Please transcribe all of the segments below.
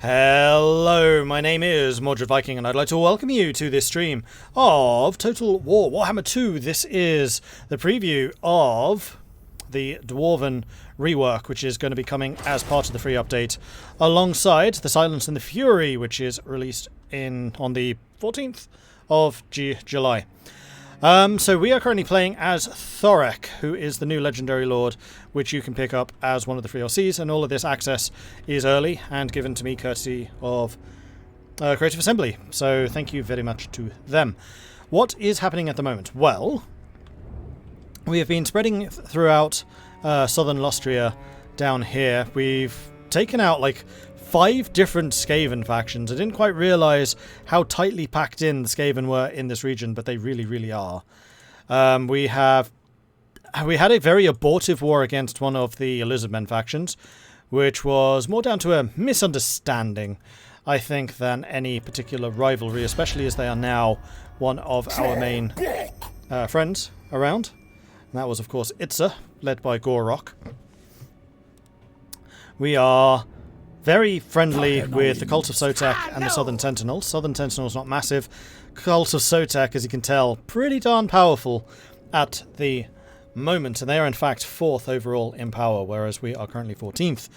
Hello, my name is Mordred Viking, and I'd like to welcome you to this stream of Total War Warhammer 2. This is the preview of the Dwarven Rework, which is going to be coming as part of the free update, alongside The Silence and the Fury, which is released on the 14th of July. So we are currently playing as Thorek, who is the new Legendary Lord, which you can pick up as one of the free LCs, and all of this access is early and given to me courtesy of Creative Assembly. So thank you very much to them. What is happening at the moment? Well, we have been spreading throughout southern Lustria down here. We've taken out like 5 different Skaven factions. I didn't quite realise how tightly packed in the Skaven were in this region, but they really, really are. We had a very abortive war against one of the Lizardmen factions, which was more down to a misunderstanding, I think, than any particular rivalry, especially as they are now one of our main friends around. And that was, of course, Itza, led by Gorok. We are very friendly with the Cult of Sotek and the Southern Sentinels. Southern Sentinels not massive. Cult of Sotek, as you can tell, pretty darn powerful at the moment. And they are in fact 4th overall in power, whereas we are currently 14th.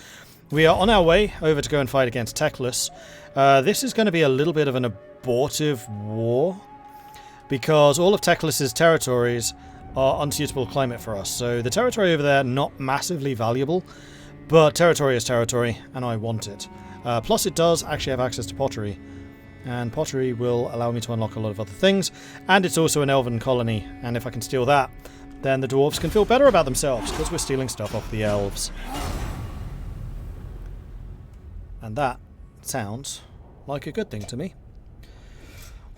We are on our way over to go and fight against Teclis. This is going to be a little bit of an abortive war, because all of Teclis' territories are unsuitable climate for us. So the territory over there, not massively valuable, but territory is territory, and I want it. Plus it does actually have access to pottery, and pottery will allow me to unlock a lot of other things, and it's also an elven colony, and if I can steal that, then the dwarves can feel better about themselves, because we're stealing stuff off the elves. And that sounds like a good thing to me.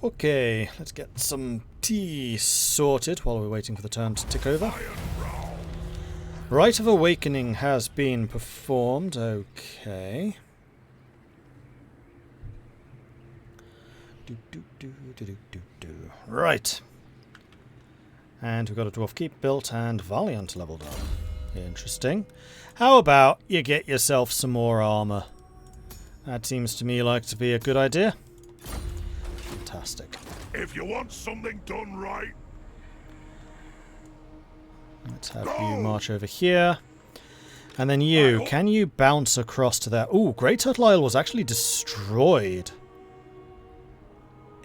Okay, let's get some tea sorted while we're waiting for the turn to tick over. Rite of Awakening has been performed. Okay. Right. And we've got a Dwarf Keep built and Valiant leveled up. Interesting. How about you get yourself some more armour? That seems to me like to be a good idea. Fantastic. If you want something done right, let's have you march over here. And then you, can you bounce across to there? Ooh, Great Turtle Isle was actually destroyed.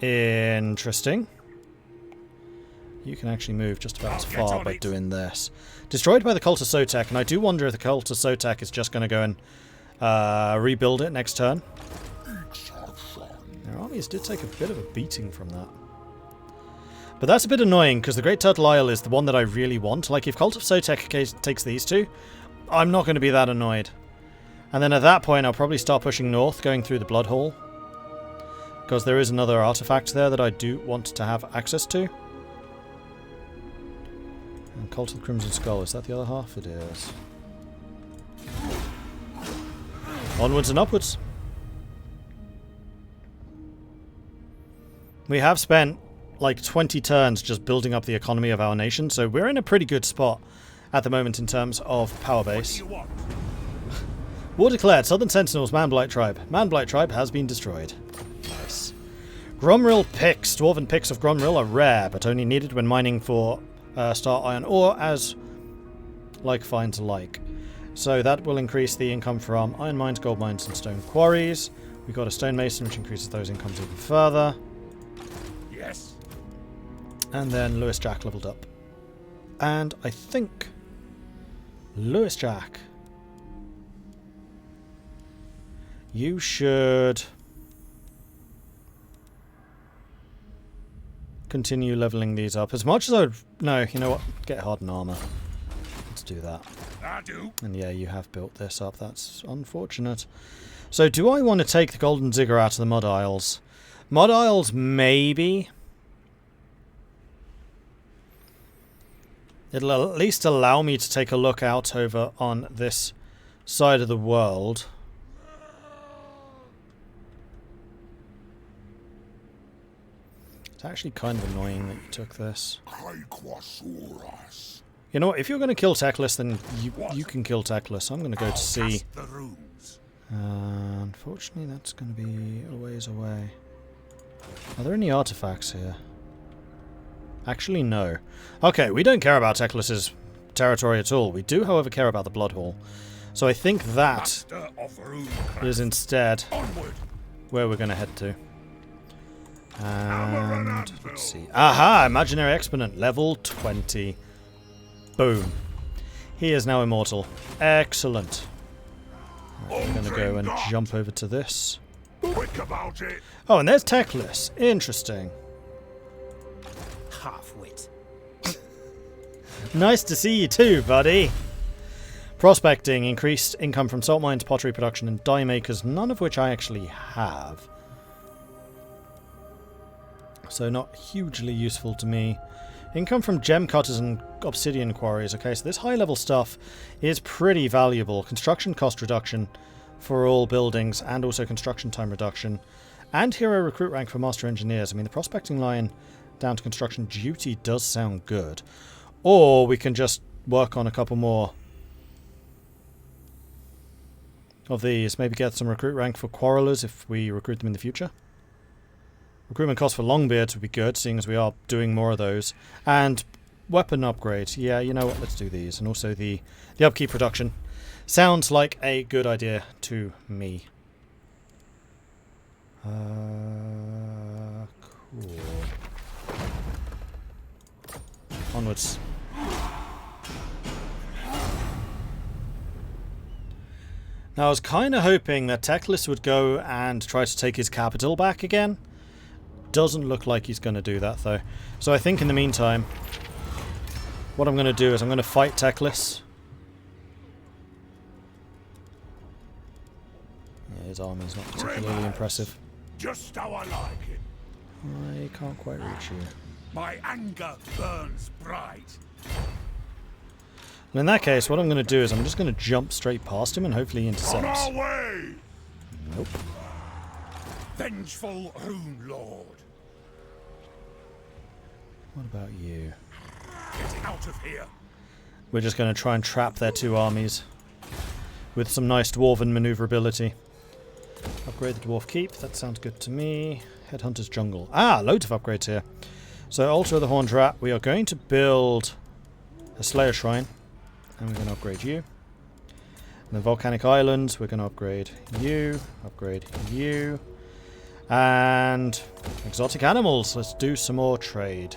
Interesting. You can actually move just about as far by doing this. Destroyed by the Cult of Sotek, and I do wonder if the Cult of Sotek is just going to go and rebuild it next turn. Their armies did take a bit of a beating from that. But that's a bit annoying, because the Great Turtle Isle is the one that I really want. Like, if Cult of Sotek takes these two, I'm not going to be that annoyed. And then at that point, I'll probably start pushing north, going through the Bloodhole, because there is another artifact there that I do want to have access to. And Cult of the Crimson Skull, is that the other half? It is. Onwards and upwards. We have spent like 20 turns just building up the economy of our nation, so we're in a pretty good spot at the moment in terms of power base. War declared. Southern Sentinels, Man-Blight Tribe. Man-Blight Tribe has been destroyed. Nice. Gromrill picks. Dwarven picks of Gromrill are rare, but only needed when mining for star iron ore, as like finds like. So that will increase the income from iron mines, gold mines, and stone quarries. We've got a stonemason, which increases those incomes even further. yes. And then Lewis Jack leveled up. And I think Lewis Jack, you should continue leveling these up. As much as I would... No, you know what? Get hardened armour. Let's do that. I do. And yeah, you have built this up. That's unfortunate. So do I want to take the Golden Ziggurat to the Mud Isles? Mud Isles, maybe. It'll at least allow me to take a look out over on this side of the world. It's actually kind of annoying that you took this. You know what, if you're going to kill Teclis, then you can kill Teclis. I'm going to go to sea. And Unfortunately, that's going to be a ways away. Are there any artifacts here? Actually, no. Okay, we don't care about Teclis' territory at all. We do, however, care about the Bloodhole. So I think that is instead where we're going to head to. And let's see. Aha! Imaginary Exponent, level 20. Boom. He is now immortal. Excellent. Right, we're going to go and jump over to this. Oh, and there's Teclis. Interesting. Half-wit. Nice to see you too, buddy. Prospecting, increased income from salt mines, pottery production, and dye makers, none of which I actually have. So not hugely useful to me. Income from gem cutters and obsidian quarries. Okay, so this high-level stuff is pretty valuable. Construction cost reduction for all buildings, and also construction time reduction. And hero recruit rank for master engineers. I mean, the prospecting line down to construction duty does sound good. Or we can just work on a couple more of these. Maybe get some recruit rank for quarrelers if we recruit them in the future. Recruitment cost for longbeards would be good, seeing as we are doing more of those. And weapon upgrade. Yeah, you know what, let's do these. And also the upkeep production. Sounds like a good idea to me. Cool. Onwards. Now I was kind of hoping that Teclis would go and try to take his capital back again. Doesn't look like he's going to do that though. So I think in the meantime, what I'm going to do is I'm going to fight Teclis. Yeah, his army's not particularly impressive. Just how I like it. I can't quite reach you. My anger burns bright. And in that case, what I'm going to do is I'm just going to jump straight past him and hopefully he On intercepts. our way! Nope. Vengeful Runelord. What about you? Get out of here. We're just going to try and trap their two armies with some nice dwarven maneuverability. Upgrade the dwarf keep. That sounds good to me. Headhunter's jungle. Ah, loads of upgrades here. So altar of the horned rat. We are going to build a Slayer shrine. And we're going to upgrade you. And the volcanic islands. We're going to upgrade you. Upgrade you. And exotic animals. Let's do some more trade.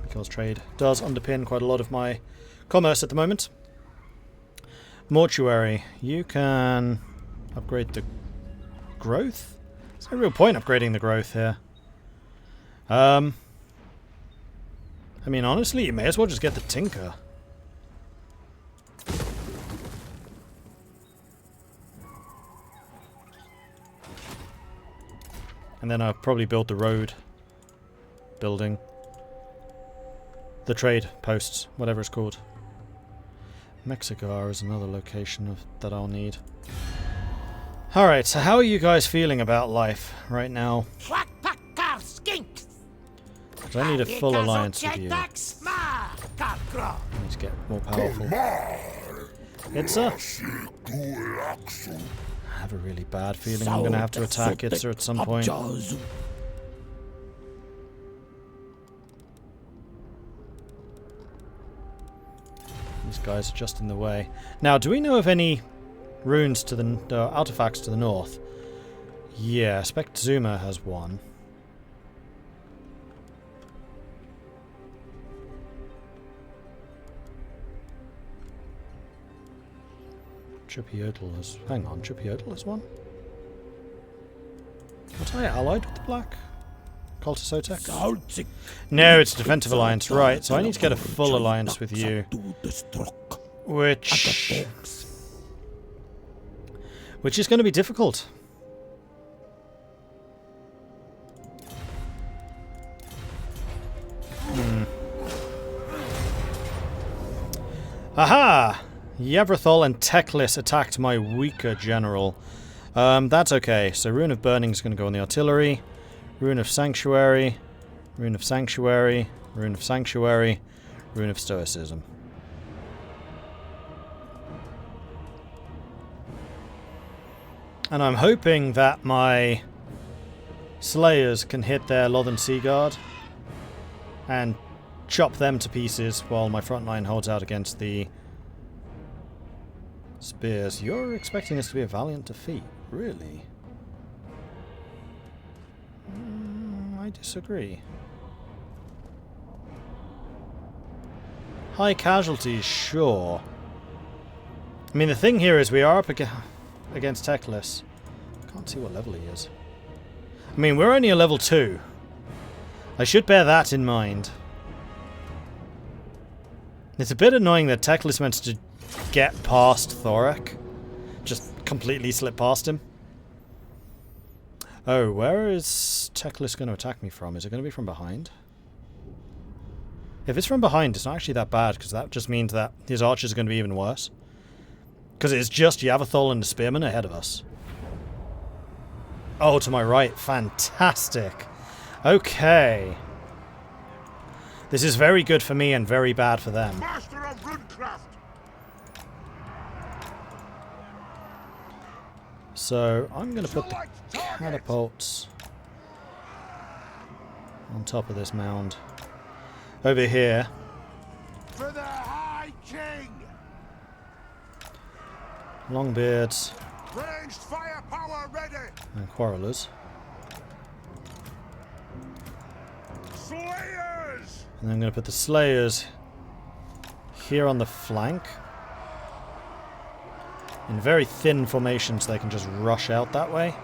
Because trade does underpin quite a lot of my commerce at the moment. Mortuary. You can upgrade the growth? There's no real point upgrading the growth here. I mean, honestly, you may as well just get the Tinker. And then I'll probably build the road building. The trade posts, whatever it's called. Mexigar is another location that I'll need. Alright, so how are you guys feeling about life right now? Because I need a full alliance with you. I need to get more powerful. Itza? I have a really bad feeling I'm going to have to attack Itza at some point. These guys are just in the way. Now, do we know of any runes to the artifacts to the north? Yeah, Spectzuma has one. Chipiodal has... Hang on, Chipiodal has one? Was I allied with the black? Cultus Otek? No, it's a defensive alliance, right, so I need to get a full alliance with you. Which is going to be difficult. Aha! Yevrathol and Teclis attacked my weaker general. That's okay. So Rune of Burning is going to go on the artillery. Rune of Sanctuary. Rune of Sanctuary. Rune of Sanctuary. Rune of Stoicism. And I'm hoping that my Slayers can hit their Lothern Sea Guard and chop them to pieces while my front line holds out against the spears. You're expecting this to be a valiant defeat, really? I disagree. High casualties, sure. I mean, the thing here is we are up against Teclis. Can't see what level he is. I mean, we're only a level 2. I should bear that in mind. It's a bit annoying that Teclis managed to get past Thorek. Just completely slip past him. Oh, where is Teclis going to attack me from? Is it going to be from behind? If it's from behind, it's not actually that bad, because that just means that his archers are going to be even worse. Because it's just Yavathol and the Spearman ahead of us. Oh, to my right. Fantastic. Okay. This is very good for me and very bad for them. Master of Runecraft! So, I'm going to put the catapults on top of this mound. Over here. For the High King! Longbeards. Ranged firepower ready! And quarrelers. Slayers! And I'm going to put the Slayers here on the flank. In very thin formations, they can just rush out that way.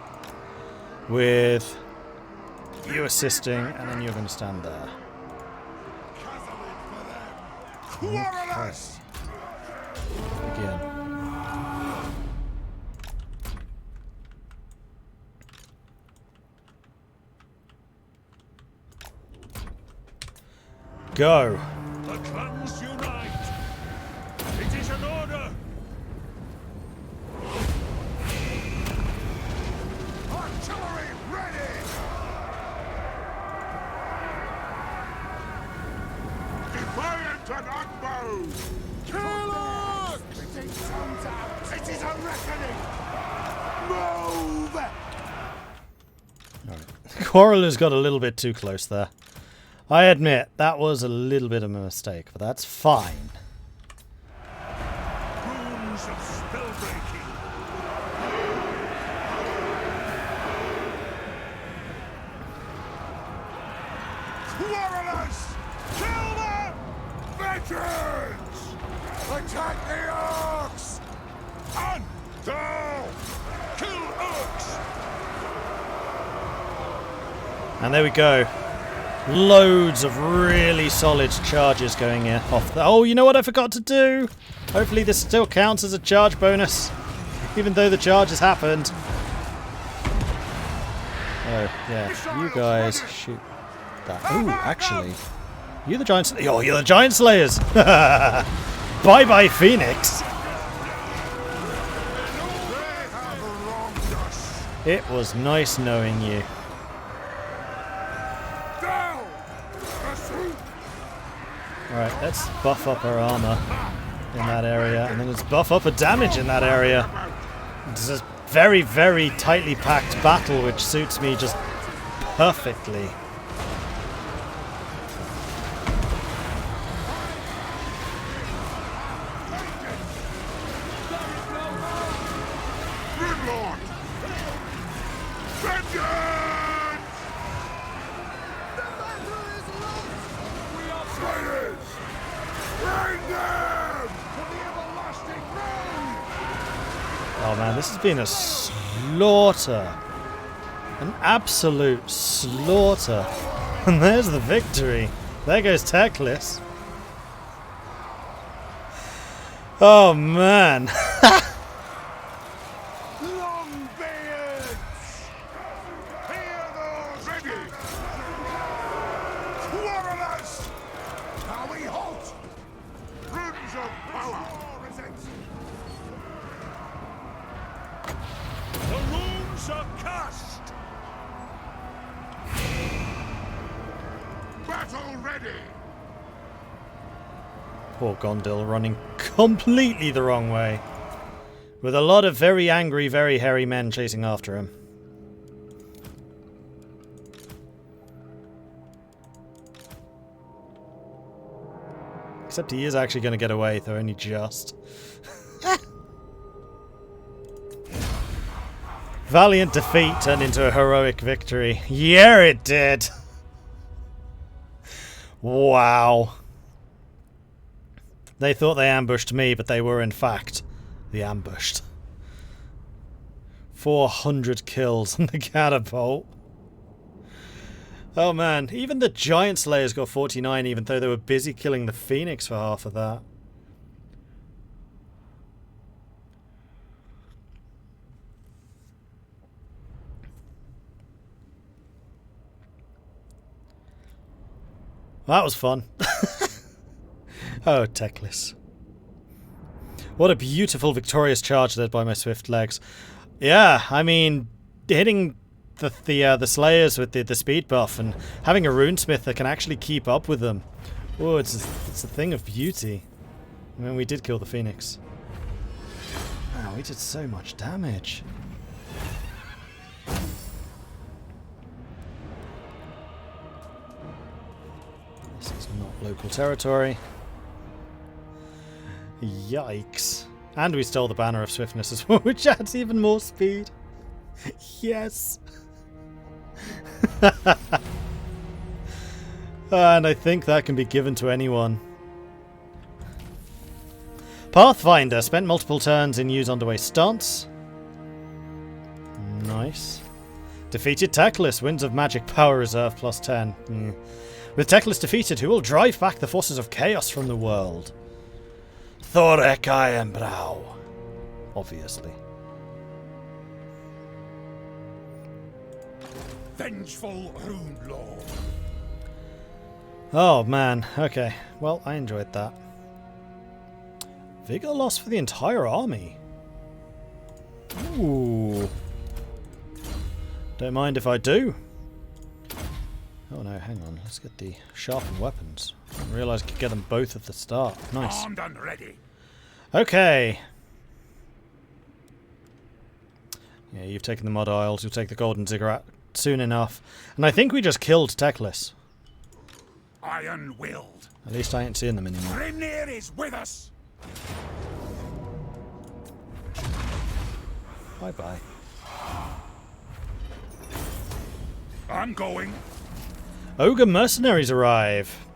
With you assisting, and then you're going to stand there. Okay. Again. Go. The clans unite! It is an order! Artillery ready! Defiant and unbowed! Kill us! It is a reckoning! Move! Right. Quarreler's got a little bit too close there. I admit, that was a little bit of a mistake, but that's fine. Runes of spellbreaking! Quarrelers! Kill them! Veterans! Attack the Orcs! Anvil! Kill Orcs! And there we go. Loads of really solid charges going here off the... Oh, you know what I forgot to do? Hopefully this still counts as a charge bonus, even though the charge has happened. Oh, yeah. You guys shoot that. Ooh, actually. You're the giant... Oh, you're the giant slayers! Bye-bye, Phoenix! It was nice knowing you. Alright, let's buff up our armour in that area, and then let's buff up our damage in that area. It's a very, very tightly packed battle, which suits me just perfectly. Runelord! Vengeance! The battle is lost! We are traitors! Bring them! To the everlasting road! Oh man, this has been a slaughter. An absolute slaughter. And there's the victory. There goes Teclis. Oh man. Longbeards! Hear those ready! Quarrelers! Shall we halt? Runes of power! The runes are cast! Battle ready! Poor Gondil running completely the wrong way. With a lot of very angry, very hairy men chasing after him. Except he is actually going to get away, though only just. Valiant defeat turned into a heroic victory. Yeah, it did! Wow. They thought they ambushed me, but they were in fact the ambushed. 400 kills on the catapult. Oh man, even the Giant Slayers got 49, even though they were busy killing the Phoenix for half of that. That was fun. Oh, Teclis. What a beautiful victorious charge led by my swift legs. Yeah, I mean, hitting the Slayers with the speed buff and having a runesmith that can actually keep up with them. Oh, it's a thing of beauty. I mean, we did kill the Phoenix. Wow, we did so much damage. This is not local territory. Yikes. And we stole the Banner of Swiftness as well, which adds even more speed. Yes. And I think that can be given to anyone. Pathfinder spent multiple turns in use underway stance. Nice. Defeated Teclis, Winds of Magic Power Reserve plus 10. With Teclis defeated, who will drive back the forces of chaos from the world? Thorek Ironbrow. Obviously. Vengeful Runelord. Oh man, okay. Well, I enjoyed that. Vigor loss for the entire army. Ooh. Don't mind if I do. Oh no, hang on. Let's get the sharpened weapons. I didn't realise I could get them both at the start. Nice. Armed and ready. Okay. Yeah, you've taken the Mud Isles. You'll take the Golden Ziggurat soon enough. And I think we just killed Teclis. Iron-willed. At least I ain't seeing them anymore. Grimnir is with us. Bye-bye. I'm going. Ogre mercenaries arrive.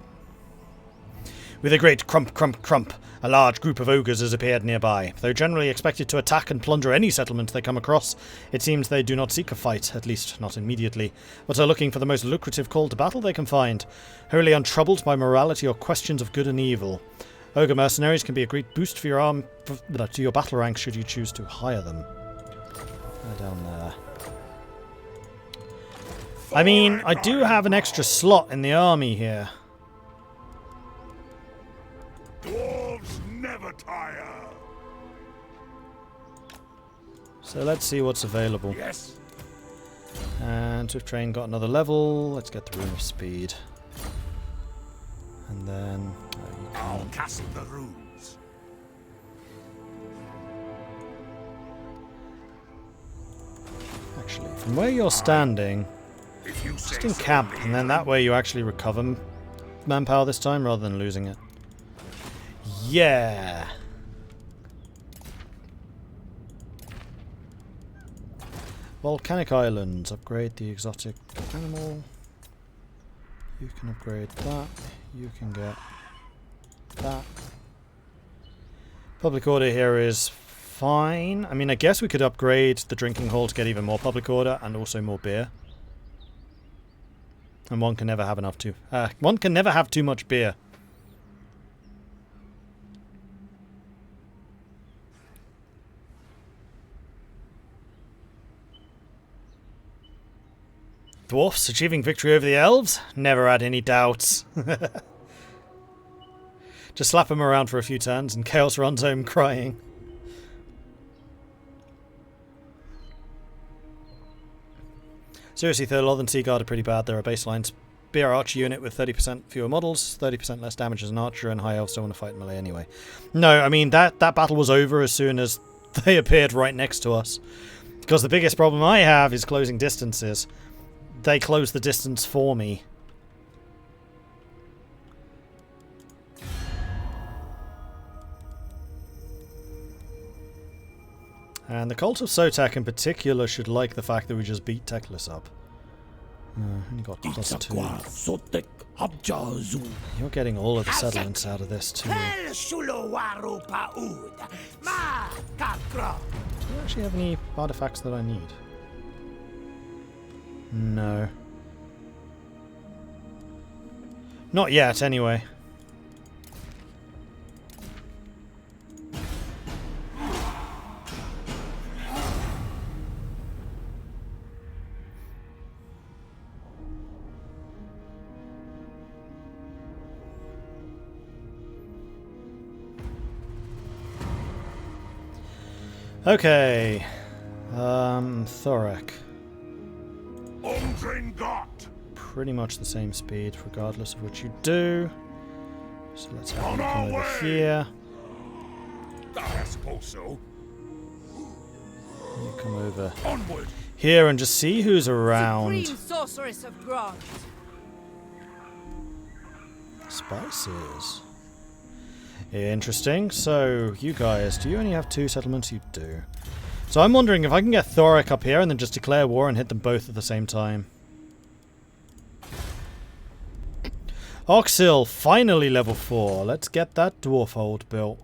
With a great crump, crump, crump, a large group of ogres has appeared nearby. Though generally expected to attack and plunder any settlement they come across, it seems they do not seek a fight, at least not immediately, but are looking for the most lucrative call to battle they can find, wholly untroubled by morality or questions of good and evil. Ogre mercenaries can be a great boost for your to your battle ranks should you choose to hire them. They're down there. I mean, I do have an extra slot in the army here. Dwarves never tire. So let's see what's available. Yes. And Swift Train got another level. Let's get the Rune of Speed. And then... I'll cast the runes. Actually, from where you're standing, just encamp, and then that way you actually recover manpower this time rather than losing it. Yeah! Volcanic Islands. Upgrade the exotic animal. You can upgrade that. You can get that. Public order here is fine. I mean, I guess we could upgrade the drinking hall to get even more public order and also more beer. And one can never have enough to. One can never have too much beer. Dwarfs achieving victory over the elves? Never had any doubts. Just slap them around for a few turns and Chaos runs home crying. Seriously though, Lothern Seaguard are pretty bad. They're a baseline spear archer unit with 30% fewer models, 30% less damage as an archer, and high elves don't want to fight melee anyway. No, I mean, that battle was over as soon as they appeared right next to us. Because the biggest problem I have is closing distances. They close the distance for me. And the Cult of Sotak in particular should like the fact that we just beat Teclis up. Only got +2. You're getting all of the settlements out of this too. Do you actually have any artifacts that I need? No. Not yet, anyway. Okay. Thorek. Pretty much the same speed, regardless of what you do. So let's have you come over here. I suppose so. You come over Onward. here and just see who's around. Supreme sorceress of Grudge. Spices. Interesting. So, you guys, do you only have 2 settlements? You do. So I'm wondering if I can get Thorek up here and then just declare war and hit them both at the same time. Oxhill, finally level 4. Let's get that dwarf hold built.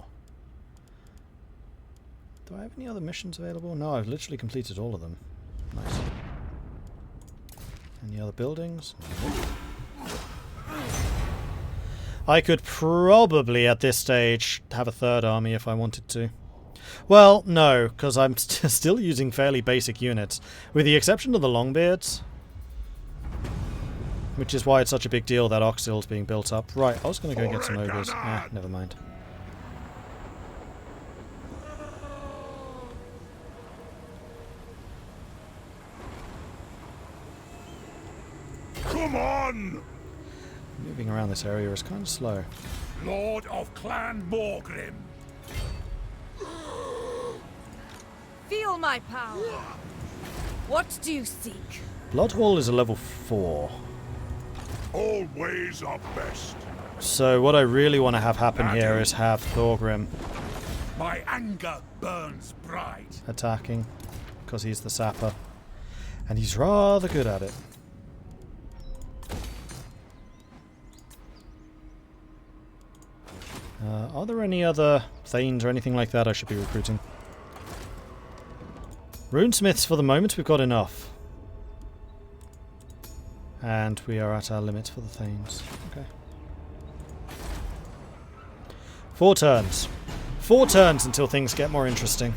Do I have any other missions available? No, I've literally completed all of them. Nice. Any other buildings? No. I could probably, at this stage, have a 3rd army if I wanted to. Well, no, because I'm still using fairly basic units, with the exception of the Longbeards. Which is why it's such a big deal that Oxhill's being built up. Right, I was going to go get some ogres. Never mind. Come on! Moving around this area is kind of slow. Lord of Clan Morgrim. Feel my power. What do you seek? Bloodhole is a level 4. All ways are best. So what I really want to have happen here is have Thorgrim My anger burns bright. attacking, because he's the sapper. And he's rather good at it. Are there any other Thanes or anything like that I should be recruiting? Runesmiths for the moment, we've got enough. And we are at our limits for the Thanes. Okay. 4 turns. 4 turns until things get more interesting.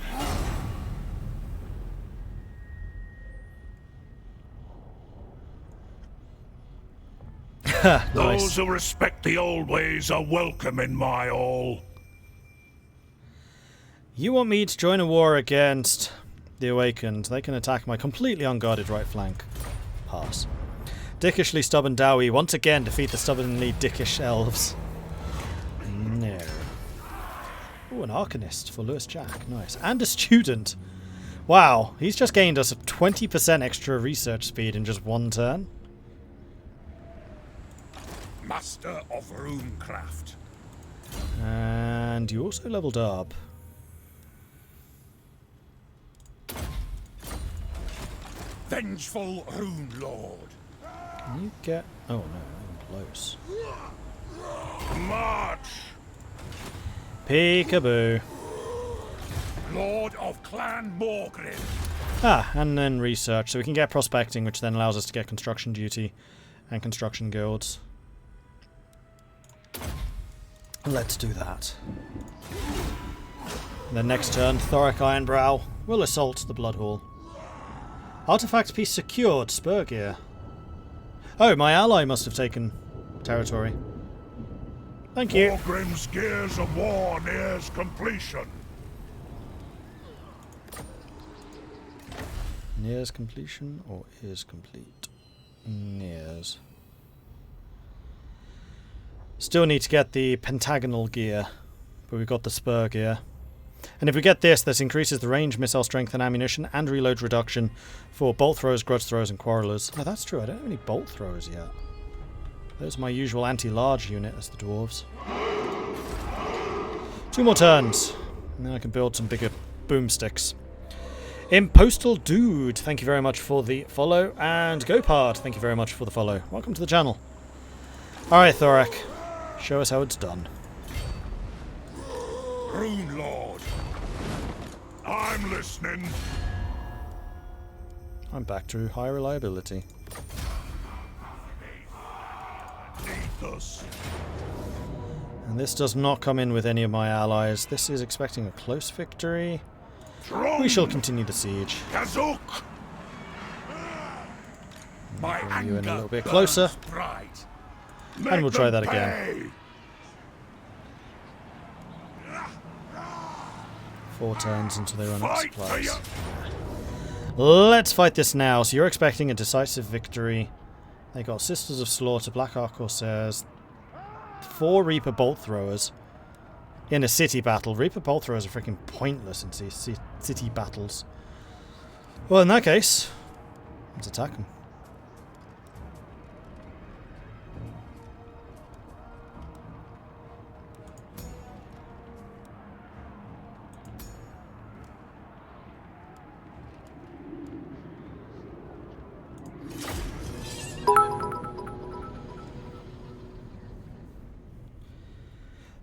Nice. Those who respect the old ways are welcome in my hall. You want me to join a war against the Awakened? They can attack my completely unguarded right flank. Pass. Dickishly stubborn Dowie once again defeat the stubbornly dickish elves. No. Ooh, an Arcanist for Lewis Jack. Nice. And a student. Wow, he's just gained us a 20% extra research speed in just 1 turn. Master of Runecraft. And you also leveled up. Vengeful Runelord. Can you get... Oh no, not even close. March. Peekaboo. Lord of Clan Morgrim. Ah, and then research. So we can get prospecting, which then allows us to get construction duty and construction guilds. Let's do that. And then next turn, Thorek Ironbrow will assault the Bloodhole. Artifact piece secured. Spur gear. Oh, my ally must have taken territory. Thank you. Morgrim's gears of war nears completion. Nears completion or is complete? Nears. Still need to get the pentagonal gear, but we've got the spur gear. And if we get this, this increases the range, missile strength and ammunition, and reload reduction for bolt throwers, grudge throwers, and quarrelers. Oh, that's true. I don't have any bolt throwers yet. There's my usual anti-large unit as the dwarves. 2 more turns. And then I can build some bigger boomsticks. Impostal Dude, thank you very much for the follow. And Gopard, thank you very much for the follow. Welcome to the channel. Alright, Thorek. Show us how it's done. Runelord. I'm listening. I'm back to high reliability. Ethos. And this does not come in with any of my allies. This is expecting a close victory. We shall continue the siege. Kazuk. My Bring you in a anger little bit closer. burns bright. And we'll try that Make them again. 4 turns until they run out of Fight for supplies. you. Let's fight this now. So you're expecting a decisive victory. They got Sisters of Slaughter, Black Ark Corsairs, 4 Reaper Bolt Throwers in a city battle. Reaper Bolt Throwers are freaking pointless in city battles. Well, in that case, let's attack them.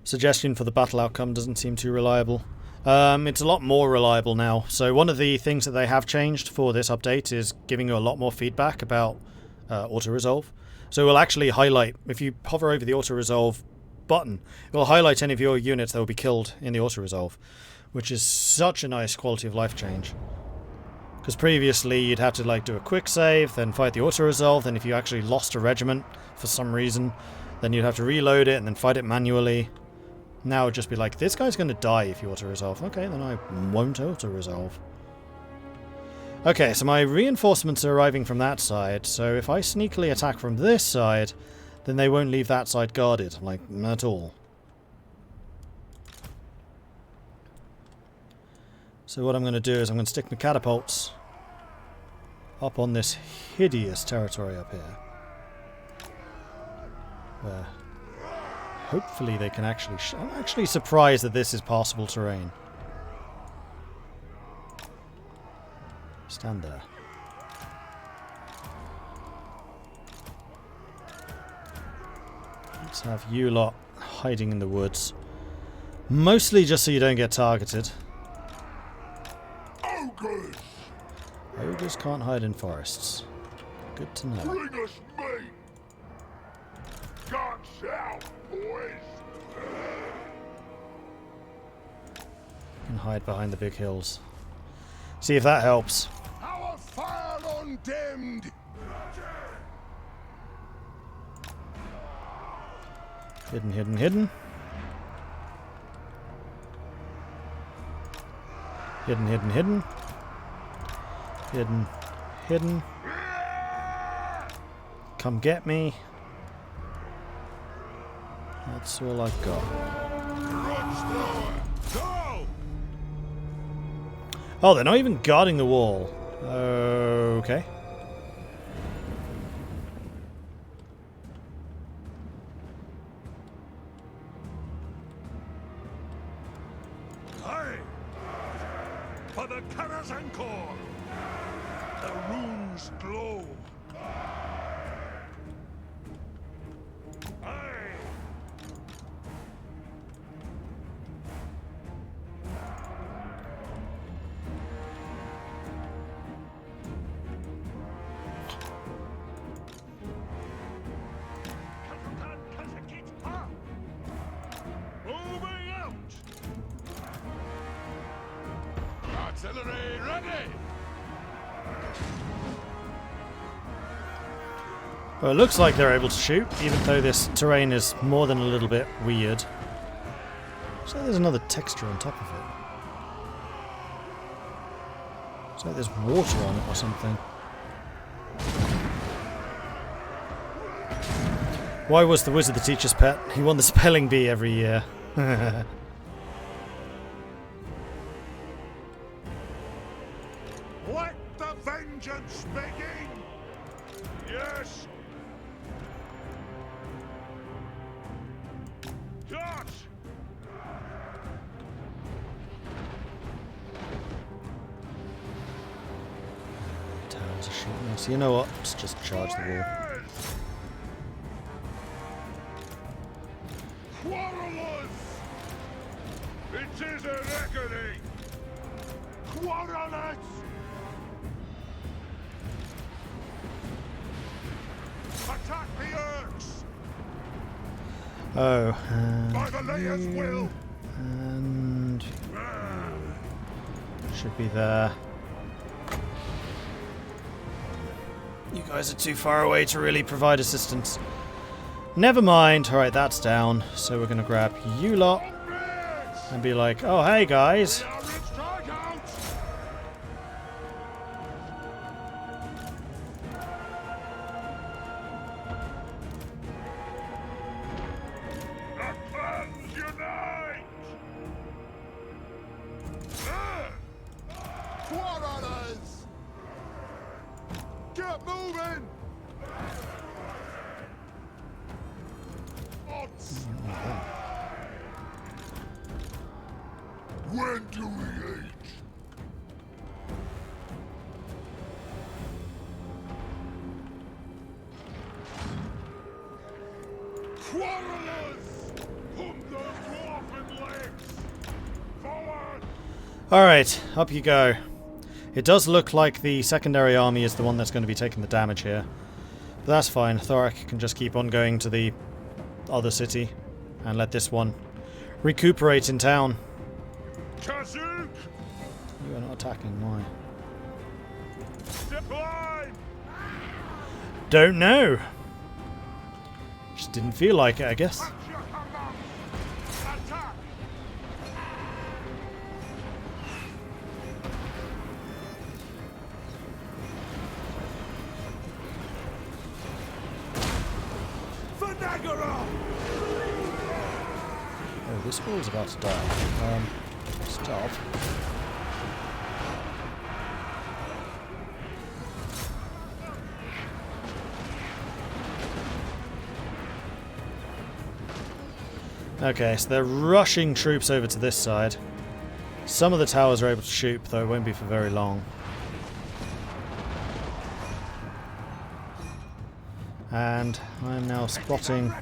Suggestion for the battle outcome doesn't seem too reliable. It's a lot more reliable now. So one of the things that they have changed for this update is giving you a lot more feedback about auto-resolve. So it will actually highlight, if you hover over the auto-resolve button, it will highlight any of your units that will be killed in the auto-resolve, which is such a nice quality of life change. Because previously you'd have to like do a quick save, then fight the auto-resolve, then if you actually lost a regiment for some reason, then you'd have to reload it and then fight it manually. Now it would just be like, this guy's going to die if you auto-resolve. Okay, then I won't auto-resolve. Okay, so my reinforcements are arriving from that side, so if I sneakily attack from this side, then they won't leave that side guarded, like, at all. So what I'm going to do is I'm going to stick my catapults up on this hideous territory up here. Where hopefully they can actually... I'm actually surprised that this is passable terrain. Stand there. Let's have you lot hiding in the woods. Mostly just so you don't get targeted. Ogres. Ogres can't hide in forests. Good to know. Bring us meat. Guns out, boys. You can hide behind the big hills. See if that helps. Our fire undimmed. Hidden, hidden, hidden. Hidden, hidden, hidden. Hidden, hidden. Come get me. That's all I've got. Grudge Thrower. Go. Oh, they're not even guarding the wall. Okay. Aye. For the Karazankor. The runes glow. Aye. Moving out. Artillery ready. Well, it looks like they're able to shoot, even though this terrain is more than a little bit weird. So there's another texture on top of it. It's like there's water on it or something. Why was the wizard the teacher's pet? He won the spelling bee every year. vengeance begging? Yes. Dot. Towers are shooting us. You know what? Let's just charge the wall. Quarrelers! It is a reckoning! Quarrelers! Attack the Orcs! Oh, By the Layer's will! and should be there. You guys are too far away to really provide assistance. Never mind. Alright, that's down. So we're going to grab you lot and be like, oh, hey, guys. Get moving! When do we age? Quarrelers! Pump those dwarfen legs! Forward! Alright, up you go. It does look like the secondary army is the one that's going to be taking the damage here. But that's fine. Thorek can just keep on going to the other city and let this one recuperate in town. Kazuk! You are not attacking, why? Line! Don't know. Just didn't feel like it, I guess. Attack! Vanagara! Oh, this wall's about to die. Stop. Okay, so they're rushing troops over to this side. Some of the towers are able to shoot, though it won't be for very long. And I'm now spotting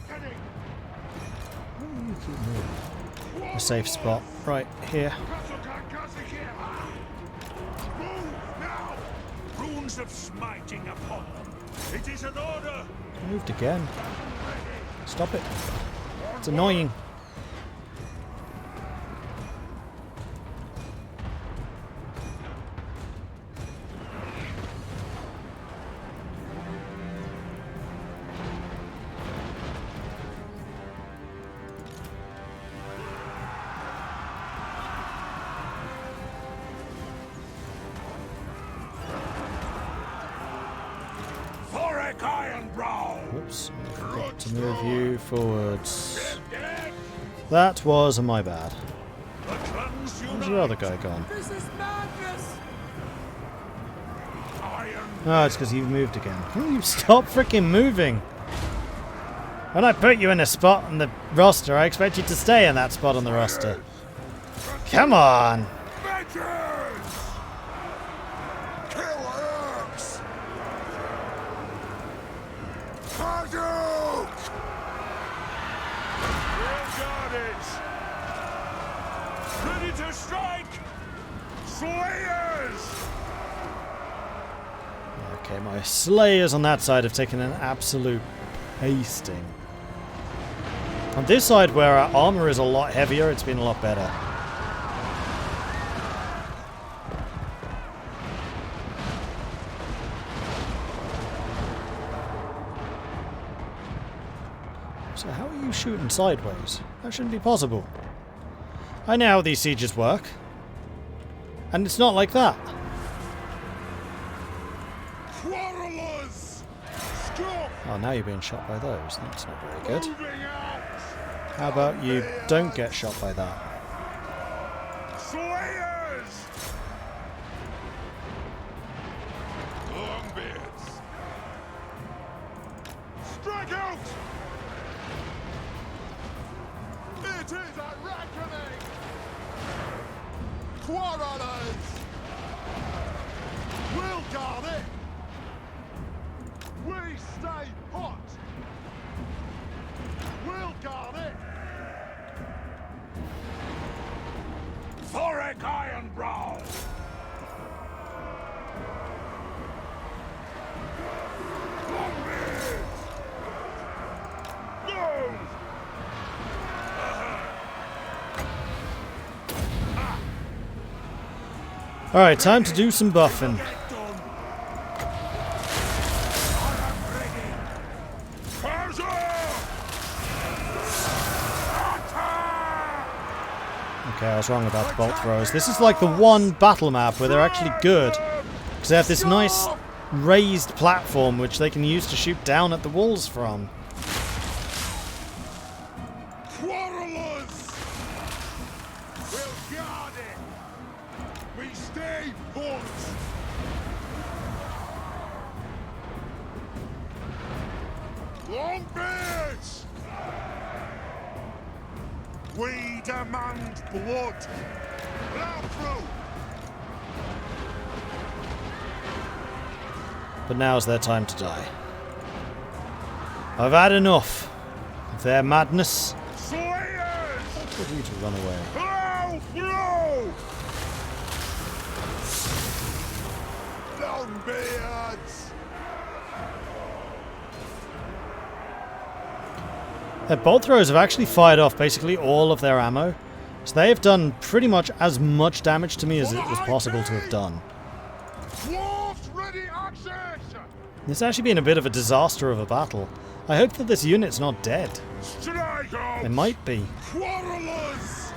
a safe spot right here. Runes of smiting upon them. It is an order. Moved again. Stop it. It's annoying. Thorek Ironbrow. Whoops, I forgot to move you forwards. That was my bad. The clans Where's the other guy gone? This is madness. Iron. Oh, it's because you've moved again. Can you stop freaking moving? When I put you in a spot on the roster, I expect you to stay in that spot on the roster. Come on! Vengeance! Kill Orcs! Hadouken! Ready to strike! Slayers! Okay, my Slayers on that side have taken an absolute pasting. On this side, where our armour is a lot heavier, it's been a lot better. So how are you shooting sideways? That shouldn't be possible. I know how these sieges work. And it's not like that. Quarrelers! Stop! Oh, now you're being shot by those. That's not very good. Moving out! How about you don't get shot by that? Slayers! Drag out! It is a reckoning! Quarrelers! We'll guard it! We stay hot! We'll guard it! Thorek Ironbrow! Alright, time to do some buffing. Okay, I was wrong about the bolt throwers. This is like the one battle map where they're actually good. Because they have this nice raised platform which they can use to shoot down at the walls from. Quarrelers! We'll guard it! We stay put! Longbeards! We demand blood! Blood through! But now's their time to die. I've had enough of their madness. Slayers! For you to run away. Blow! Blow! Longbeards! Their bolt throwers have actually fired off basically all of their ammo. So they have done pretty much as much damage to me as it was possible to have done. Dwarfs ready access! It's actually been a bit of a disaster of a battle. I hope that this unit's not dead. Strike out! It might be. Quarrelers!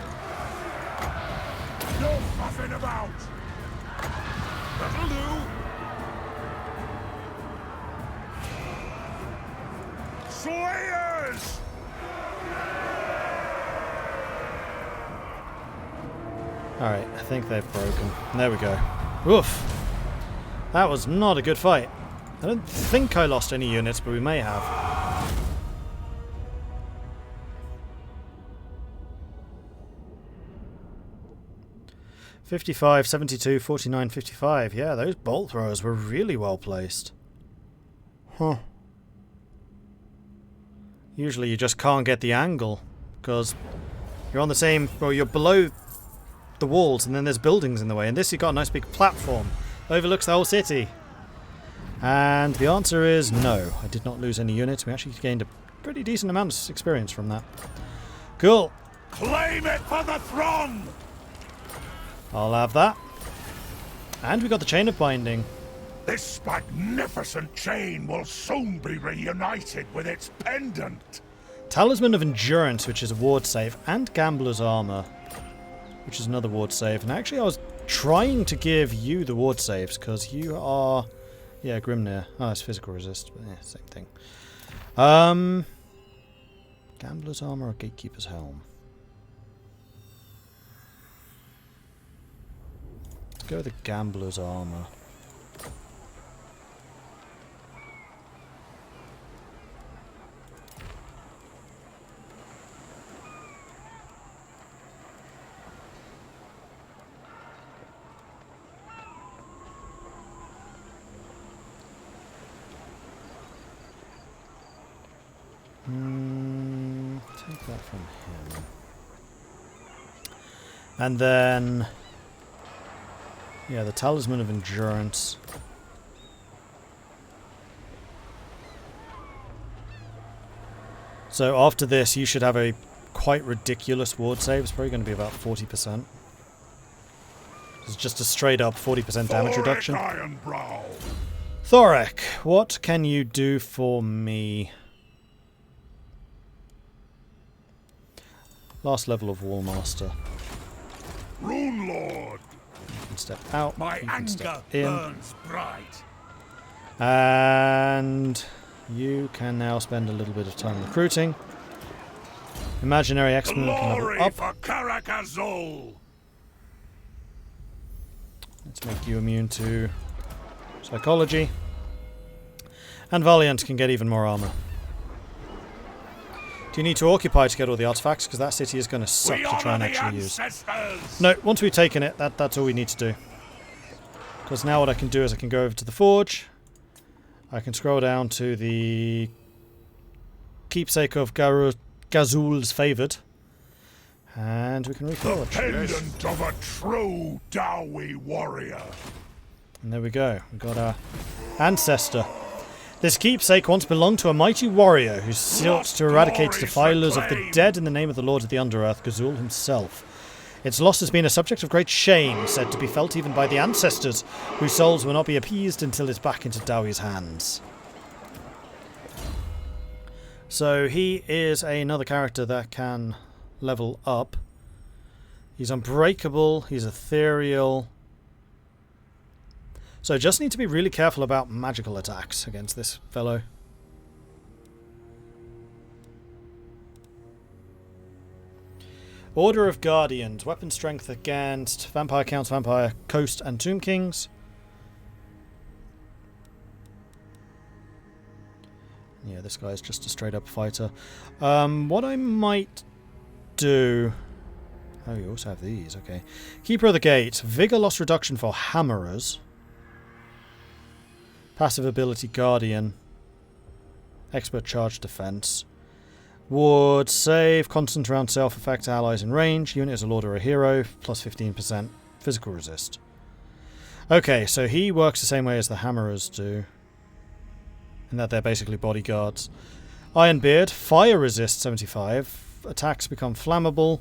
No fussing about! That'll do! Slayers! Alright, I think they've broken. There we go. Oof. That was not a good fight. I don't think I lost any units, but we may have. $55, $72, $49, $55. Yeah, those bolt throwers were really well placed. Huh. Usually you just can't get the angle, because you're on the same... well, you're below the walls, and then there's buildings in the way. And this, you've got a nice big platform. Overlooks the whole city. And the answer is no. I did not lose any units. We actually gained a pretty decent amount of experience from that. Cool. Claim it for the throne! I'll have that. And we got the Chain of Binding. This magnificent chain will soon be reunited with its pendant. Talisman of Endurance, which is a ward save, and Gambler's Armour, which is another ward save. And actually I was trying to give you the ward saves, because you are... yeah, Grimnir. Oh, it's physical resist, but yeah, same thing. Gambler's Armour or Gatekeeper's Helm? Let's go with the Gambler's Armour. Take that from him. And then... yeah, the Talisman of Endurance. So after this, you should have a quite ridiculous ward save. It's probably going to be about 40%. It's just a straight up 40% damage reduction. Ironbrow. Thorek, what can you do for me? Last level of Wallmaster. Runelord. You can step out. My you can anger step in. burns bright. And you can now spend a little bit of time recruiting. Imaginary X-Men can Glory level up. for Karakazul. Let's make you immune to psychology. And Valiant can get even more armor. Do you need to occupy to get all the artifacts? Because that city is going to suck to try and actually use. No, once we've taken it, that's all we need to do. Because now what I can do is I can go over to the forge. I can scroll down to the keepsake of Gazul's favoured. And we can reforge. The pendant of a true Dowie warrior. And there we go. We've got our ancestor. This keepsake once belonged to a mighty warrior who sought to eradicate defilers of the dead in the name of the Lord of the Underearth, Gazul himself. Its loss has been a subject of great shame, said to be felt even by the ancestors, whose souls will not be appeased until it's back into Dowie's hands. So he is another character that can level up. He's unbreakable, he's ethereal. So just need to be really careful about magical attacks against this fellow. Order of Guardians. Weapon strength against Vampire Counts, Vampire, Coast and Tomb Kings. Yeah, this guy's just a straight up fighter. What I might do... Oh, you also have these, okay. Keeper of the Gate. Vigor loss reduction for Hammerers. Passive ability Guardian. Expert charge defense. Ward save. Constant around self effect allies in range. Unit is a lord or a hero. Plus 15% physical resist. Okay, so he works the same way as the Hammerers do. In that they're basically bodyguards. Ironbeard. Fire resist 75. Attacks become flammable.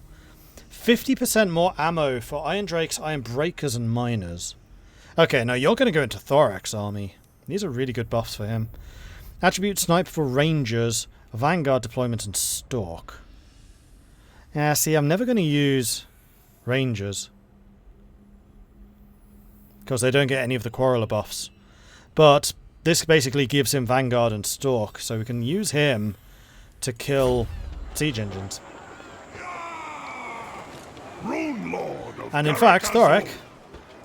50% more ammo for Iron Drakes, Iron Breakers and Miners. Okay, now you're going to go into Thorek's army. These are really good buffs for him. Attribute Snipe for Rangers, Vanguard deployment and Stalk. Yeah, see, I'm never going to use Rangers. Because they don't get any of the Quarreler buffs. But this basically gives him Vanguard and Stalk, so we can use him to kill siege engines. Runelord And in fact, Thorek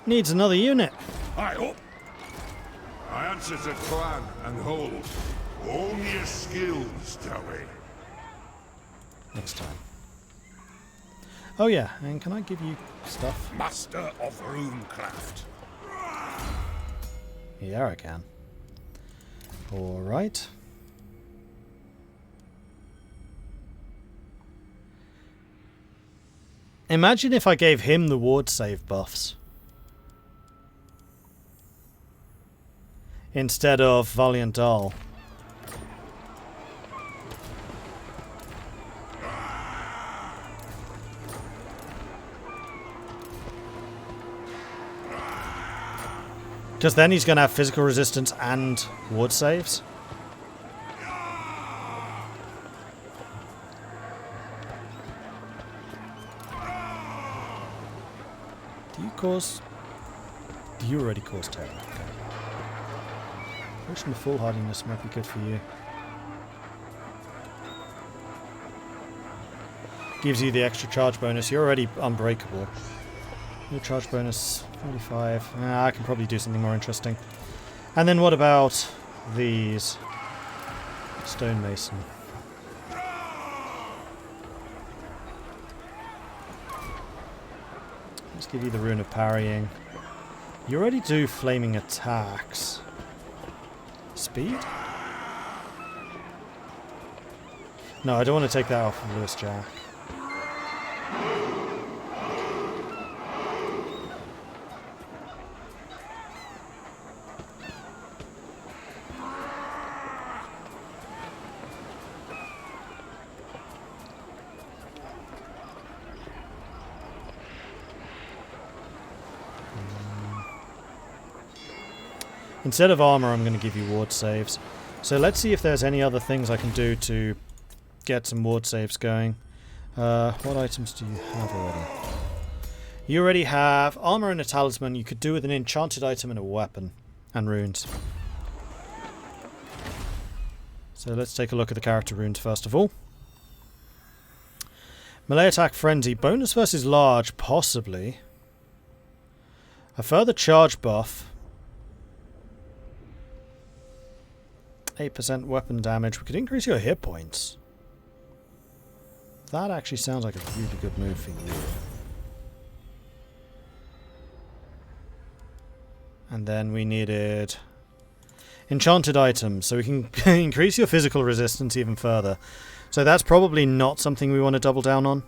needs another unit. I hope. I answer to clan and hold. Own your skills, Dowie. Next time. Oh yeah, and can I give you stuff? Master of runecraft. Yeah, I can. Alright. Imagine if I gave him the ward save buffs. Instead of Valiant Dahl. Because then he's going to have physical resistance and ward saves. Do you cause... Do you already cause terror? Okay. Potion of Foolhardiness might be good for you. Gives you the extra charge bonus. You're already unbreakable. Your charge bonus 45. I can probably do something more interesting. And then what about these? Stonemason. Let's give you the Rune of Parrying. You already do flaming attacks. Speed? No, I don't want to take that off of Lewis Jack. Instead of armour, I'm going to give you ward saves. So let's see if there's any other things I can do to get some ward saves going. What items do you have already? You already have armour and a talisman. You could do with an enchanted item and a weapon. And runes. So let's take a look at the character runes first of all. Melee attack frenzy. Bonus versus large, possibly. A further charge buff. 8% weapon damage. We could increase your hit points. That actually sounds like a really good move for you. And then we needed enchanted items, so we can increase your physical resistance even further. So that's probably not something we want to double down on.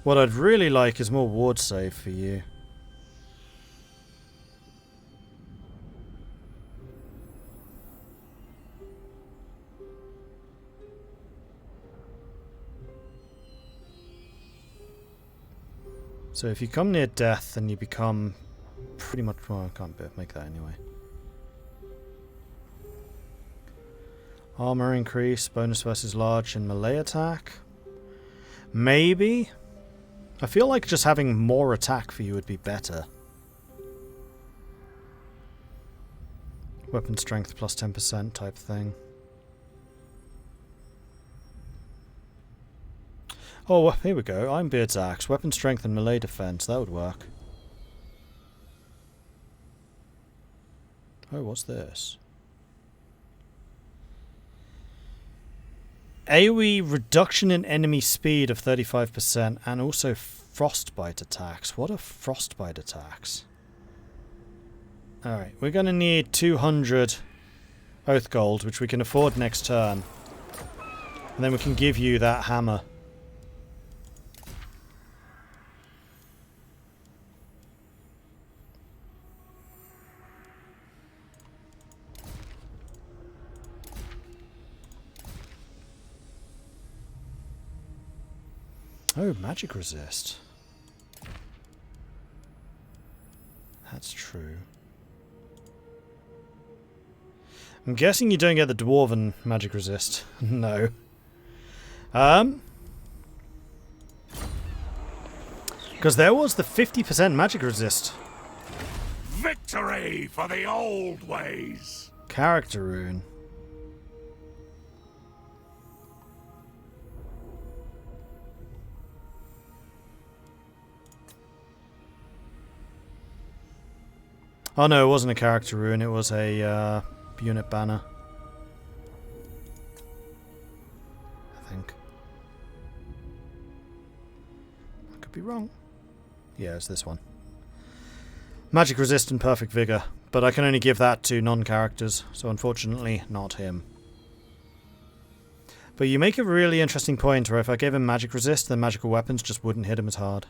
What I'd really like is more ward save for you. So if you come near death, then you become pretty much... Well, I can't make that anyway. Armour increase, bonus versus large and melee attack. Maybe? I feel like just having more attack for you would be better. Weapon strength plus 10% type thing. Oh, well, here we go. Ironbeard's axe. Weapon strength and melee defense. That would work. Oh, what's this? AoE reduction in enemy speed of 35% and also frostbite attacks. What are frostbite attacks? Alright, we're going to need 200 oath gold, which we can afford next turn. And then we can give you that hammer. Oh, magic resist. That's true. I'm guessing you don't get the dwarven magic resist. No. Because there was the 50% magic resist. Victory for the old ways! Character rune. Oh no, it wasn't a character rune, it was a unit banner. I think. I could be wrong. Yeah, it's this one. Magic resist and perfect vigor, but I can only give that to non-characters, so unfortunately not him. But you make a really interesting point where if I gave him magic resist, then magical weapons just wouldn't hit him as hard.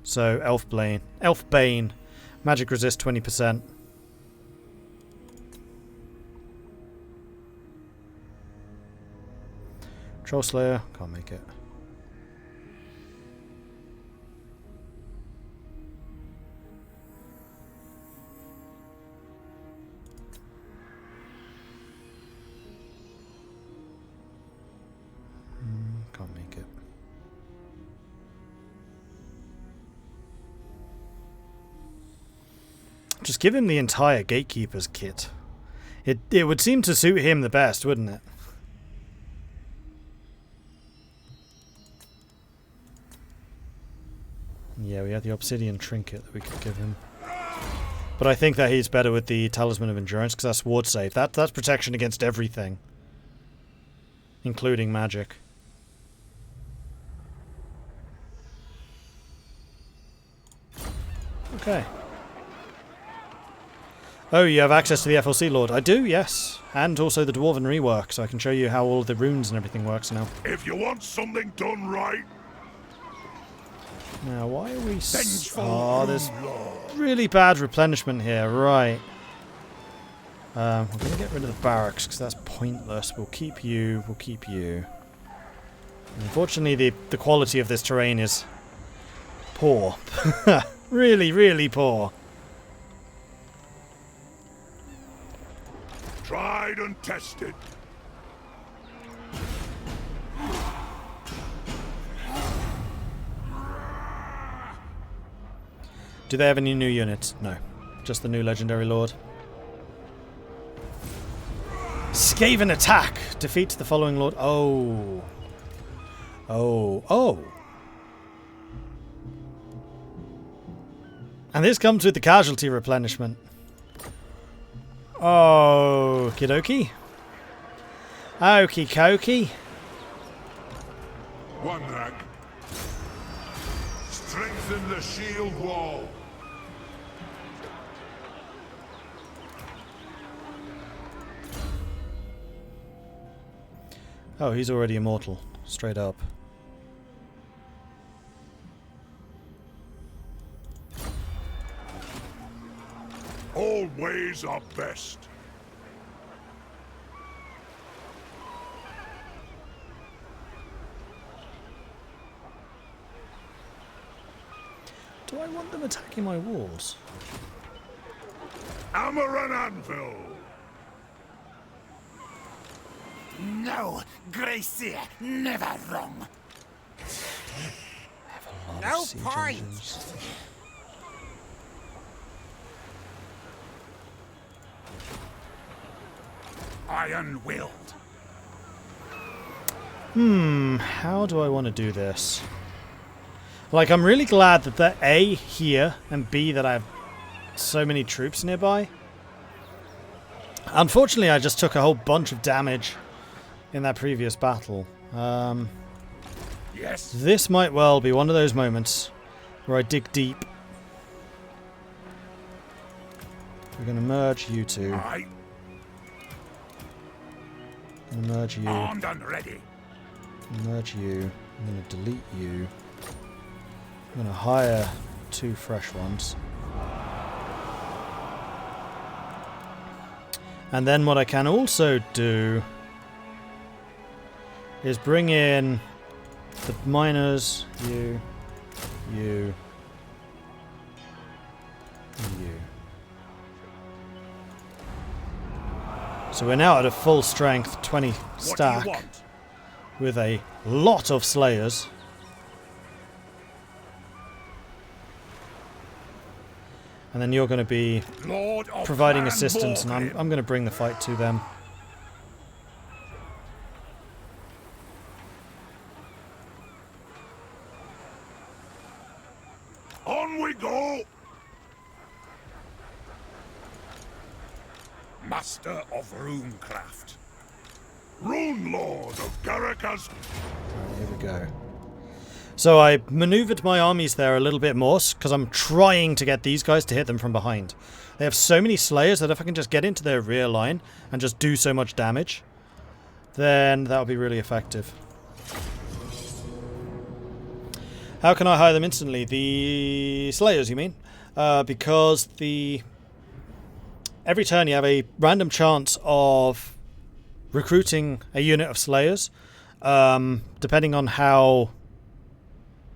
So Elfbane. Magic resist 20%. Troll Slayer, can't make it. Can't make it. Just give him the entire Gatekeeper's kit. It would seem to suit him the best, wouldn't it? Yeah, we had the Obsidian Trinket that we could give him. But I think that he's better with the Talisman of Endurance, because that's ward save. That's protection against everything. Including magic. Okay. Oh, you have access to the FLC Lord. I do, yes. And also the Dwarven Rework, so I can show you how all the runes and everything works now. If you want something done right... Now, why are we... Oh, there's really bad replenishment here. Right. We're going to get rid of the barracks, because that's pointless. We'll keep you. We'll keep you. Unfortunately, the quality of this terrain is poor. Really, really poor. Tried and tested. Do they have any new units? No. Just the new Legendary Lord. Skaven attack! Defeat the following Lord. Oh. Oh. Oh. And this comes with the casualty replenishment. Okie dokie. Okie dokie. One rank. Strengthen the shield wall. Oh, he's already immortal. Straight up. All ways are best. Do I want them attacking my walls? Armour and anvil. No, Gracie, never wrong. No point. Iron-willed. How do I want to do this? Like, I'm really glad that they're A, here, and B, that I have so many troops nearby. Unfortunately, I just took a whole bunch of damage in that previous battle. Yes. This might well be one of those moments where I dig deep. We're going to merge you two. Aye. I'm going to merge you. Armed and ready. Merge you. I'm going to delete you. I'm going to hire 2 fresh ones. And then what I can also do is bring in the miners, you, and you. So we're now at a full strength 20 stack with a lot of slayers. And then you're going to be providing assistance, and I'm going to bring the fight to them. On we go! Master of Runecraft. Runelord of Garaka's. Here we go. So I maneuvered my armies there a little bit more, because I'm trying to get these guys to hit them from behind. They have so many slayers that if I can just get into their rear line and just do so much damage, then that'll be really effective. How can I hire them instantly? The slayers, you mean? Because every turn you have a random chance of recruiting a unit of slayers, depending on how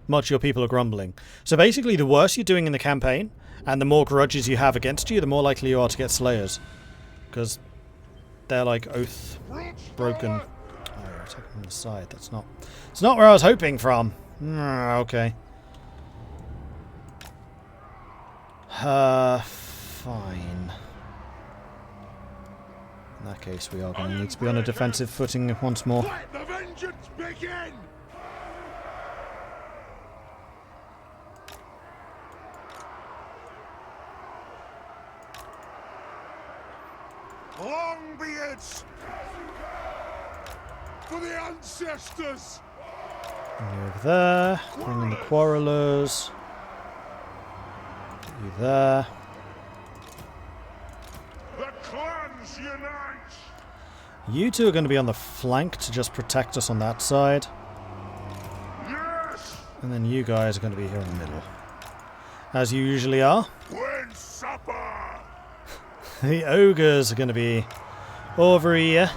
much your people are grumbling. So basically, the worse you're doing in the campaign, and the more grudges you have against you, the more likely you are to get slayers. Because they're like oath broken. Oh, you're attacking from the side. It's not where I was hoping from. Okay. Fine. In that case, we are going to need to be on a defensive footing once more. Let the vengeance begin! Long beards! For the ancestors! Over there. Bring in the quarrelers. Get you there. The clans unite! You two are going to be on the flank to just protect us on that side. Yes! And then you guys are going to be here in the middle. As you usually are. When supper! The ogres are going to be over here.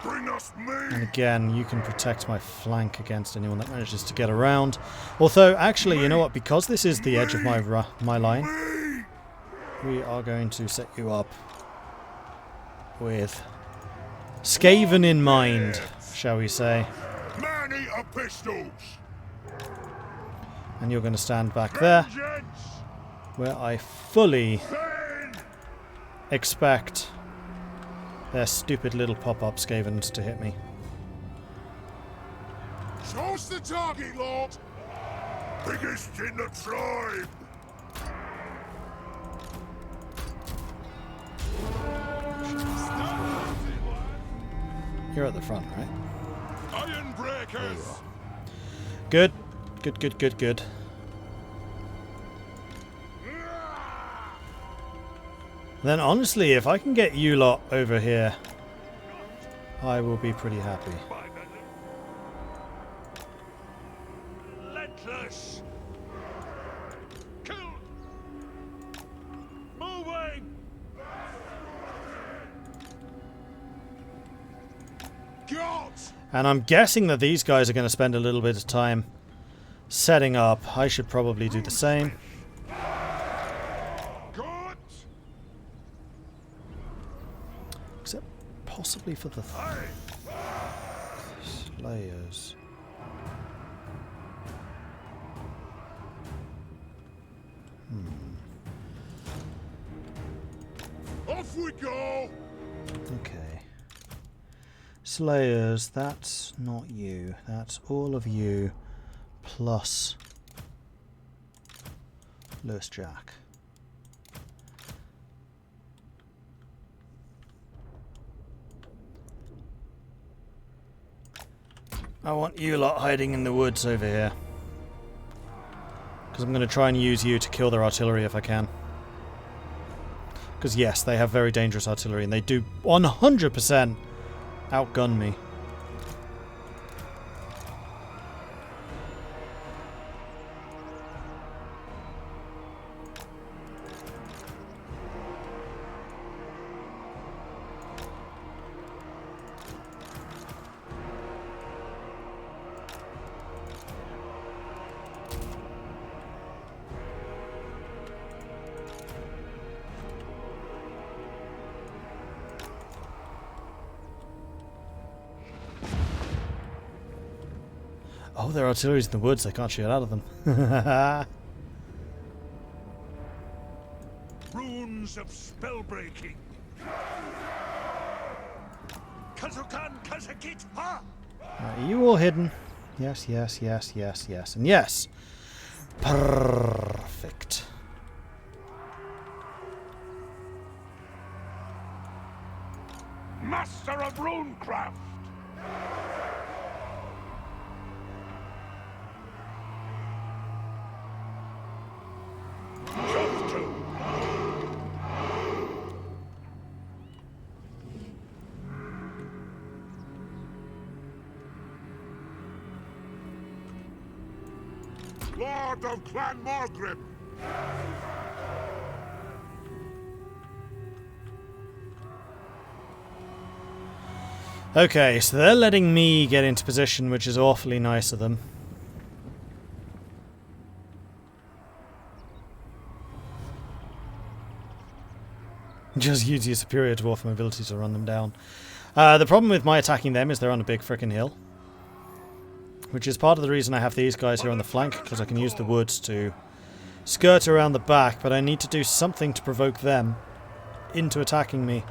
Bring us And meat! again, you can protect my flank against anyone that manages to get around. Although, actually, you know what? Because this is the edge of my line, Meat! we are going to set you up with Skaven in mind, shall we say. Man-eater pistols! And you're going to stand back there, Vengeance! where I fully Pain! expect their stupid little pop-up Skavens to hit me. Choose the target, Lord! Biggest in the tribe! You're at the front, right? Iron breakers. Good. Good, good, good, good. Then honestly, if I can get you lot over here, I will be pretty happy. Relentless. Kill. Moving. Gods. And I'm guessing that these guys are going to spend a little bit of time setting up. I should probably do the same. Gods. Except possibly for the Slayers. Off we go. Okay. Slayers, that's not you. That's all of you plus Lewis Jack. I want you lot hiding in the woods over here. Because I'm going to try and use you to kill their artillery if I can. Because yes, they have very dangerous artillery and they do 100% outgun me. Oh, their artillery's in the woods, they can't shoot out of them. Runes of spellbreaking. Kazukan Kazakit ha! Are you all hidden? Yes, yes, yes, yes, yes, and yes! Perfect. Master of runecraft. Jump to. Lord of Clan Mordred. Okay, so they're letting me get into position, which is awfully nice of them. Just use your superior dwarf mobility to run them down. The problem with my attacking them is they're on a big frickin' hill. Which is part of the reason I have these guys here on the flank, because I can use the woods to skirt around the back, but I need to do something to provoke them into attacking me.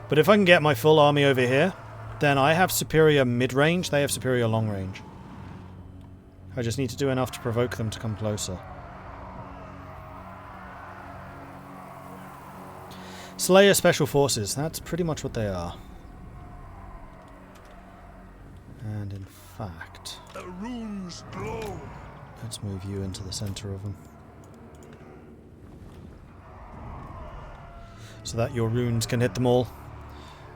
But if I can get my full army over here, then I have superior mid-range, they have superior long-range. I just need to do enough to provoke them to come closer. Slayer Special Forces, that's pretty much what they are. And in fact, The runes glow. let's move you into the center of them. So that your runes can hit them all.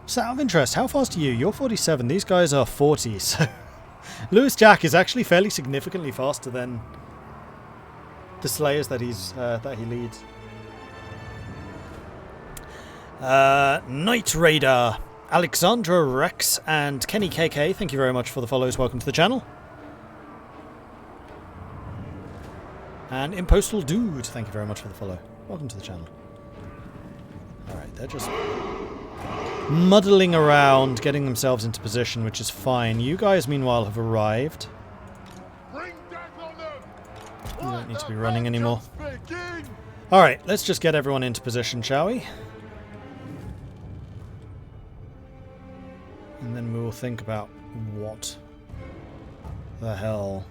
So out of interest, how fast are you? You're 47, these guys are 40, so Lewis Jack is actually fairly significantly faster than the Slayers that he leads. Night Raider, Alexandra Rex, and Kenny KK, thank you very much for the follows. Welcome to the channel. And Impostal Dude, thank you very much for the follow. Welcome to the channel. Alright, they're just muddling around, getting themselves into position, which is fine. You guys, meanwhile, have arrived. Bring death on them. You don't need to be running anymore. Alright, let's just get everyone into position, shall we? And then we will think about what the hell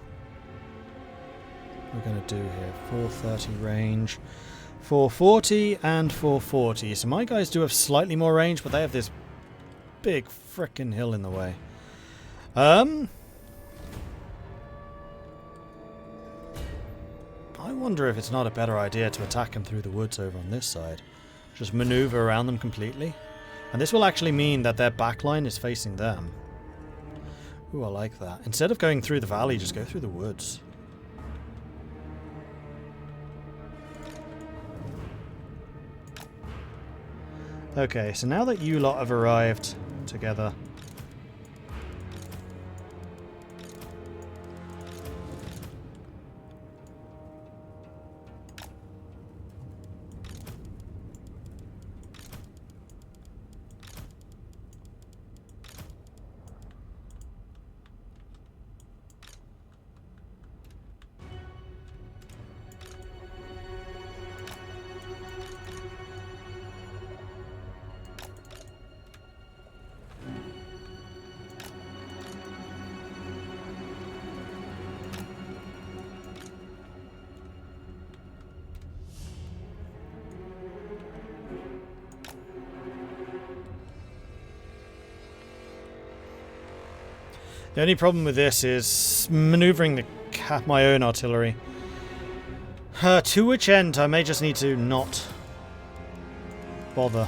we're going to do here. 430 range, 440 and 440. So my guys do have slightly more range, but they have this big frickin' hill in the way. I wonder if it's not a better idea to attack them through the woods over on this side. Just maneuver around them completely. And this will actually mean that their backline is facing them. Ooh, I like that. Instead of going through the valley, just go through the woods. Okay, so now that you lot have arrived together... The only problem with this is maneuvering my own artillery. To which end I may just need to not bother.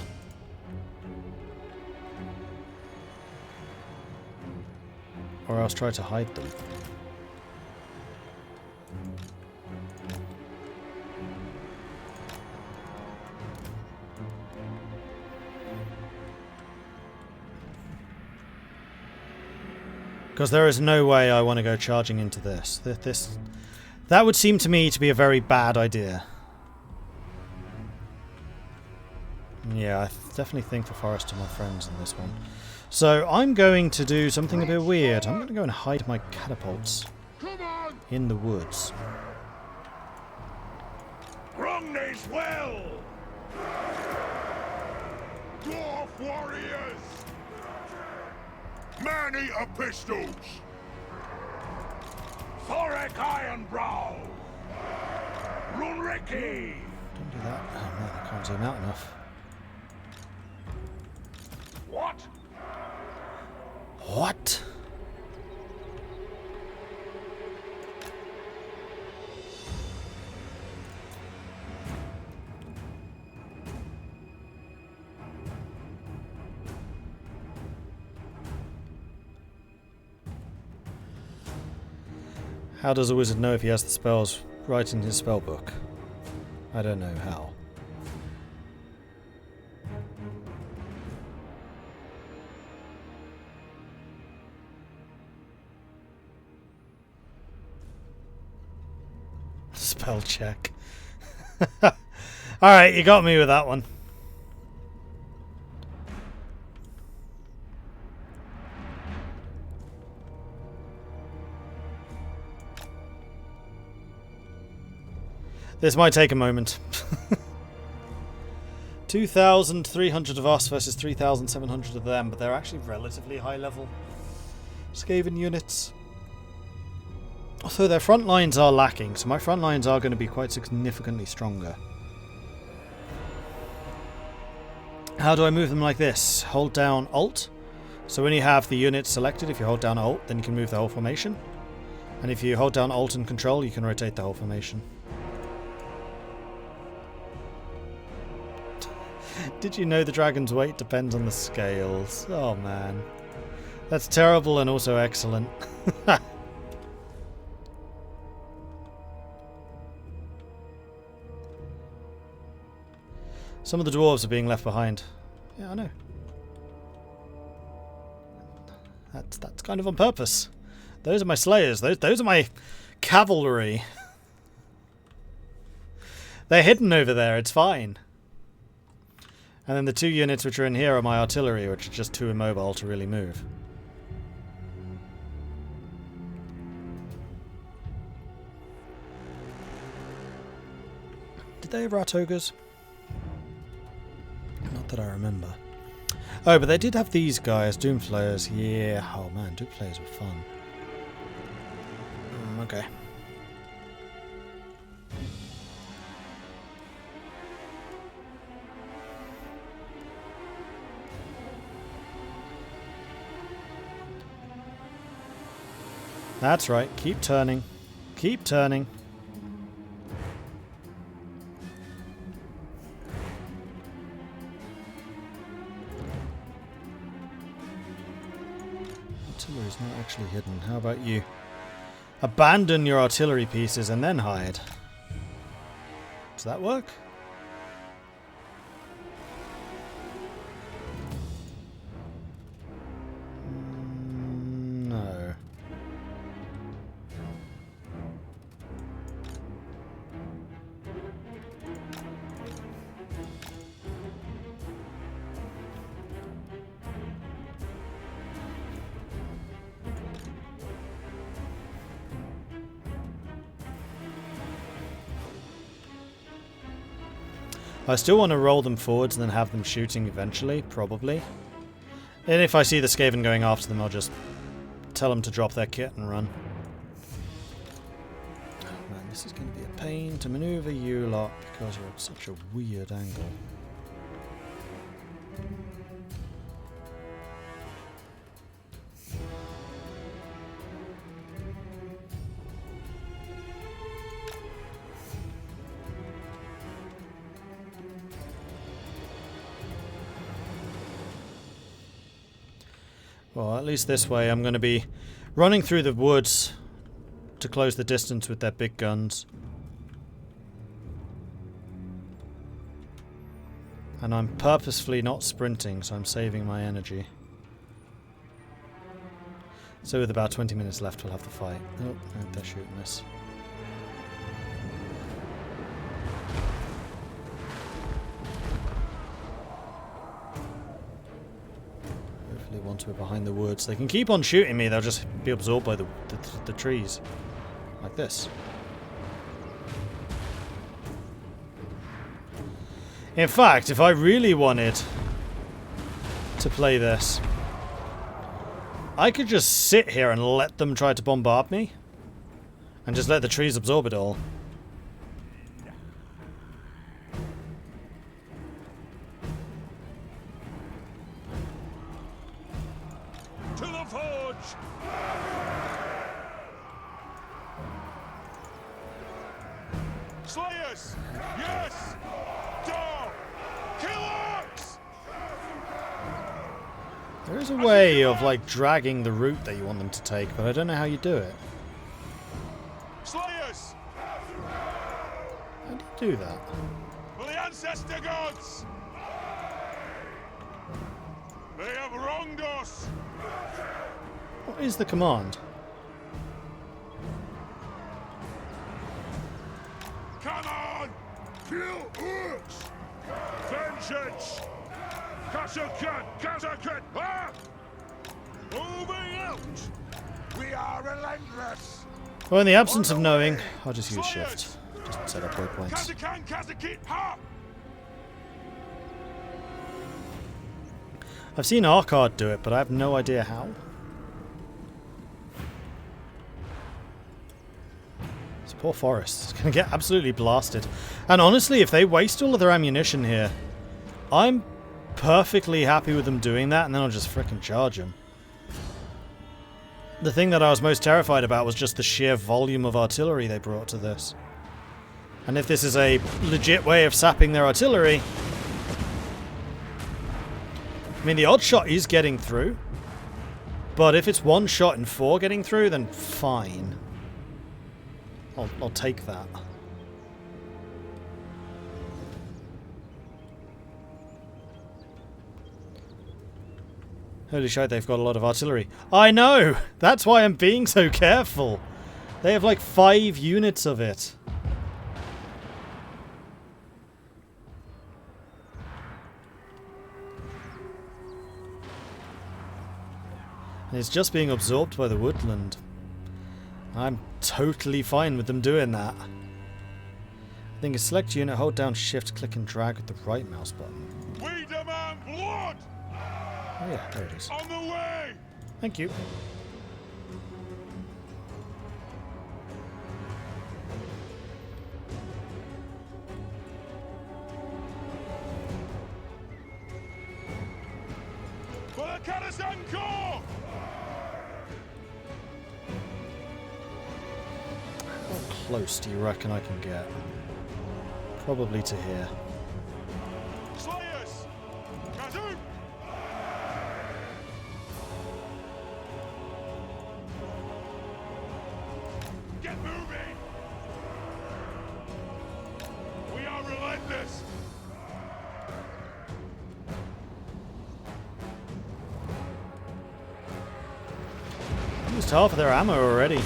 Or else try to hide them. Because there is no way I want to go charging into this. That would seem to me to be a very bad idea. Yeah, I definitely think the forest are my friends in this one. So I'm going to do something a bit weird. I'm going to go and hide my catapults in the woods. Grungne's well! Dwarf warriors! Man-eater pistols! Thorek Ironbrow! Rune! Don't do that. Oh man, I can't zoom out enough. What? What? How does a wizard know if he has the spells right in his spell book? I don't know how. Spell check. Alright, you got me with that one. This might take a moment. 2,300 of us versus 3,700 of them, but they're actually relatively high level Skaven units. Although their front lines are lacking, so my front lines are going to be quite significantly stronger. How do I move them like this? Hold down Alt. So when you have the unit selected, if you hold down Alt, then you can move the whole formation. And if you hold down Alt and Control, you can rotate the whole formation. Did you know the dragon's weight depends on the scales? Oh man. That's terrible and also excellent. Some of the dwarves are being left behind. Yeah, I know. That's kind of on purpose. Those are my slayers. Those are my cavalry. They're hidden over there. It's fine. And then the two units which are in here are my artillery, which are just too immobile to really move. Did they have rat ogres? Not that I remember. Oh, but they did have these guys, Doomflayers. Yeah, oh man, Doomflayers were fun. Okay. That's right. Keep turning. Keep turning. Artillery's not actually hidden. How about you? Abandon your artillery pieces and then hide. Does that work? No. I still want to roll them forwards and then have them shooting eventually, probably. And if I see the Skaven going after them, I'll just tell them to drop their kit and run. Oh man, this is going to be a pain to maneuver you lot because you're at such a weird angle. Well, at least this way I'm going to be running through the woods to close the distance with their big guns. And I'm purposefully not sprinting, so I'm saving my energy. So with about 20 minutes left, we'll have the fight. Oh, no, they're shooting us. Onto it behind the woods. They can keep on shooting me, they'll just be absorbed by the trees. Like this. In fact, if I really wanted to play this, I could just sit here and let them try to bombard me. And just let the trees absorb it all. Slayers! Yes! Door! Kill Orcs! There is a way of like dragging the route that you want them to take, but I don't know how you do it. Slayers! How do you do that? For the ancestor gods! They have wronged us! What is the command? Come on! Kill Orcs! Vengeance! Kasakat! Ah! Moving out! We are relentless! Well, in the absence of knowing, I'll just use shift. Just set up waypoints. I've seen Arkard do it, but I have no idea how. This poor forest is going to get absolutely blasted. And honestly, if they waste all of their ammunition here, I'm perfectly happy with them doing that, and then I'll just frickin' charge them. The thing that I was most terrified about was just the sheer volume of artillery they brought to this. And if this is a legit way of sapping their artillery... I mean, the odd shot is getting through. But if it's 1 shot in 4 getting through, then fine. I'll take that. Holy shit, they've got a lot of artillery. I know! That's why I'm being so careful. They have like 5 units of it. And it's just being absorbed by the woodland. I'm totally fine with them doing that. I think a select unit, hold down shift, click and drag with the right mouse button. We demand blood! Oh yeah, there it is. On the way! Thank you. For the Karasan Corps! close do you reckon I can get? Probably to here. Slayers! Kazoo! Get moving! We are relentless! Used half of their ammo already.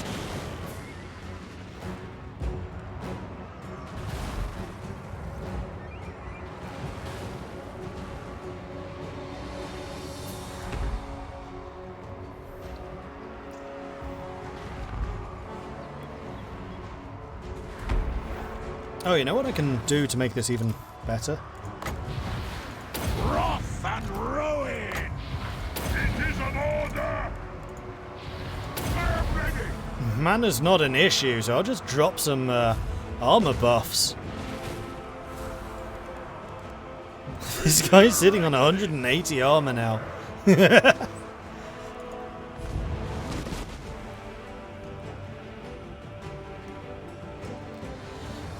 Oh, you know what I can do to make this even better? Wrath and ruin! It is an order! I am ready! Mana's not an issue, so I'll just drop some armour buffs. This guy's sitting on 180 armour now.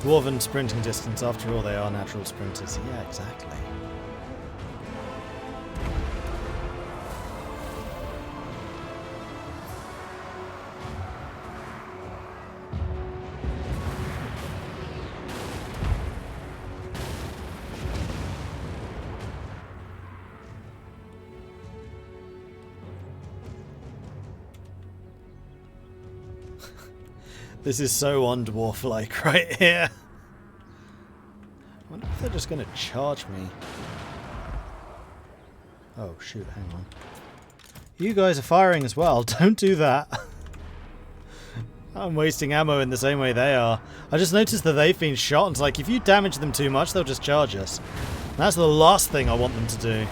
Dwarven sprinting distance, after all they are natural sprinters. Yeah, exactly. This is so undwarf-like right here. I wonder if they're just going to charge me. Oh shoot, hang on. You guys are firing as well. Don't do that. I'm wasting ammo in the same way they are. I just noticed that they've been shot, and it's like, if you damage them too much, they'll just charge us. And that's the last thing I want them to do.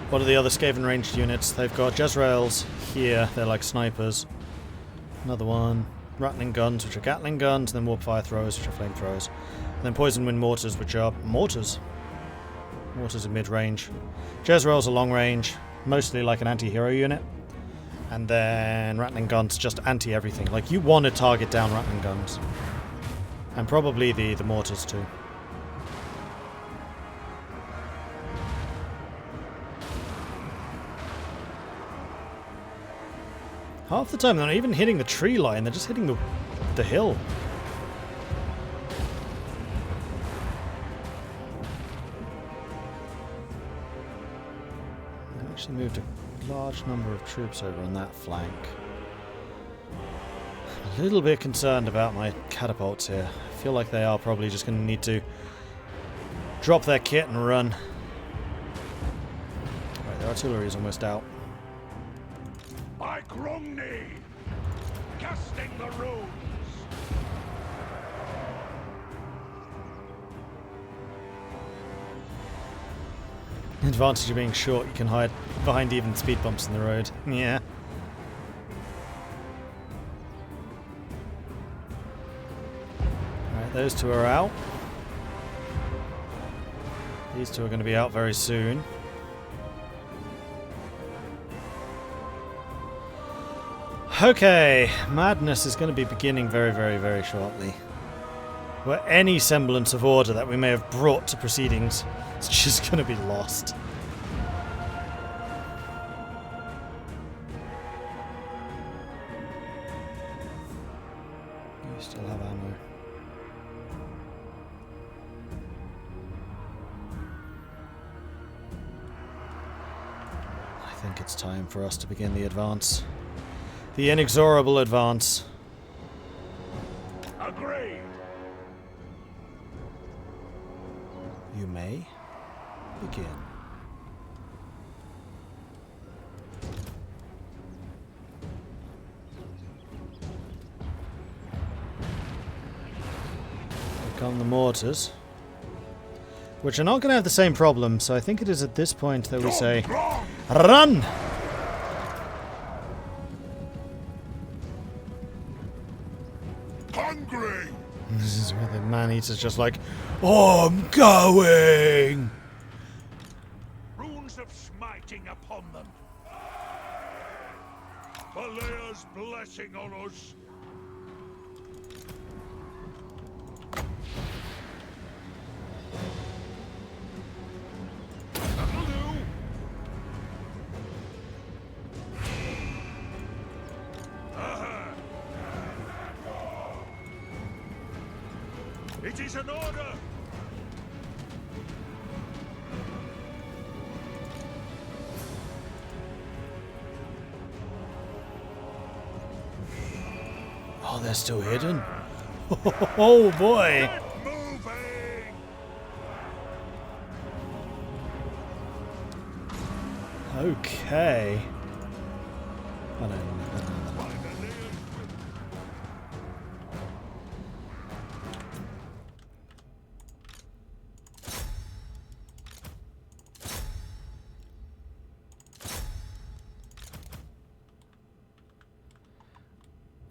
What are the other Skaven ranged units? They've got Jezreels here, they're like snipers. Another one. Rattling guns, which are Gatling guns, and then warp fire throwers, which are flamethrowers. And then poison wind mortars, which are mortars. Mortars are mid-range. Jezreels are long range, mostly like an anti-hero unit. And then Rattling guns, just anti-everything. Like, you want to target down Rattling guns. And probably the mortars too. Half the time they're not even hitting the tree line, they're just hitting the hill. They actually moved a large number of troops over on that flank. A little bit concerned about my catapults here. I feel like they are probably just going to need to drop their kit and run. Right, their artillery is almost out. By Grumney! Casting the runes! Advantage of being short, you can hide behind even speed bumps in the road. Yeah. Alright, those two are out. These two are going to be out very soon. Okay, madness is going to be beginning very, very, very shortly. Where any semblance of order that we may have brought to proceedings is just going to be lost. You still have ammo. I think it's time for us to begin the advance. The inexorable advance. Agreed! You may begin. come the mortars. Which are not going to have the same problem, so I think it is at this point that we say, run! Hungry! This is where the man-eater's just like, oh, I'm going! Runes of smiting upon them. Valea's blessing on us. That'll do. It is an order. Oh, they're still hidden? Oh boy! Get moving. Okay. Oh, no.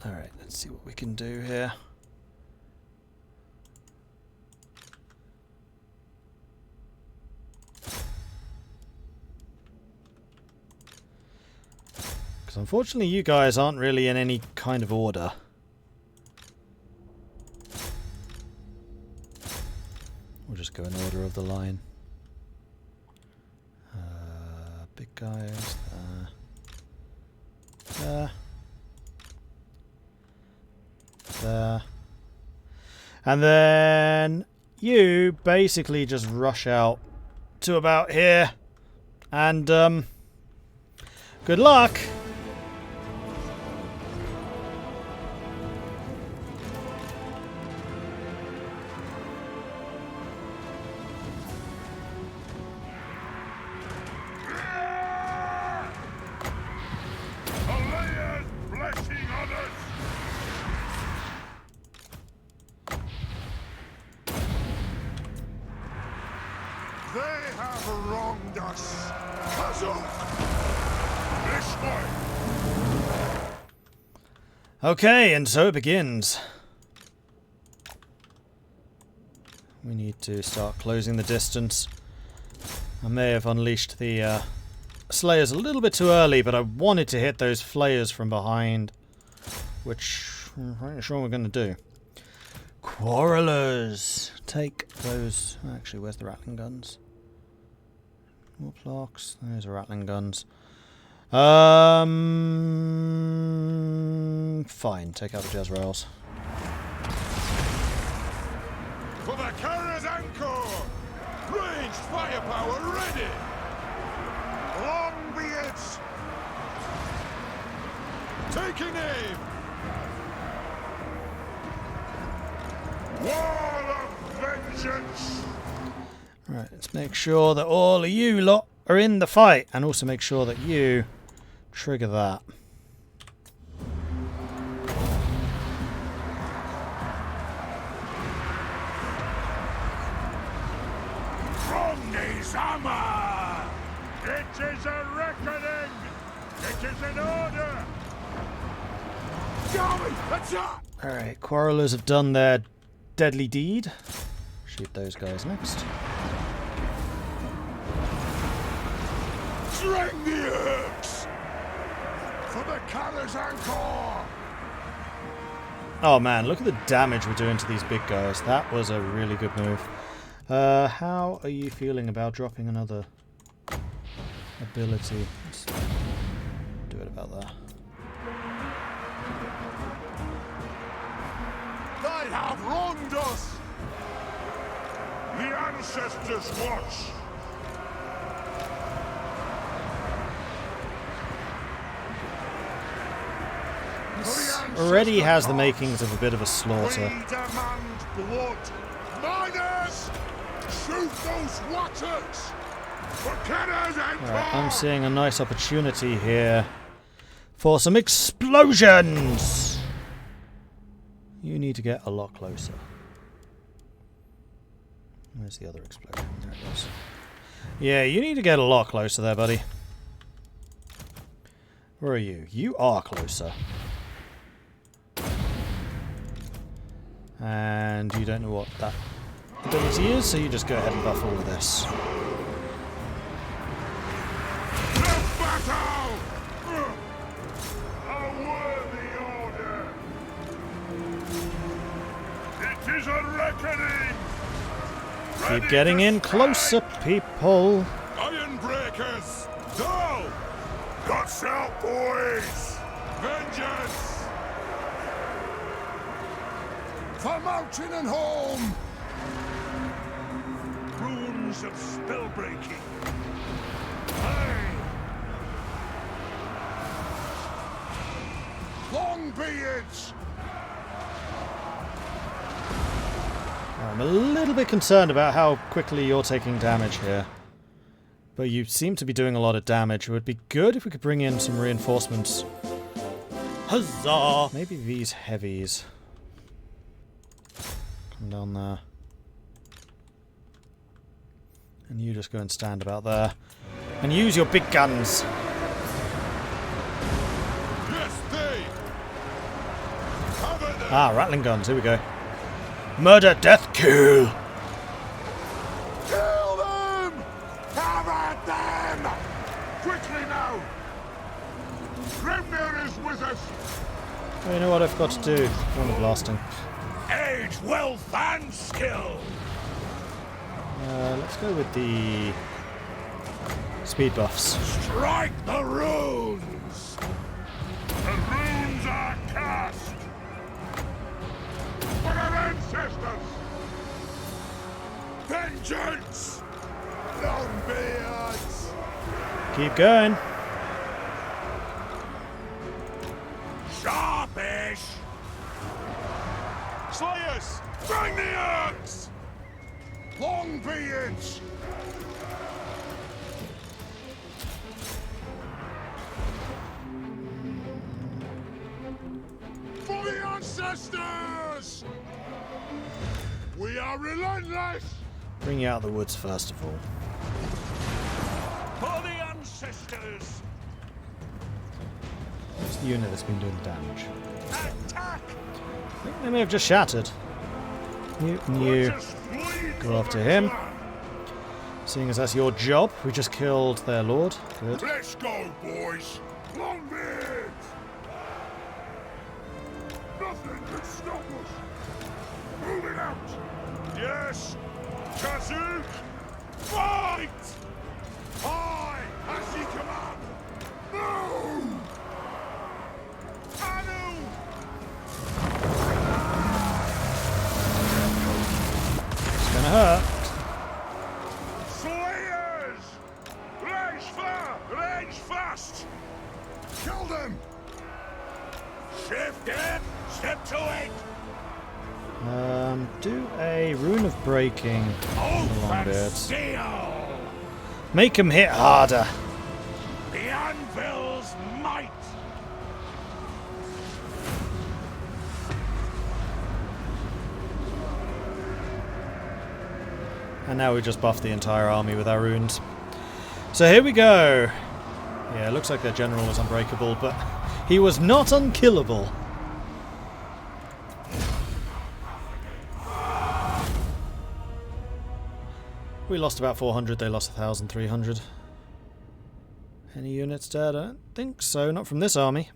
Alright, let's see what we can do here. Because unfortunately you guys aren't really in any kind of order. We'll just go in order of the line. Big guys, there. There. And then you basically just rush out to about here. And good luck. Valea's blessing on us. They have wronged us. Kazuk! This way! Okay, and so it begins. We need to start closing the distance. I may have unleashed the Slayers a little bit too early, but I wanted to hit those flayers from behind, which I'm pretty sure we're going to do. Quarrelers! Take those... Actually, where's the rattling guns? More blocks. Those are rattling guns. Fine. Take out the Jezreels. For the Kara's anchor! Ranged firepower ready! Long be it! Taking aim! Wall of vengeance! Right, let's make sure that all of you lot are in the fight, and also make sure that you trigger that. Romney's armour! It is a reckoning! It is an order! Garmy, attack! Alright, Quarrelers have done their deadly deed. Shoot those guys next. String the Orcs! For the Kara's anchor! Oh man, look at the damage we're doing to these big guys. That was a really good move. How are you feeling about dropping another ability? Let's do it about that. They have wronged us! The ancestors watch! This already has the makings of a bit of a slaughter. We demand blood! Miners! Shoot those watchers! For Kara's anchor! Alright, I'm seeing a nice opportunity here for some explosions! You need to get a lot closer. Where's the other explosion? There it is. Yeah, you need to get a lot closer there, buddy. Where are you? You are closer. And you don't know what that ability is, so you just go ahead and buff all of this. Battle! A worthy order! It is a reckoning! Keep getting in closer, people. Ironbreakers! Go! Guts out, boys! Vengeance! For mountain and home! Runes of spellbreaking. Aye! Longbeards! I'm a little bit concerned about how quickly you're taking damage here. But you seem to be doing a lot of damage. It would be good if we could bring in some reinforcements. Huzzah! Maybe these heavies. Come down there. And you just go and stand about there. And use your big guns. Yes, they! Cover them! Ah, rattling guns. Here we go. Murder, death, kill! Kill them! Cover them! Quickly now! Rune is with us! Oh, you know what I forgot to do? One of blasting. Age, wealth, and skill! Let's go with the speed buffs. Strike the runes! The runes are cast! For our ancestors! Vengeance! Longbeards! Keep going. Sharpish! Slayers! Bring the Orcs! Longbeards! For the ancestors! We are relentless! Bring you out of the woods first of all. For the ancestors! What's the unit that's been doing the damage? Attack! I think they may have just shattered. You go after him. Seeing as that's your job, we just killed their lord. Good. Let's go, boys! Longbeard! Nothing can stop us! Moving out! Yes! Kazuk! Fight! I, as ye command! Move! Anu! It's gonna hurt. Slayers! Range far! Range fast! Kill them! Shift it! Step to it! Do a rune of breaking on the Longbeards. Steel! Make him hit harder. The anvil's might! And now we just buffed the entire army with our runes. So here we go. Yeah, it looks like their general was unbreakable, but he was not unkillable. We lost about 400, they lost 1,300. Any units dead? I don't think so, not from this army.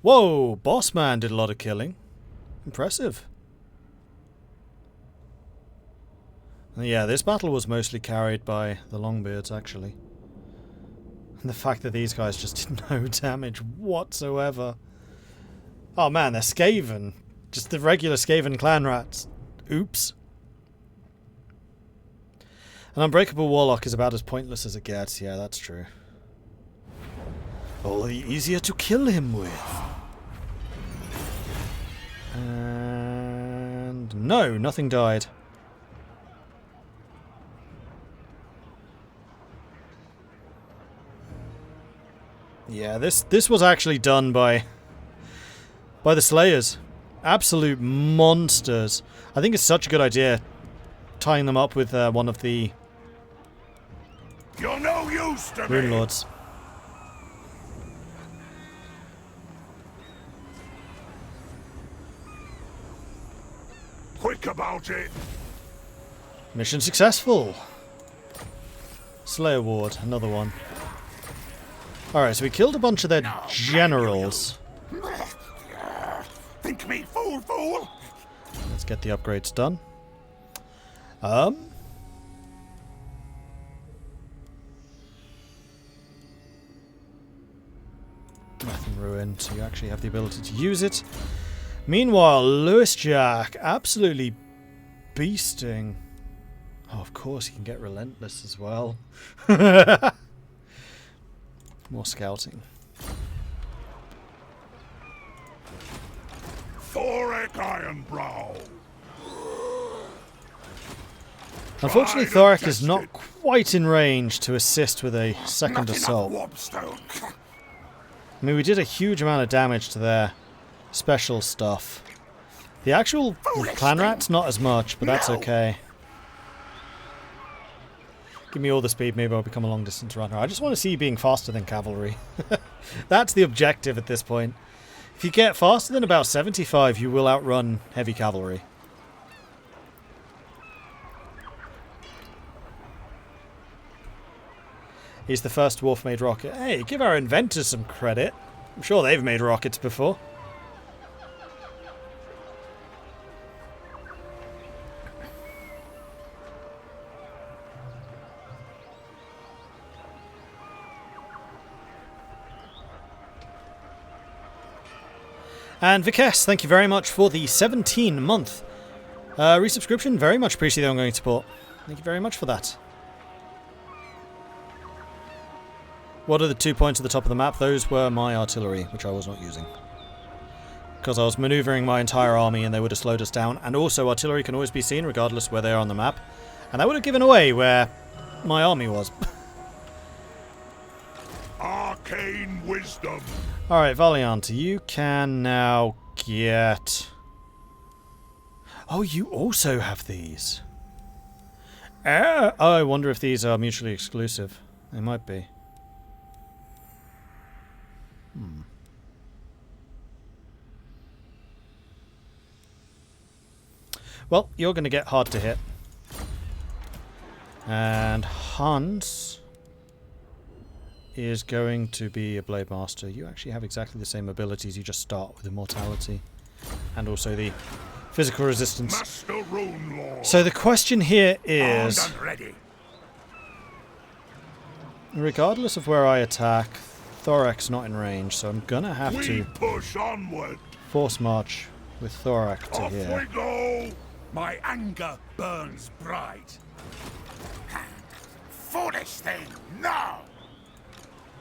Whoa, Boss Man did a lot of killing. Impressive. And yeah, this battle was mostly carried by the Longbeards, actually. And the fact that these guys just did no damage whatsoever. Oh man, they're Skaven. Just the regular Skaven clan rats. Oops. An Unbreakable Warlock is about as pointless as it gets. Yeah, that's true. All the easier to kill him with. And no, nothing died. Yeah, this was actually done by the Slayers. Absolute monsters. I think it's such a good idea tying them up with one of the You're no use to me. Runelords. Quick about it. Mission successful. Slayer Ward, another one. Alright, so we killed a bunch of their generals. Think me fool! Let's get the upgrades done. Nothing ruined, so you actually have the ability to use it. Meanwhile, Lewis Jack, absolutely beasting. Oh, of course, he can get relentless as well. More scouting. Thorek Ironbrow. Unfortunately, Thorek is not quite in range to assist with a second assault. I mean, we did a huge amount of damage to their special stuff. The actual clan rat's not as much, but that's okay. Give me all the speed, maybe I'll become a long distance runner. I just want to see you being faster than cavalry. That's the objective at this point. If you get faster than about 75, you will outrun heavy cavalry. He's the first dwarf made rocket. Hey, give our inventors some credit. I'm sure they've made rockets before. And Vikesh, thank you very much for the 17-month resubscription. Very much appreciate the ongoing support. Thank you very much for that. What are the 2 points at the top of the map? Those were my artillery, which I was not using. Because I was maneuvering my entire army and they would have slowed us down. And also, artillery can always be seen regardless where they are on the map. And that would have given away where my army was. Arcane wisdom. Alright, Valiant, you can now get... Oh, you also have these. Oh, I wonder if these are mutually exclusive. They might be. Well, you're going to get hard to hit. And Hans is going to be a Blade Master. You actually have exactly the same abilities, you just start with Immortality. And also the physical resistance. Master Runelord. So the question here is... regardless of where I attack, Thorek's not in range, so I'm gonna have to push onward. Force march with Thorek to Off here. We go. My anger burns bright. Foolish thing, no!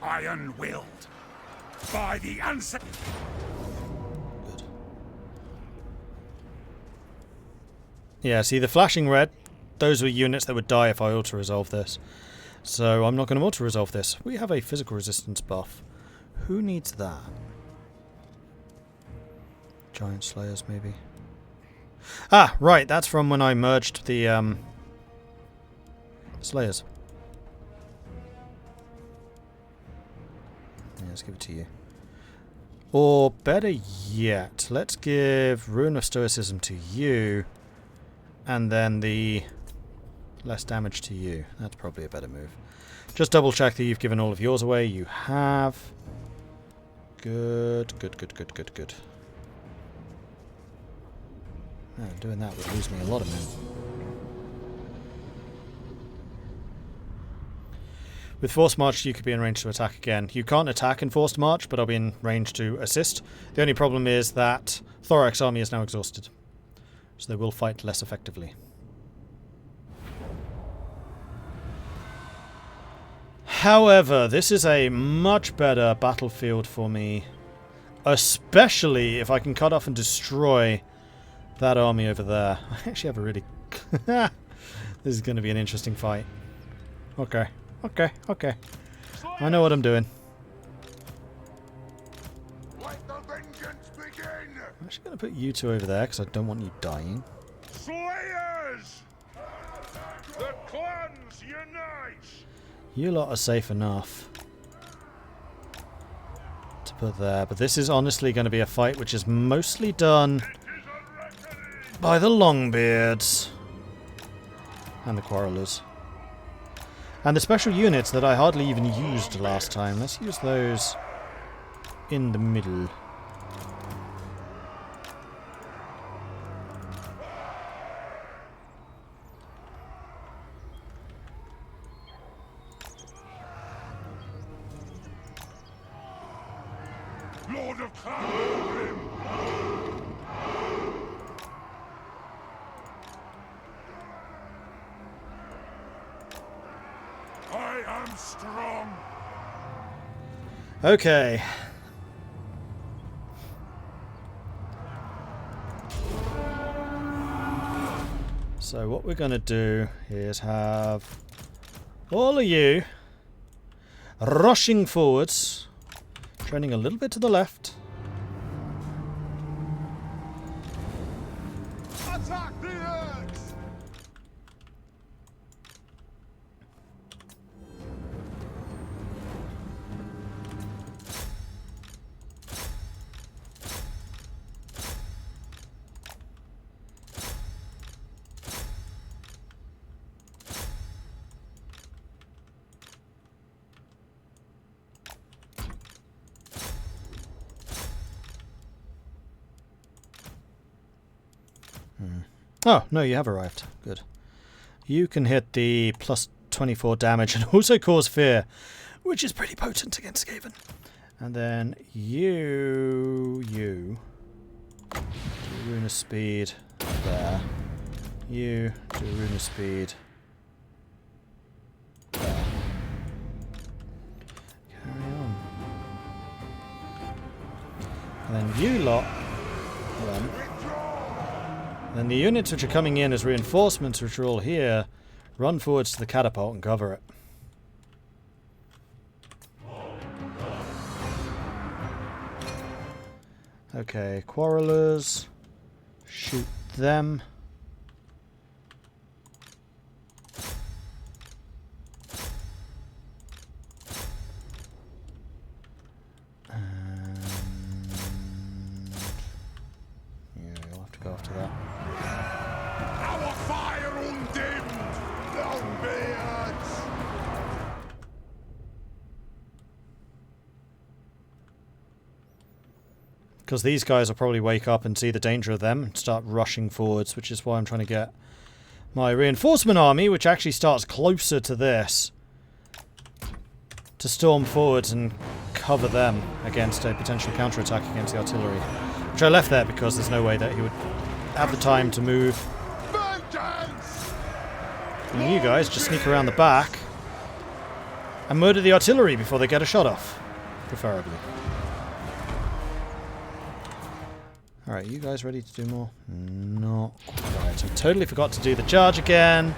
Iron-willed. By the answer. Good. Yeah, see the flashing red, those were units that would die if I auto-resolve this. So I'm not going to auto-resolve this. We have a physical resistance buff. Who needs that? Giant Slayers, maybe? Ah, right, that's from when I merged the Slayers. Yeah, let's give it to you. Or better yet, let's give Rune of Stoicism to you, and then the less damage to you. That's probably a better move. Just double check that you've given all of yours away. You have. Good, good, good, good, good, good. Oh, doing that would lose me a lot of men. With Forced March, you could be in range to attack again. You can't attack in Forced March, but I'll be in range to assist. The only problem is that Thorek's army is now exhausted, so they will fight less effectively. However, this is a much better battlefield for me, especially if I can cut off and destroy that army over there. I actually have a really... This is going to be an interesting fight. Okay, okay, okay. I know what I'm doing. Let the vengeance begin. I'm actually going to put you two over there because I don't want you dying. Slayers! The clans unite! You lot are safe enough to put there, but this is honestly going to be a fight which is mostly done by the Longbeards and the Quarrelers. And the special units that I hardly even used last time. Let's use those in the middle. Lord of Clans! I am strong. Okay. So what we're going to do is have all of you rushing forwards, trending a little bit to the left. Attack the Orcs! Oh, no, you have arrived. Good. You can hit the plus 24 damage and also cause fear, which is pretty potent against Skaven. And then you do Rune of Speed there. You do Rune of Speed there. Carry on. And then you lot. Hold on. Then the units which are coming in as reinforcements, which are all here, run forwards to the catapult and cover it. Okay, Quarrelers. Shoot them. And yeah, you'll have to go after that. Our fire undimmed! Longbeards! Because these guys will probably wake up and see the danger of them and start rushing forwards, which is why I'm trying to get my reinforcement army, which actually starts closer to this, to storm forwards and cover them against a potential counterattack against the artillery. Which I left there because there's no way that he would have the time to move. Vengeance! And you guys just sneak around the back and murder the artillery before they get a shot off, preferably. Alright, you guys ready to do more? Not quite. I totally forgot to do the charge again.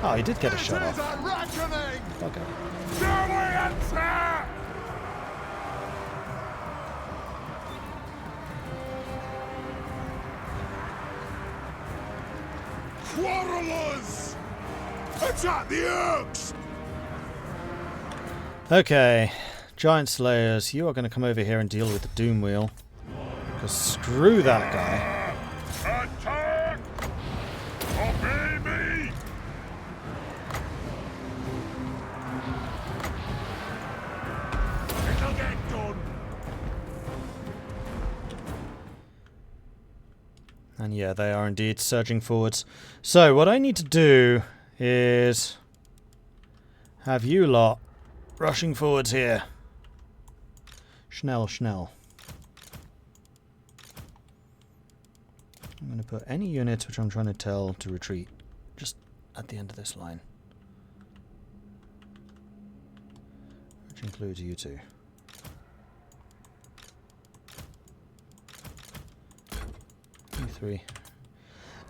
Oh, he did get a shot off. Okay. Do we attack? Quarrelers! Attack the Orcs! Okay, Giant Slayers, you are going to come over here and deal with the Doom Wheel. Because screw that guy. Attack! Obey me! It'll get done! And yeah, they are indeed surging forwards. So, what I need to do is have you lot rushing forwards here. Schnell, schnell. I'm going to put any units which I'm trying to tell to retreat just at the end of this line. Which includes you two. You three.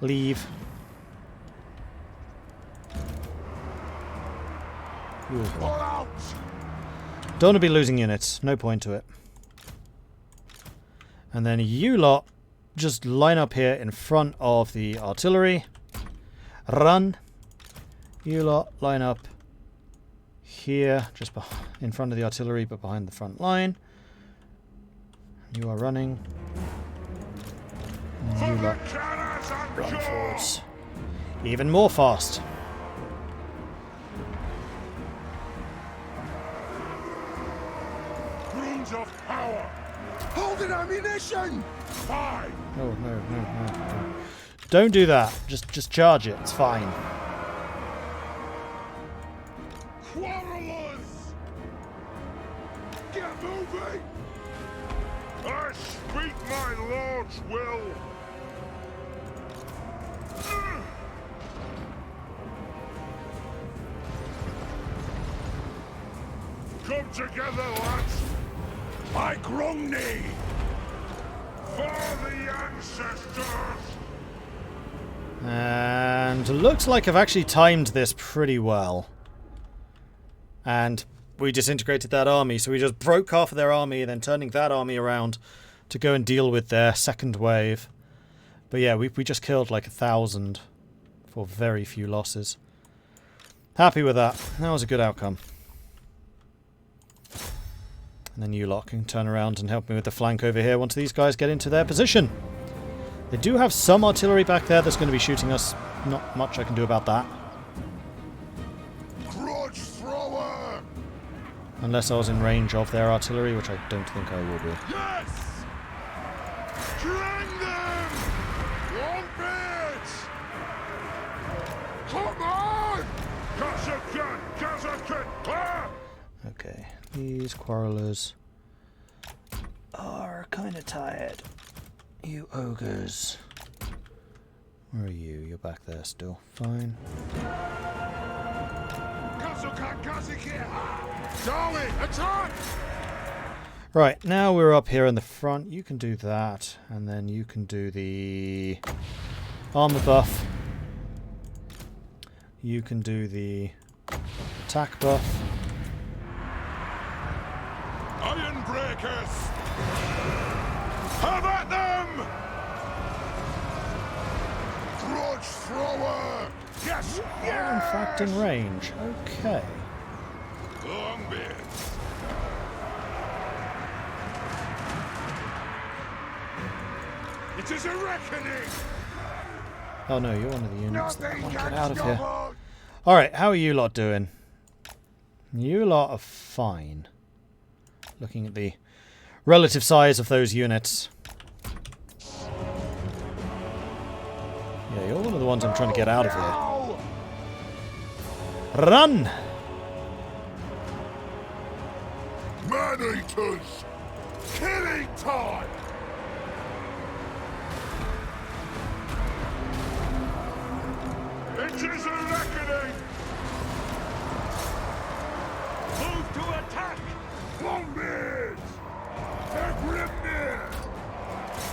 Leave. You as well. Pull out! Don't want to be losing units. No point to it. And then you lot just line up here in front of the artillery Run. You lot line up here, just in front of the artillery, but behind the front line. You are running. And you lot run forwards. Even more fast. Runes of power. Holding ammunition! Fine. No, no, no, no, no. Don't do that. Just charge it. It's fine. Quarrelers! Get moving! I speak my lord's will! Come together, lads! By Grumney! For the ancestors! And looks like I've actually timed this pretty well. And we disintegrated that army, so we just broke half of their army, then turning that army around to go and deal with their second wave. But yeah, we just killed like 1,000 for very few losses. Happy with that. That was a good outcome. And then you lot can turn around and help me with the flank over here once these guys get into their position. They do have some artillery back there that's going to be shooting us. Not much I can do about that. Grudge Thrower! Unless I was in range of their artillery, which I don't think I will be. Yes! Clang them! One bit! Come on! Kazakan! Kazakan! Ah! Okay, these quarrelers are kind of tired. You ogres. Where are you? You're back there still. Fine. Kazakan! Kazakan! Darwin! Attack! Right, now we're up here in the front. You can do that, and then you can do the armor buff. You can do the attack buff. Iron Breakers! Have at them! Grudge Thrower! Yes! Are in fact in range. Okay. Longbeards! It is a reckoning! Oh no, you're one of the units that Nothing want to can get out of here. stop us! Alright, how are you lot doing? You lot are fine. Looking at the relative size of those units. Yeah, you're one of the ones I'm trying to get out of here. Run! Man-eaters! Killing time! It is a reckoning! Move to attack! Longbeards! They're Grimnir!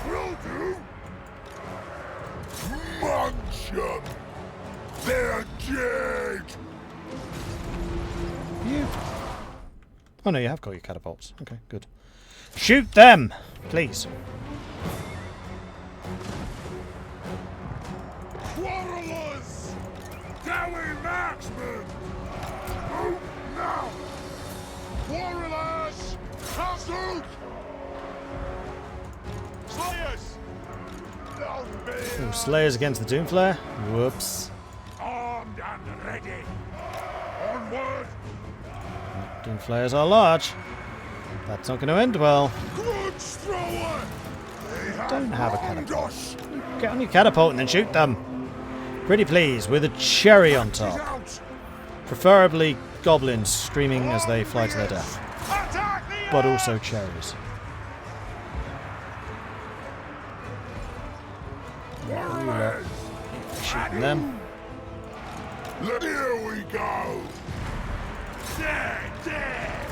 Will do! Munch 'em! They're dead! You... Oh no, you have got your catapults. Okay, good. Shoot them! Please. Quarrelers! Dowie marksmen! Move now! Quarrelers! Hasselt! Slayers! Ooh, Slayers against the Doomflare. Whoops. Armed and ready! Onward! Doomflares are large. That's not going to end well. Grudge Thrower! They Don't have a wronged catapult. us. Get on your catapult and then shoot them. Pretty please, with a cherry on Get top. out! Preferably goblins screaming as they fly to their death. Attack the But also cherries. Warriors! Shooting them. Here we go! Dead! Dead!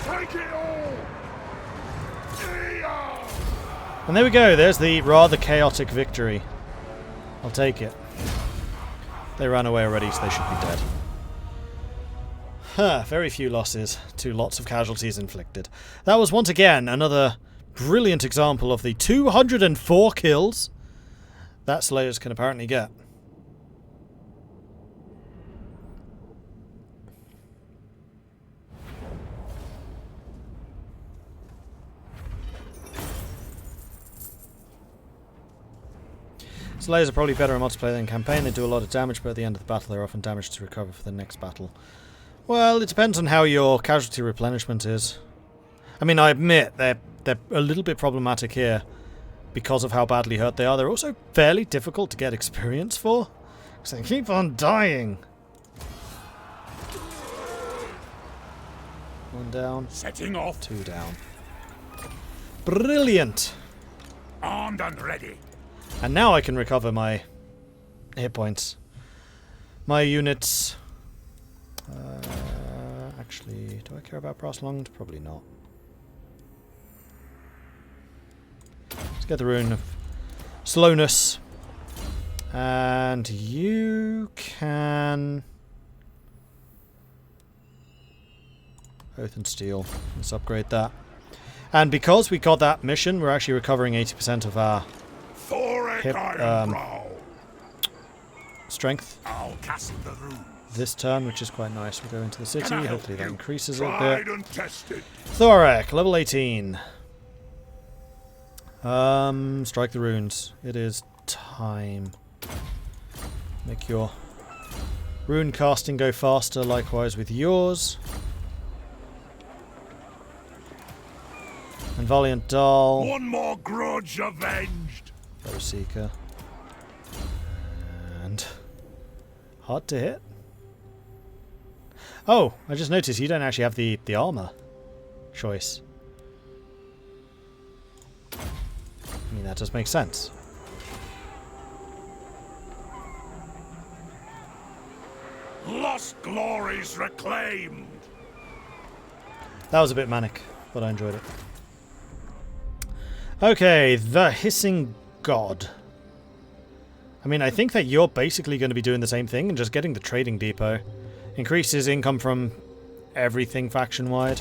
Take it all! Yeah! And there we go, there's the rather chaotic victory. I'll take it. They ran away already, so they should be dead. Huh, very few losses to lots of casualties inflicted. That was once again another brilliant example of the 204 kills that Slayers can apparently get. Slayers are probably better in multiplayer than campaign. They do a lot of damage, but at the end of the battle they're often damaged to recover for the next battle. Well, it depends on how your casualty replenishment is. I mean, I admit they're a little bit problematic here because of how badly hurt they are. They're also fairly difficult to get experience for, because they keep on dying. One down. Setting off. Two down. Brilliant! Armed and ready. And now I can recover my hit points. My units... actually, do I care about brass lunged? Probably not. Let's get the rune of slowness. And you can... Oath and Steel. Let's upgrade that. And because we got that mission, we're actually recovering 80% of our Thorek Ironbrow. Strength. I'll cast the rune. This turn, which is quite nice. We'll go into the city. Hopefully that increases it a Tried bit. and tested. Thorek, level 18. Strike the runes. It is time. Make your rune casting go faster, likewise with yours. And Valiant Doll. One more grudge avenged. Bow Seeker. And hard to hit. Oh, I just noticed you don't actually have the armour choice. I mean, that does make sense. Lost glories reclaimed. That was a bit manic, but I enjoyed it. Okay, the Hissing God. I mean, I think that you're basically going to be doing the same thing and just getting the trading depot. Increases income from everything faction-wide.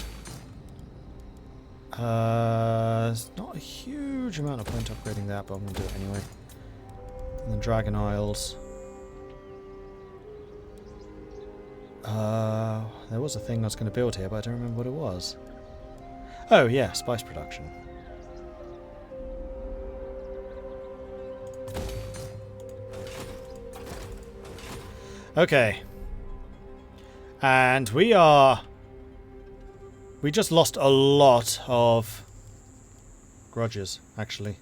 It's not a huge amount of point upgrading that, but I'm going to do it anyway. And then Dragon Isles. There was a thing I was going to build here, but I don't remember what it was. Oh, yeah, spice production. Okay. And we just lost a lot of grudges, actually.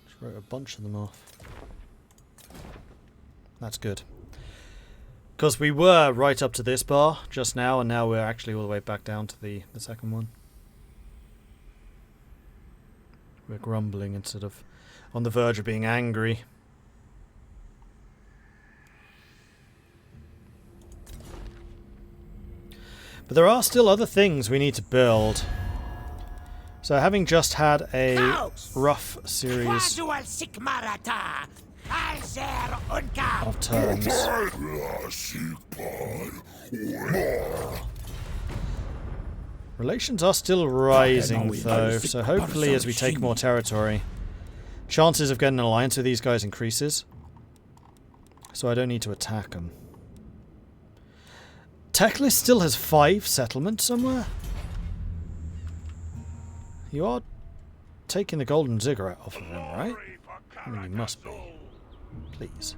Just wrote a bunch of them off. That's good. Because we were right up to this bar just now, and now we're actually all the way back down to the second one. We're grumbling instead of on the verge of being angry. But there are still other things we need to build. So having just had a rough series of turns. Relations are still rising though, so hopefully as we take more territory, chances of getting an alliance with these guys increases. So I don't need to attack them. Teclis still has 5 settlements somewhere? You are taking the golden ziggurat off of him, right? I mean, you must be. Please.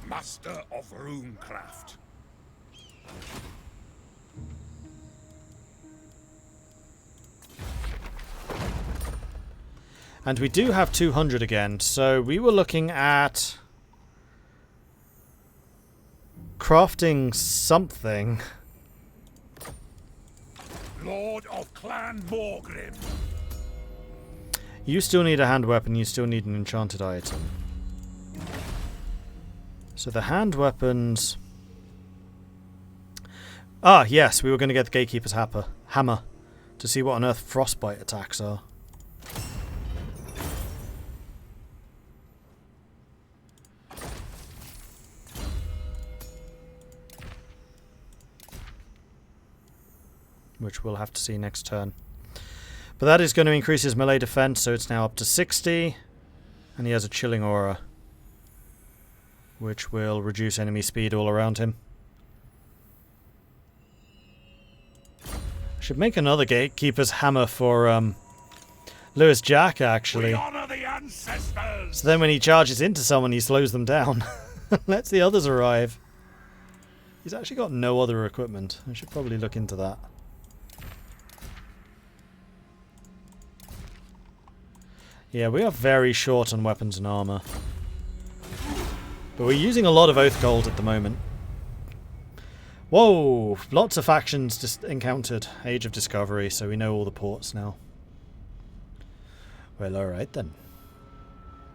Master of runecraft. And we do have 200 again, so we were looking at crafting something. Lord of Clan Morgrim. You still need a hand weapon, you still need an enchanted item. So the hand weapons... Ah, yes, we were going to get the Gatekeeper's hammer to see what on earth frostbite attacks are. Which we'll have to see next turn. But that is going to increase his melee defense, so it's now up to 60. And he has a chilling aura, which will reduce enemy speed all around him. I should make another Gatekeeper's hammer for Lewis Jack, actually. We honor the ancestors. So then when he charges into someone, he slows them down. Lets the others arrive. He's actually got no other equipment. I should probably look into that. Yeah, we are very short on weapons and armour. But we're using a lot of Oath Gold at the moment. Whoa! Lots of factions just encountered. Age of Discovery, so we know all the ports now. Well, alright then.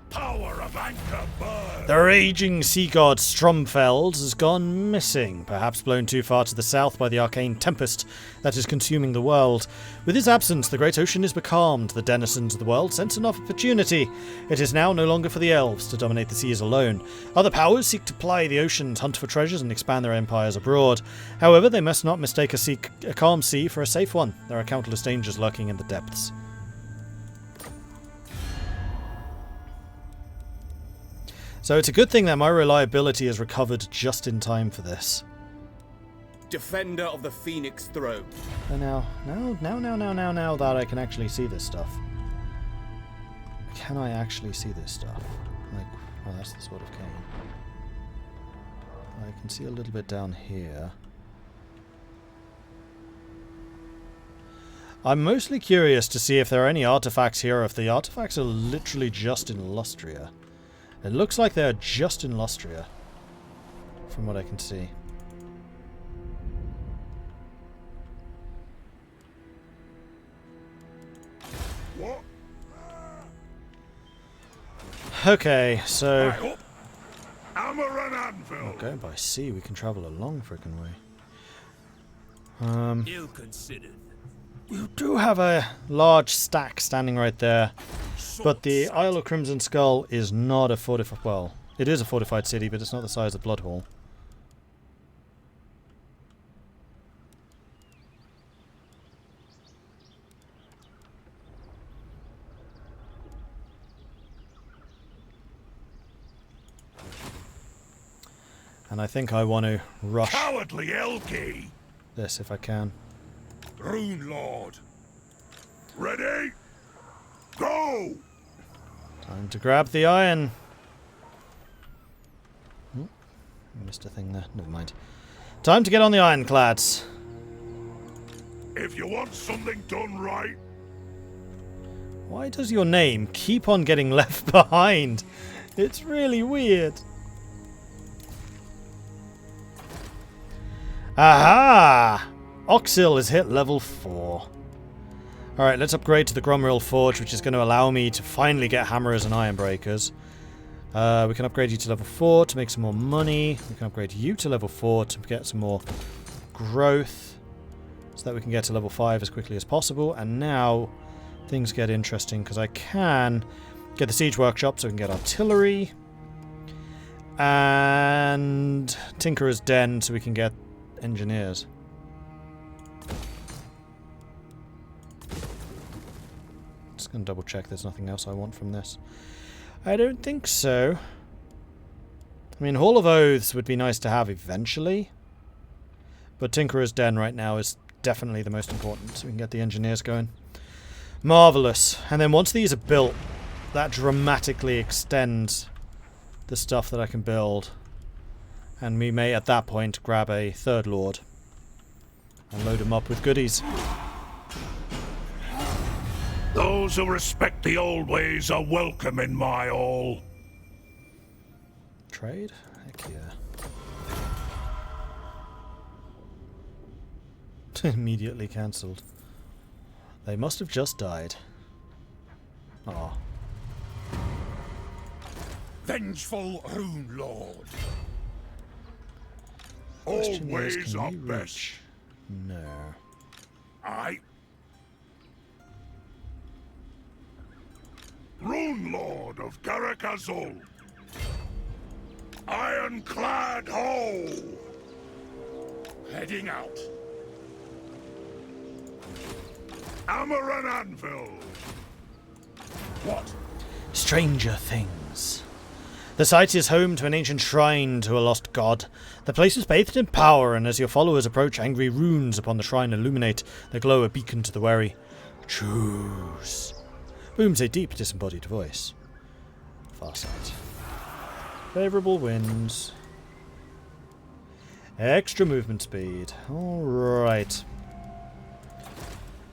Power of anchor burn. The raging sea god Stromfeld has gone missing, perhaps blown too far to the south by the arcane tempest that is consuming the world. With his absence, the great ocean is becalmed. The denizens of the world sense an opportunity. It is now no longer for the elves to dominate the seas alone. Other powers seek to ply the oceans, hunt for treasures, and expand their empires abroad. However, they must not mistake a calm sea for a safe one. There are countless dangers lurking in the depths. So it's a good thing that my reliability is recovered just in time for this. Defender of the Phoenix Throne. And now that I can actually see this stuff. Can I actually see this stuff? Like, oh, that's the Sword of Cain. I can see a little bit down here. I'm mostly curious to see if there are any artifacts here, or if the artifacts are literally just in Lustria. It looks like they're just in Lustria, from what I can see. What? Okay, so... Right up. Armour and anvil. Going by sea, we can travel a long frickin' way. Ill considered. You do have a large stack standing right there, but the Isle of Crimson Skull is not a fortified... Well, it is a fortified city, but it's not the size of Bloodhole. And I think I want to rush Cowardly Elky. this if I can. Runelord. Ready? Go! Time to grab the iron. Oh, I missed a thing there. Never mind. Time to get on the ironclads. If you want something done right, Why does your name keep on getting left behind? It's really weird. Aha! Oxil has hit level 4. Alright, let's upgrade to the Gromrill Forge, which is going to allow me to finally get hammers and iron breakers. We can upgrade you to level 4 to make some more money. We can upgrade you to level 4 to get some more growth, so that we can get to level 5 as quickly as possible. And now things get interesting, because I can get the Siege Workshop so we can get artillery, and Tinkerer's Den so we can get engineers. Just gonna double check there's nothing else I want from this. I don't think so. I mean, Hall of Oaths would be nice to have eventually, but Tinkerer's Den right now is definitely the most important, so we can get the engineers going. Marvellous. And then once these are built, that dramatically extends the stuff that I can build. And we may, at that point, grab a third lord and load him up with goodies. Those who respect the old ways are welcome in my hall. Trade? Heck yeah. Immediately cancelled. They must have just died. Aw. Vengeful Runelord. all Question is, ways can are we best. reach? No. Aye. Runelord of Garakazul. Ironclad Hole. Heading out. Armour and anvil. What? Stranger Things. The site is home to an ancient shrine to a lost god. The place is bathed in power, and as your followers approach, angry runes upon the shrine illuminate. They glow a beacon to the wary. Choose. booms a deep disembodied voice. Farsight. Favourable winds. Extra movement speed. Alright.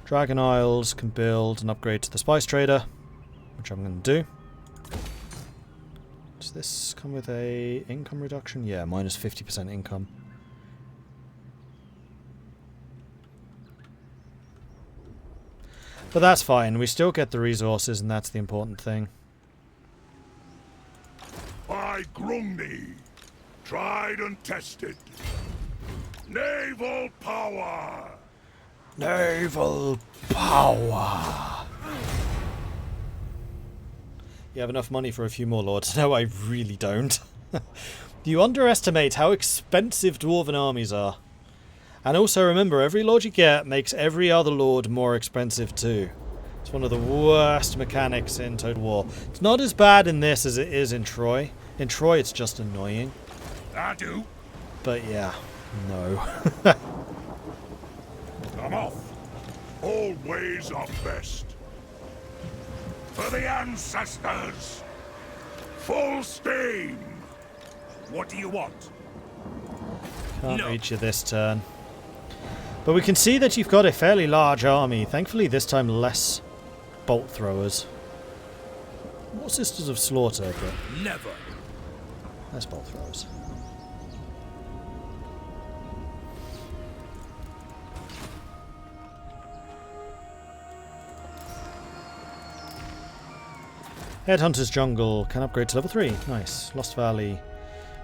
Dragon Isles can build an upgrade to the Spice Trader, which I'm going to do. Does this come with a income reduction? Yeah, minus 50% income. But that's fine, we still get the resources and that's the important thing. By Grundy, tried and tested. Naval power! Naval power! You have enough money for a few more lords? No, I really don't. You underestimate how expensive dwarven armies are. And also remember, every lord you get makes every other lord more expensive too. It's one of the worst mechanics in Total War. It's not as bad in this as it is in Troy. In Troy it's just annoying. I do. But yeah, no. I'm off. Old ways are best. For the ancestors! Full steam! What do you want? Can't reach you this turn. But we can see that you've got a fairly large army. Thankfully this time less bolt throwers. More Sisters of Slaughter, but Never. less bolt throwers. Headhunter's Jungle can upgrade to level 3. Nice. Lost Valley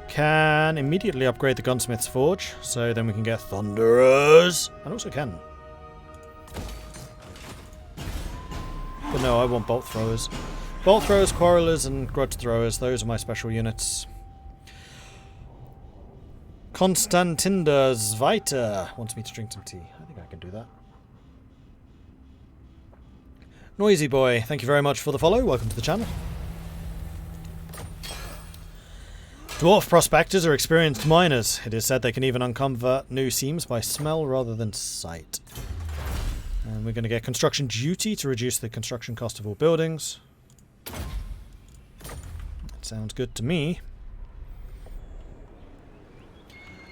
can immediately upgrade the Gunsmith's Forge, so then we can get Thunderers, and also Cannon. But no, I want Bolt Throwers. Bolt Throwers, Quarrelers, and Grudge Throwers, those are my special units. Konstantinda Zweiter wants me to drink some tea. I think I can do that. Noisy Boy, thank you very much for the follow. Welcome to the channel. Dwarf prospectors are experienced miners. It is said they can even uncover new seams by smell rather than sight. And we're going to get construction duty to reduce the construction cost of all buildings. That sounds good to me.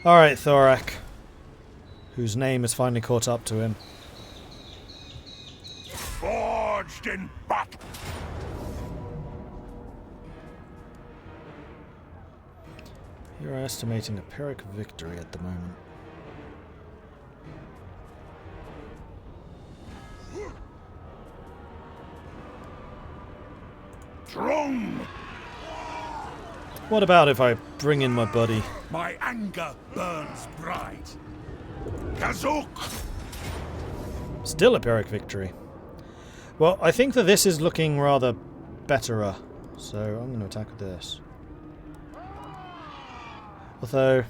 Alright, Thorek, whose name has finally caught up to him. Forged in battle! You're estimating a Pyrrhic victory at the moment. Drum! What about if I bring in my buddy? My anger burns bright. Kazook! Still a Pyrrhic victory. Well, I think that this is looking rather betterer, so I'm going to attack with this. Although,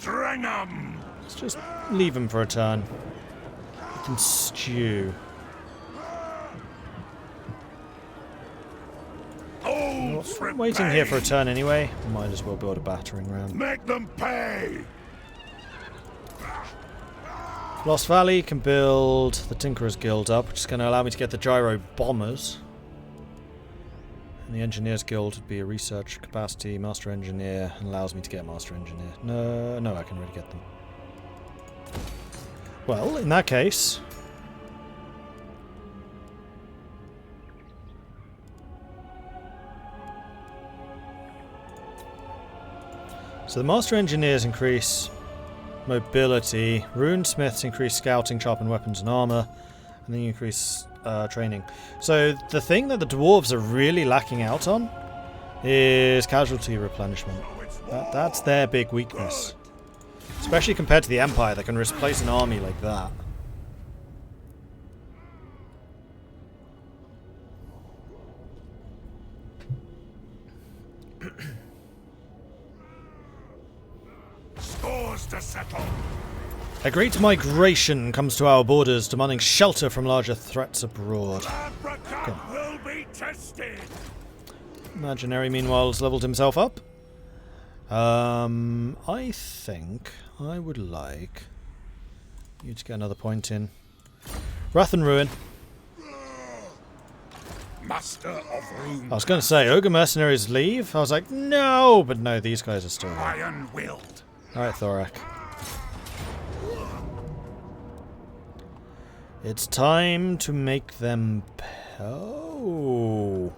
Drengham! let's just leave him for a turn. We can stew. Old I'm waiting here for a turn anyway. Might as well build a battering ram. Make them pay! Lost Valley can build the Tinkerer's Guild up, which is going to allow me to get the Gyro Bombers. And the Engineer's Guild would be a research capacity, Master Engineer, and allows me to get Master Engineer. No, I can already get them. Well, in that case... So the Master Engineers increase mobility, Rune Smiths increase scouting, sharpened weapons and armour, and then you increase training. So the thing that the dwarves are really lacking out on is casualty replenishment. That's their big weakness. Especially compared to the Empire that can replace an army like that. Scores to settle! A great migration comes to our borders, demanding shelter from larger threats abroad. Abracad will be tested! Imaginary, meanwhile, has leveled himself up. I think I would like you to get another point in. Wrath and Ruin. Master of Rune. I was going to say, Ogre Mercenaries leave? I was like, no! But no, these guys are still there. Iron-willed. Alright, Thorek. It's time to make them... Oh.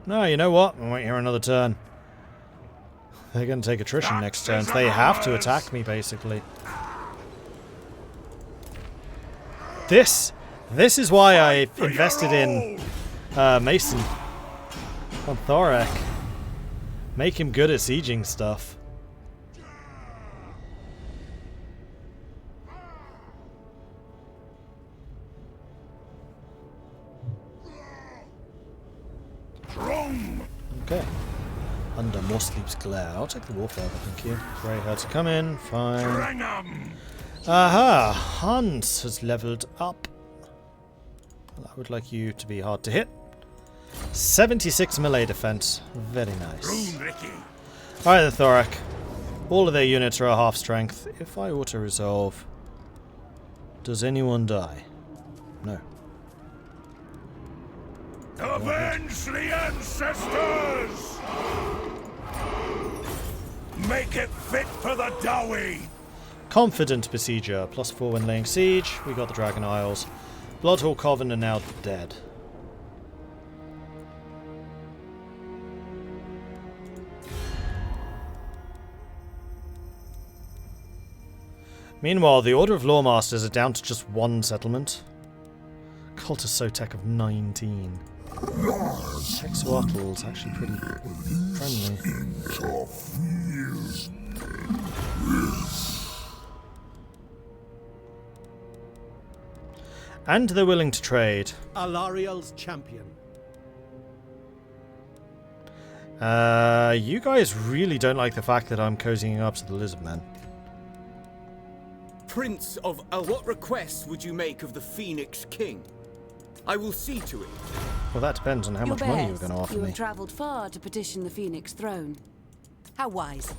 No, you know what? I'll wait here another turn. They're going to take attrition next turn, so they have to attack me, basically. This is why I invested in Mason on Thorek. Make him good at sieging stuff. Okay. Under more sleep's glare. I'll take the warfare, thank you. Very hard to come in. Fine. Aha! Hans has leveled up. Well, I would like you to be hard to hit. 76 melee defense. Very nice. Alright then, Thorek. All of their units are at half strength. If I auto-resolve, does anyone die? No. Avenge the ancestors! Make it fit for the Dowie! Confident Besieger, +4 when laying siege. We got the Dragon Isles. Bloodhole Coven are now dead. Meanwhile, the Order of Lawmasters are down to just one settlement. Cult of Sotek of 19. Texwattle's actually pretty friendly. And they're willing to trade. Alariel's champion. You guys really don't like the fact that I'm cozying up to the Lizardmen. Prince of... what requests would you make of the Phoenix King? I will see to it. Well, that depends on how much money you're going to offer You me. have travelled far to petition the Phoenix throne. How wise.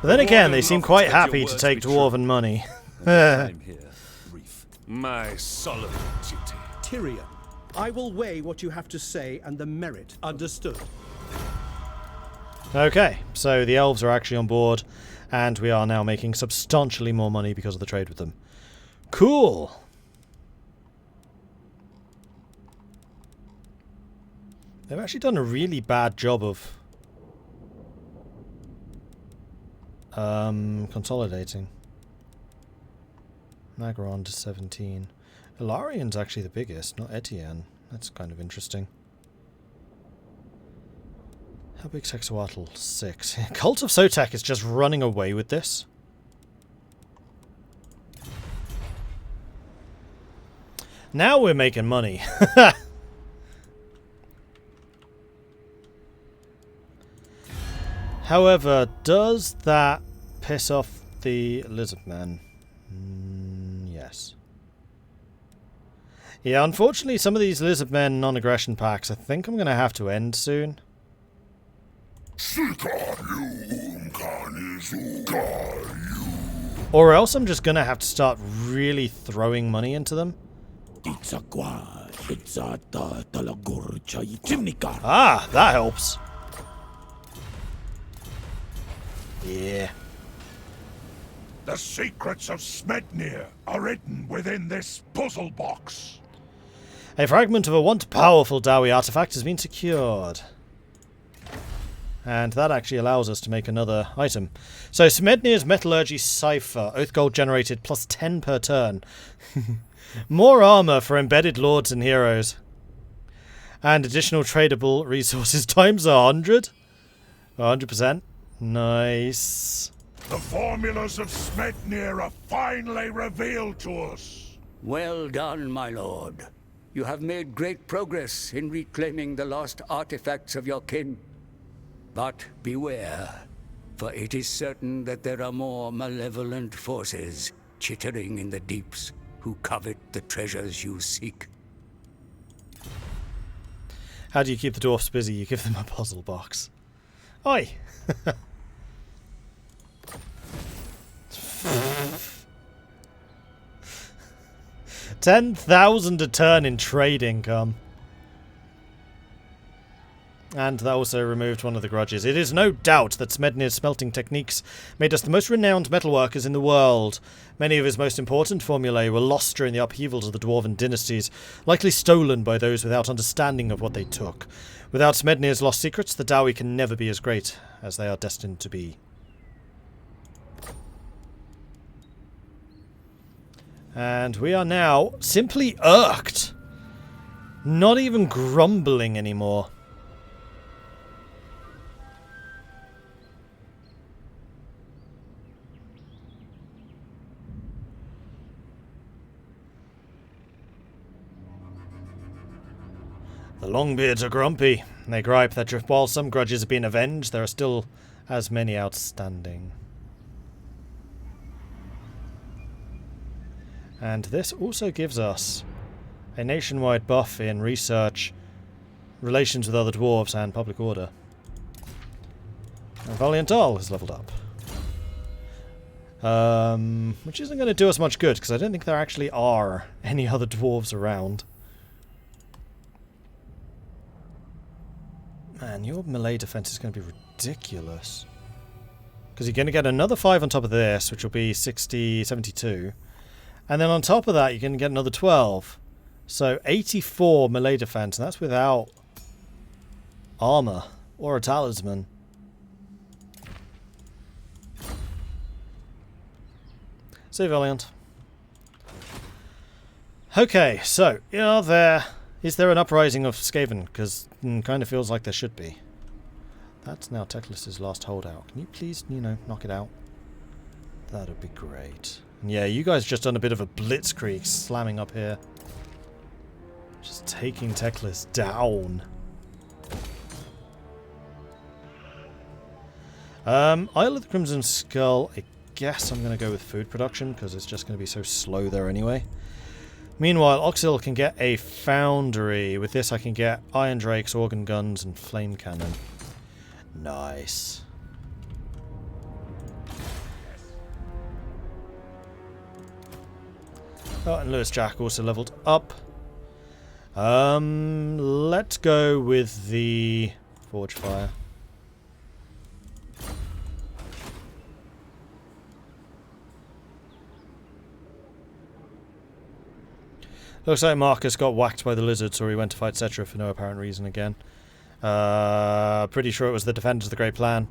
But then again, they seem quite happy to take dwarven money. I'm here, Reef. My solemn duty. Tyrion. I will weigh what you have to say and the merit. Understood. Okay, so the elves are actually on board, and we are now making substantially more money because of the trade with them. Cool! They've actually done a really bad job of consolidating. Nagaron to 17. Ilarian's actually the biggest, not Etienne. That's kind of interesting. How big's Texawatl? 6. Cult of Sotek is just running away with this. Now we're making money. However, does that piss off the Lizardmen? Yes. Yeah, unfortunately, some of these Lizardmen non-aggression packs I think I'm going to have to end soon. Or else I'm just going to have to start really throwing money into them. Ah, that helps. Yeah. The secrets of Smednir are hidden within this puzzle box. A fragment of a once powerful Dowie artifact has been secured. And that actually allows us to make another item. So, Smednir's Metallurgy Cipher. Oath gold generated plus 10 per turn. More armour for embedded lords and heroes. And additional tradable resources times 100. 100%. Nice. The formulas of Smednir are finally revealed to us. Well done, my lord. You have made great progress in reclaiming the lost artifacts of your kin. But beware, for it is certain that there are more malevolent forces chittering in the deeps who covet the treasures you seek. How do you keep the dwarfs busy? You give them a puzzle box. Oi! 10,000 a turn in trade income. And that also removed one of the grudges. It is no doubt that Smednir's smelting techniques made us the most renowned metalworkers in the world. Many of his most important formulae were lost during the upheavals of the Dwarven dynasties, likely stolen by those without understanding of what they took. Without Smednir's lost secrets, the Dowie can never be as great as they are destined to be. And we are now simply irked. Not even grumbling anymore. The Longbeards are grumpy. They gripe that while some grudges have been avenged, there are still as many outstanding. And this also gives us a nationwide buff in research, relations with other dwarves, and public order. And Valiant Arl has leveled up. Which isn't going to do us much good, because I don't think there actually are any other dwarves around. Man, your melee defense is going to be ridiculous. Because you're going to get another 5 on top of this, which will be 60, 72. And then on top of that, you're going to get another 12. So 84 melee defense, and that's without armour or a talisman. So Valiant. Okay, so is there an uprising of Skaven? Because it kind of feels like there should be. That's now Teclis' last holdout. Can you please, knock it out? That would be great. And yeah, you guys just done a bit of a blitzkrieg slamming up here. Just taking Teclis down. Isle of the Crimson Skull. I guess I'm going to go with food production because it's just going to be so slow there anyway. Meanwhile, Oxhill can get a foundry. With this I can get iron drakes, organ guns, and flame cannon. Nice. Oh, and Lewis Jack also leveled up. Let's go with the Forge Fire. Looks like Marcus got whacked by the lizards, or he went to fight Cetra for no apparent reason again. Pretty sure it was the defenders of the Great Plan.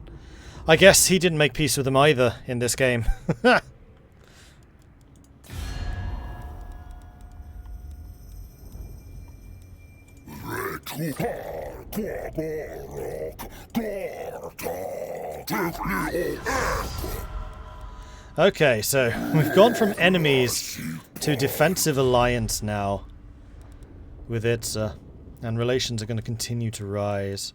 I guess he didn't make peace with them either in this game. Okay, so we've gone from enemies to defensive alliance now with Itza, and relations are going to continue to rise.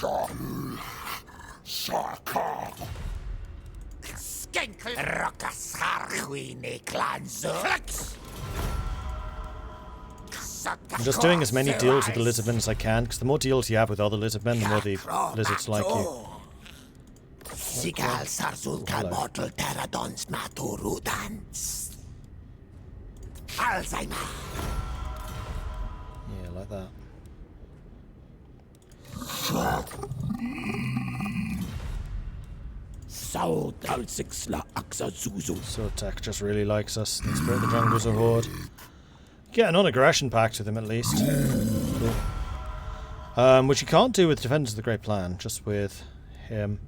I'm just doing as many deals with the Lizardmen as I can, because the more deals you have with other Lizardmen, the more the lizards like you. Yeah, like that. So Tech just really likes us. Let's break the jungles a horde. Get a non-aggression pact with him at least. Cool. Which you can't do with Defenders of the Great Plan, just with him.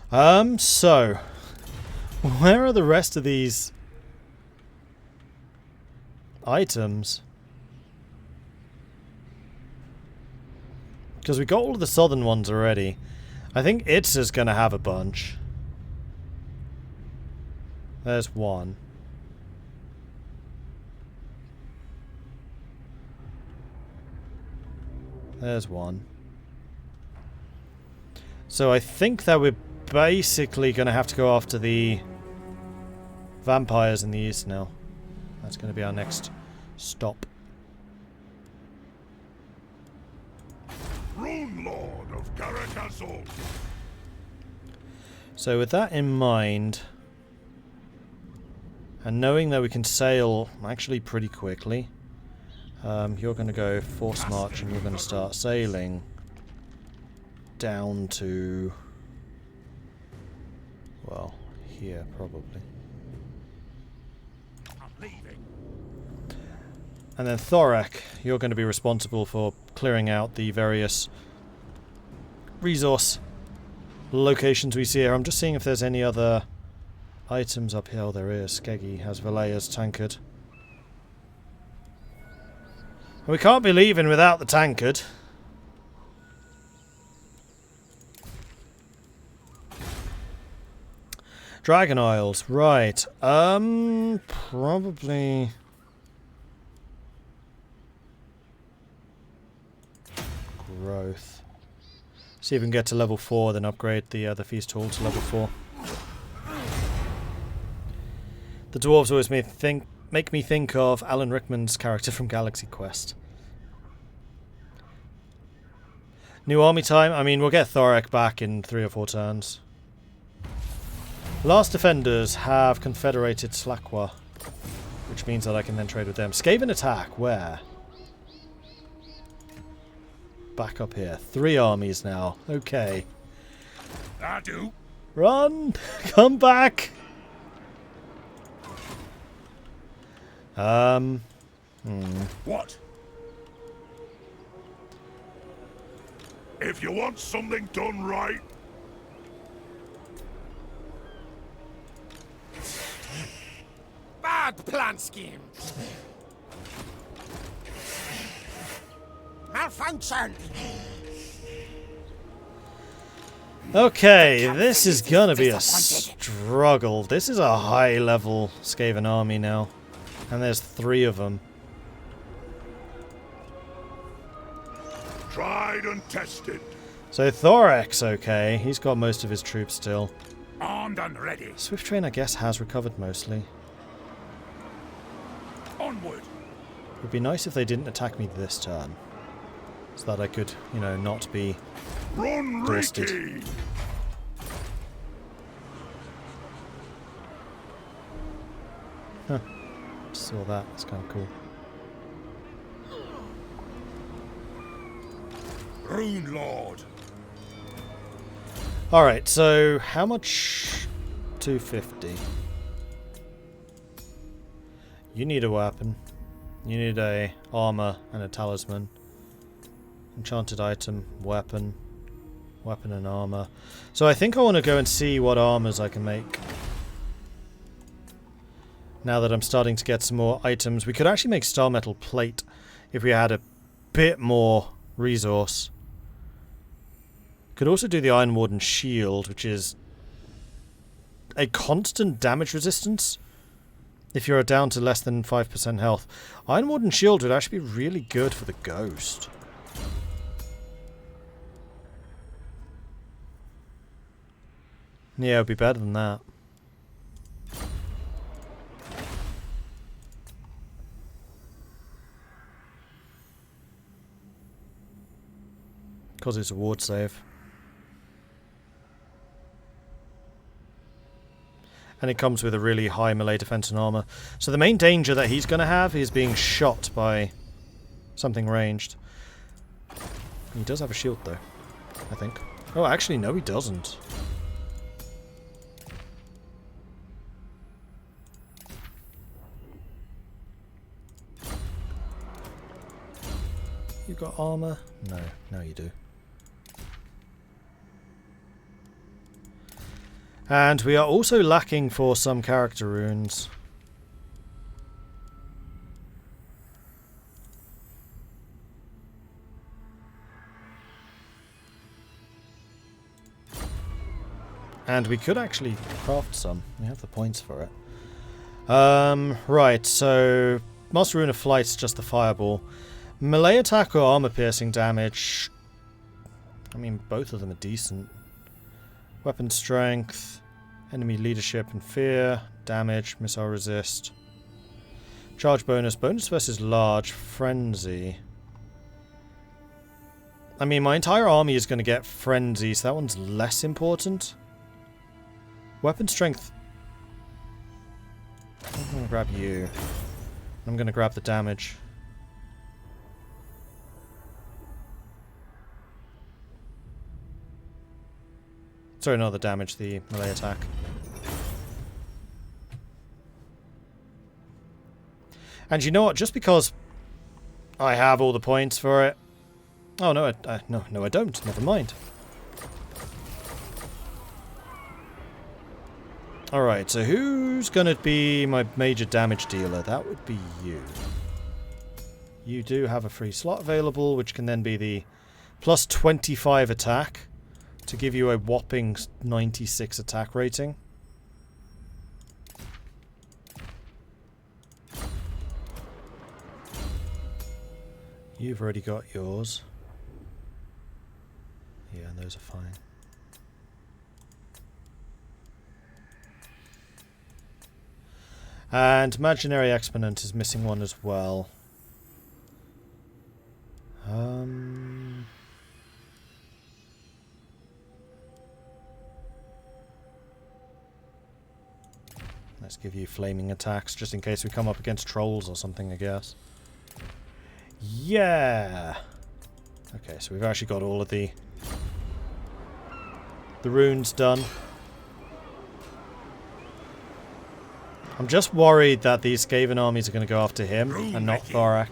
So where are the rest of these items? Because we got all of the southern ones already. I think Itza's gonna have a bunch. There's one. There's one. So I think that we're basically going to have to go after the vampires in the east now. That's going to be our next stop. Runelord of Caracastle. So with that in mind, and knowing that we can sail actually pretty quickly, You're going to go force march and you're going to start sailing down to, well, here probably. I'm leaving. And then Thorek, you're going to be responsible for clearing out the various resource locations we see here. I'm just seeing if there's any other items up here. Oh, there is. Skeggy has Valea's tankard. We can't be leaving without the tankard. Dragon Isles, right. Probably growth. See if we can get to level 4, then upgrade the feast hall to level 4. The dwarves always make me think of Alan Rickman's character from Galaxy Quest. New army time. I mean, we'll get Thorek back in 3 or 4 turns. Last defenders have confederated Slakwa, which means that I can then trade with them. Skaven attack, where? Back up here. 3 armies now. Okay. I do. Run! Come back! What? If you want something done right, Bad plan scheme. Malfunction. Okay, this is gonna be a struggle. This is a high-level Skaven army now. And there's 3 of them. tried and tested. So Thorek's okay. He's got most of his troops still. Armed and ready. Swift Train, I guess, has recovered mostly. Onward. It would be nice if they didn't attack me this turn. So that I could, you know, not be Run, bursted. Ricky! Huh. Saw that. It's kind of cool. Runelord. Alright, so how much? 250. You need a weapon. You need a armour and a talisman. Enchanted item, weapon. Weapon and armour. So I think I want to go and see what armours I can make. Now that I'm starting to get some more items. We could actually make star metal plate if we had a bit more resource. Could also do the Iron Warden shield, which is a constant damage resistance if you're down to less than 5% health. Iron Warden shield would actually be really good for the ghost. Yeah, it would be better than that. Because it's a ward save. And it comes with a really high melee defense and armor. So the main danger that he's going to have is being shot by something ranged. He does have a shield though, I think. Oh, actually, no, he doesn't. You got armor? No, no you do. And we are also lacking for some character runes. And we could actually craft some. We have the points for it. Right, so Master Rune of Flight's just the fireball. Melee attack or armor piercing damage. I mean, both of them are decent. Weapon strength, enemy leadership and fear, damage, missile resist. Charge bonus, bonus versus large, frenzy. I mean, my entire army is going to get frenzy, so that one's less important. Weapon strength. I'm going to grab you. I'm going to grab the damage. Sorry, not the damage, the melee attack. And you know what? Just because I have all the points for it... Oh, no, no, I don't. Never mind. Alright, so who's going to be my major damage dealer? That would be you. You do have a free slot available, which can then be the plus 25 attack to give you a whopping 96 attack rating. You've already got yours. Yeah, those are fine. And Imaginary Exponent is missing one as well. Let's give you flaming attacks, just in case we come up against trolls or something, I guess. Yeah! Okay, so we've actually got all of the runes done. I'm just worried that these Skaven armies are going to go after him and not Thorek.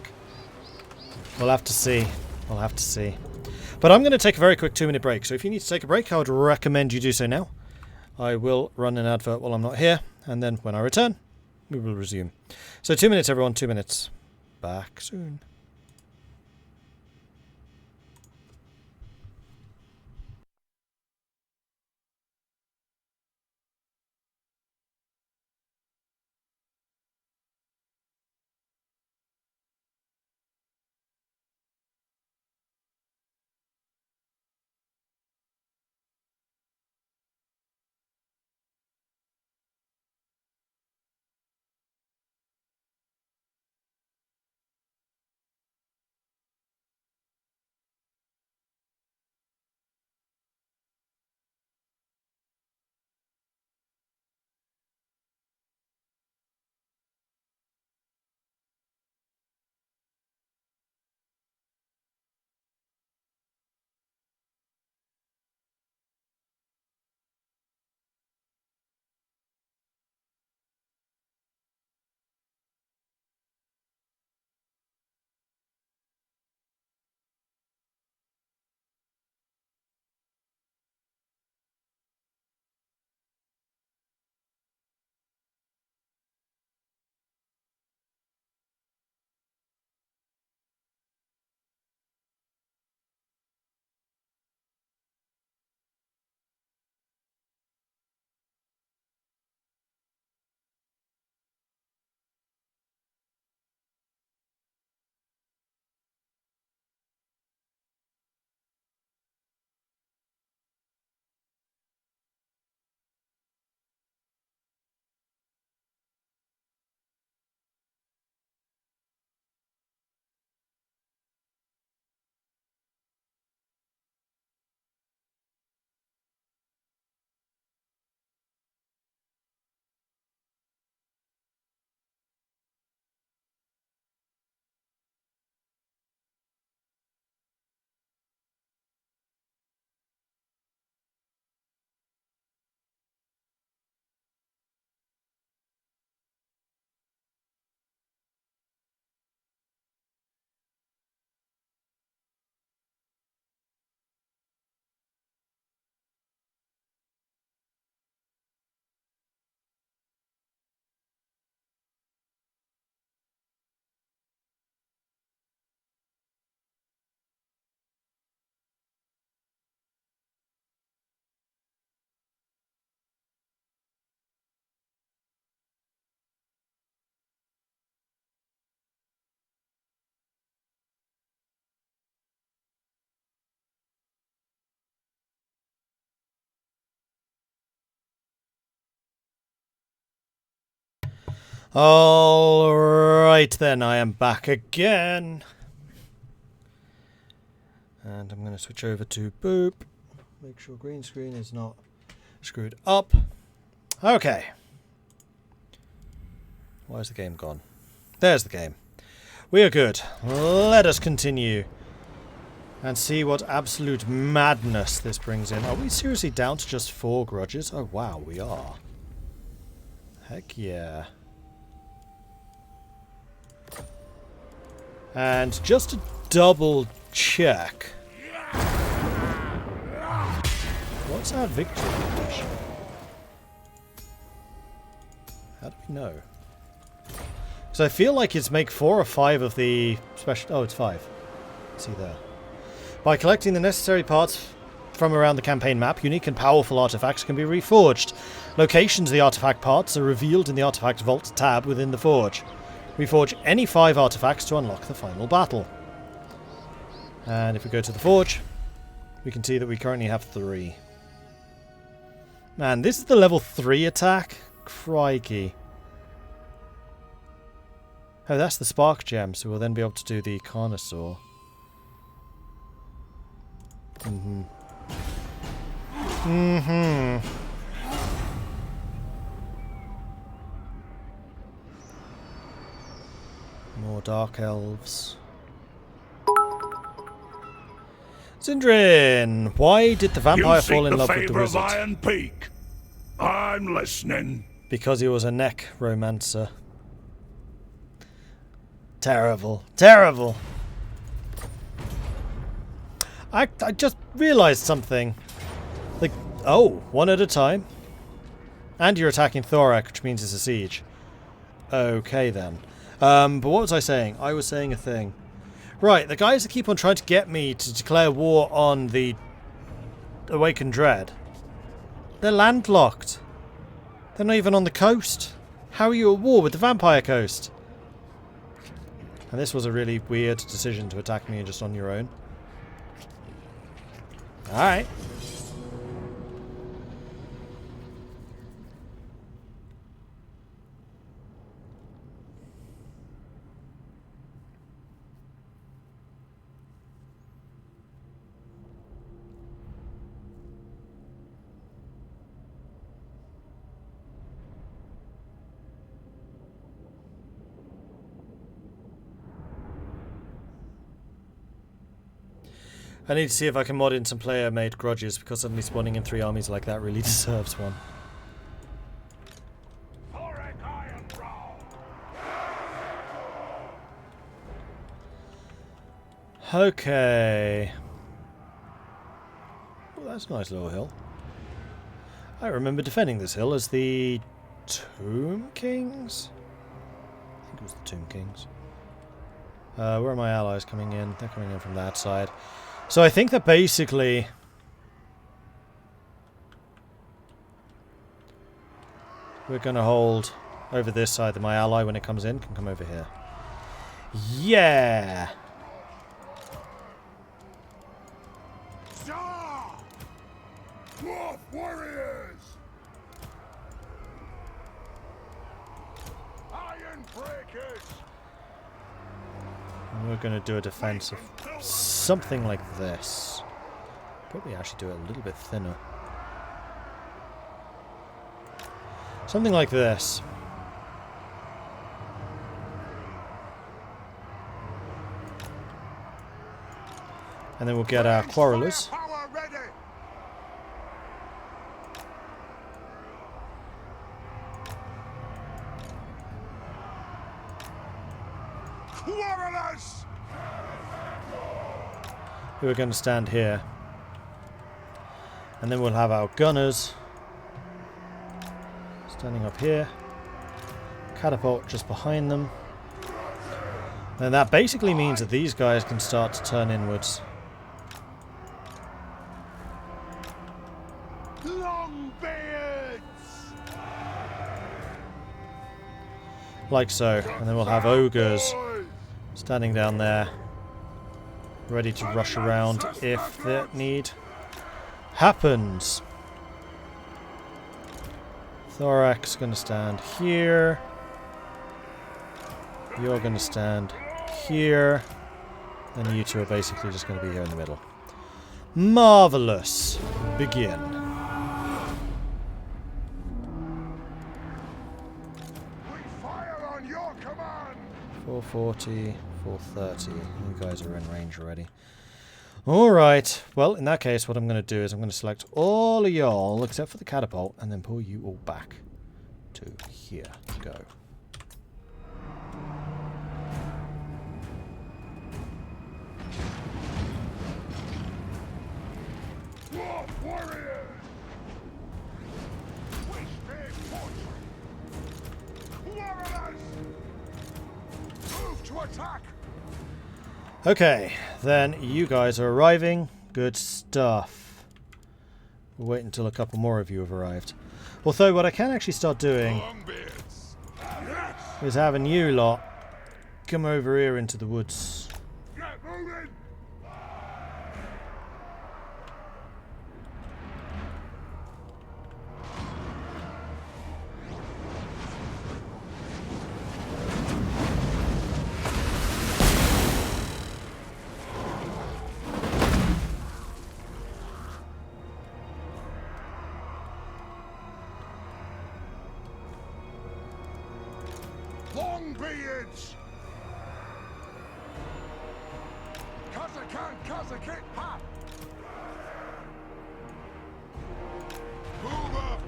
We'll have to see. We'll have to see. But I'm going to take a very quick 2-minute break, so if you need to take a break, I would recommend you do so now. I will run an advert while I'm not here, and then when I return, we will resume. So 2 minutes, everyone, 2 minutes. Back soon. Alright then, I am back again. And I'm going to switch over to Boop. Make sure green screen is not screwed up. Okay. Where's the game gone? There's the game. We are good. Let us continue And see what absolute madness this brings in. Are we seriously down to just 4 grudges? Oh wow, we are. Heck yeah. And just to double check. What's our victory condition? How do we know? Because I feel like it's make 4 or 5 of the special... Oh, it's 5. Let's see there. By collecting the necessary parts from around the campaign map, unique and powerful artifacts can be reforged. Locations of the artifact parts are revealed in the Artifact Vault tab within the forge. Reforge any 5 artifacts to unlock the final battle. And if we go to the forge, we can see that we currently have 3. Man, this is the level 3 attack? Crikey. Oh, that's the spark gem, so we'll then be able to do the Carnosaur. More Dark Elves. Sindrin! Why did the vampire fall in love with the wizard? Of Iron Peak. I'm listening. Because he was a necromancer. Terrible. Terrible! I just realised something. Like, oh, 1 at a time. And you're attacking Thorek, which means it's a siege. Okay then. But what was I saying? I was saying a thing. Right, the guys that keep on trying to get me to declare war on the Awakened Dread, they're landlocked. They're not even on the coast. How are you at war with the Vampire Coast? And this was a really weird decision to attack me just on your own. Alright. I need to see if I can mod in some player-made grudges, because suddenly spawning in 3 armies like that really deserves one. Thorek Ironbrow. Okay. Well, that's a nice little hill. I remember defending this hill as the Tomb Kings? I think it was the Tomb Kings. Where are my allies coming in? They're coming in from that side. So I think that basically we're going to hold over this side, that my ally, when it comes in, can come over here. Yeah! Dwarf warriors! Iron breakers! And we're going to do a defense of something like this. Probably actually do it a little bit thinner. Something like this. And then we'll get our quarrelers. Quarrelers! Who are going to stand here. And then we'll have our gunners standing up here. Catapult just behind them. And that basically means that these guys can start to turn inwards. Longbeards! Like so. And then we'll have ogres standing down there, ready to rush around if that need happens. Thorek's going to stand here. You're going to stand here. And you two are basically just going to be here in the middle. Marvelous. Begin. We fire on your command! 440, 430. You guys are in range already. Alright, well, in that case, what I'm going to do is I'm going to select all of y'all, except for the catapult, and then pull you all back to here. Go. Dwarf warriors! Wish their fortune! Warriors! Move to attack! Okay, then you guys are arriving. Good stuff. We'll wait until a couple more of you have arrived. Although what I can actually start doing Longbeards! is having you lot come over here into the woods. Get moving! Longbeards! Kazakit, ha! Boomer!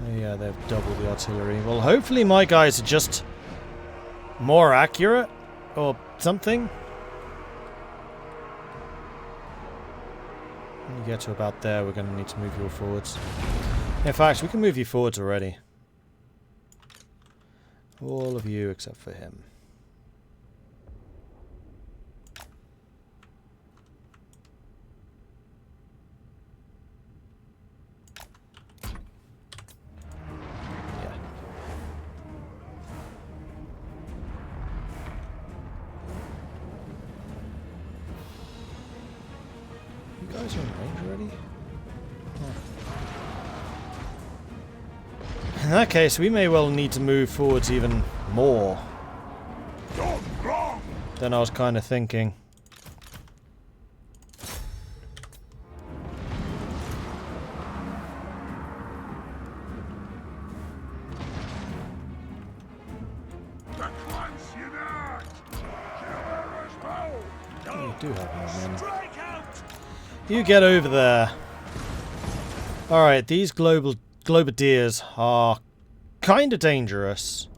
Oh, yeah, they've doubled the artillery. Well, hopefully my guys are just more accurate or something. When you get to about there, we're going to need to move you all forwards. In fact, we can move you forwards already. All of you except for him. Yeah. You guys are in range already? In that case, we may well need to move forwards even more than I was kind of thinking. Oh, you do have more men. You get over there. Alright, these Globadiers are kind of dangerous.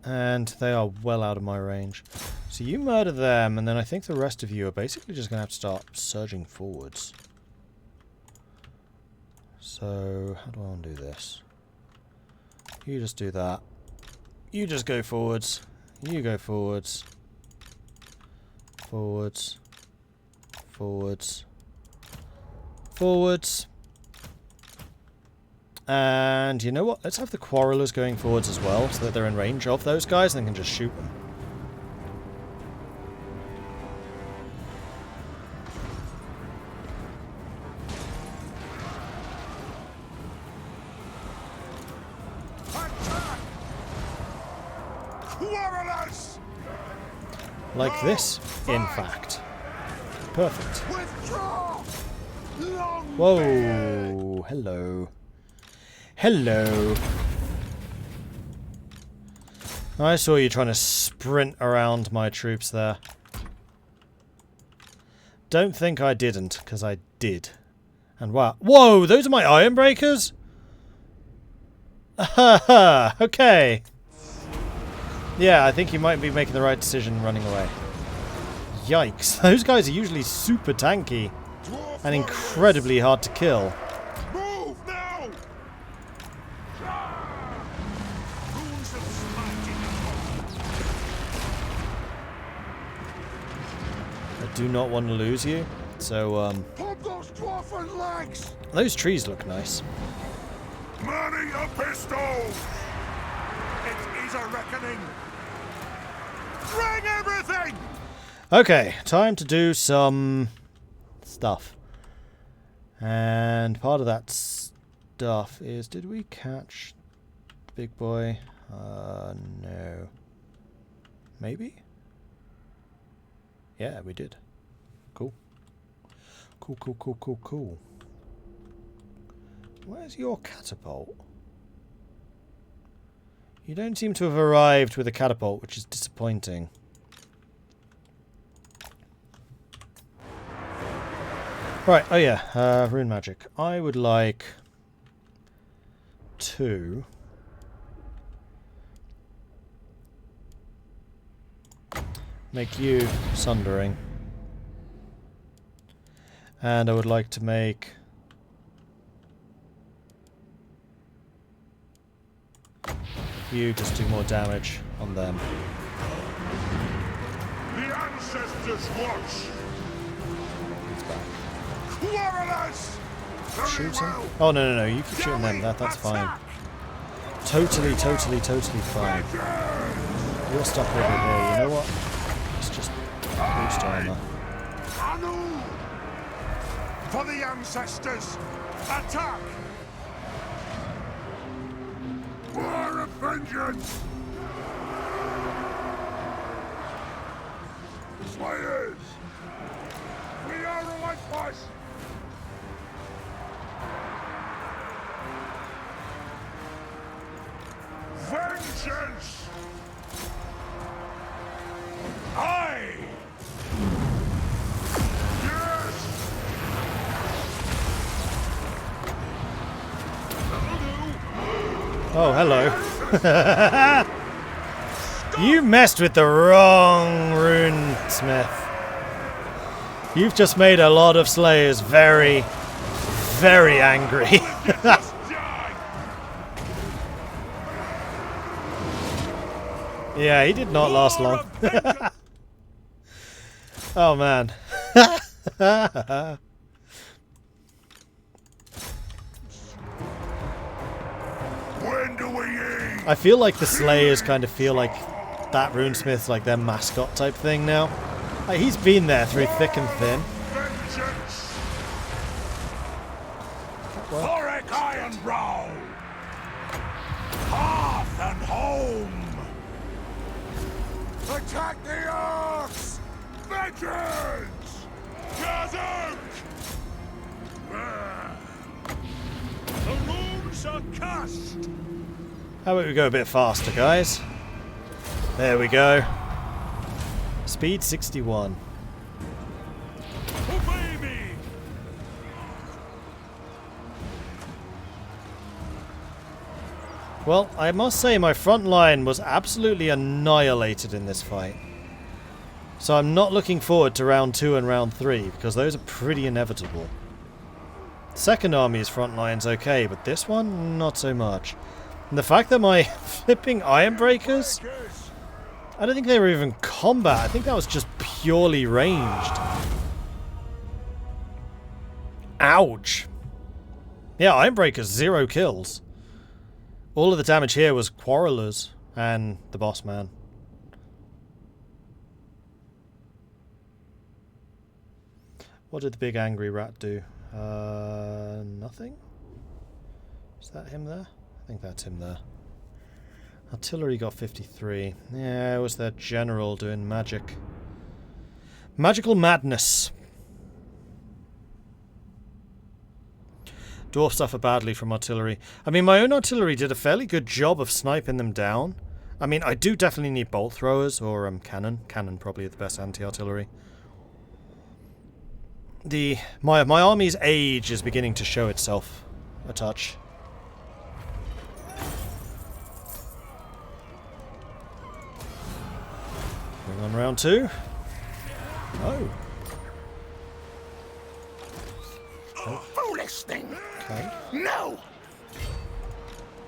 And they are well out of my range. So you murder them, and then I think the rest of you are basically just going to have to start surging forwards. So, how do I want to do this? You just do that. You just go forwards. You go forwards. Forwards. Forwards. Forwards. And you know what? Let's have the Quarrelers going forwards as well, so that they're in range of those guys and can just shoot them. Quarrelers! Like this, in fact. Perfect. Withdraw! Whoa! Hello. Hello. I saw you trying to sprint around my troops there. Don't think I didn't, because I did. And wow. Whoa! Those are my iron breakers? Haha! Okay. Yeah, I think you might be making the right decision running away. Yikes. Those guys are usually super tanky and incredibly hard to kill. Move now! I do not want to lose you, so Pump those dwarfen legs! those trees look nice. Money a pistols! It is a reckoning! Bring everything! Okay, time to do some stuff. And part of that stuff is, did we catch the big boy? No. Maybe? Yeah, we did. Cool. Cool, cool, cool, cool, cool. Where's your catapult? You don't seem to have arrived with a catapult, which is disappointing. Right, oh yeah, rune magic. I would like to make you Sundering. And I would like to make you just do more damage on them. The ancestors watch! It's back. Quarrelers! Shoot him? Oh no, you keep shooting them, that's fine. Totally fine. You're stuck over here, you know what? Let's just boost armor. Anu! For the ancestors! Attack! War of vengeance! Slayers! We are relentless! Vengeance! Aye! Yes! Oh, hello. You messed with the wrong rune smith. You've just made a lot of slayers very, very angry. Yeah, he did not last long. Oh man. When do we eat? I feel like the Slayers kind of feel like that runesmith's like their mascot type thing now. Like, he's been there through thick and thin. Vengeance! Thorek Ironbrow! Hearth and home! Attack the Orcs! Vengeance! Berserk! The runes are cast! How about we go a bit faster, guys? There we go. Speed 61. Obey me! Well, I must say my front line was absolutely annihilated in this fight. So I'm not looking forward to round 2 and round 3, because those are pretty inevitable. Second army's front line's okay, but this one, not so much. And the fact that my flipping Ironbreakers, I don't think they were even combat. I think that was just purely ranged. Ouch. Yeah, Ironbreakers, 0 kills. All of the damage here was Quarrelers and the boss man. What did the big angry rat do? Nothing? Is that him there? I think that's him there. Artillery got 53. Yeah, it was their general doing magic. Magical madness. Dwarfs suffer badly from artillery. I mean, my own artillery did a fairly good job of sniping them down. I mean, I do definitely need bolt throwers or cannon. Cannon probably the best anti-artillery. My army's age is beginning to show itself a touch. Bring on round 2. Oh. Foolish thing! Okay. No!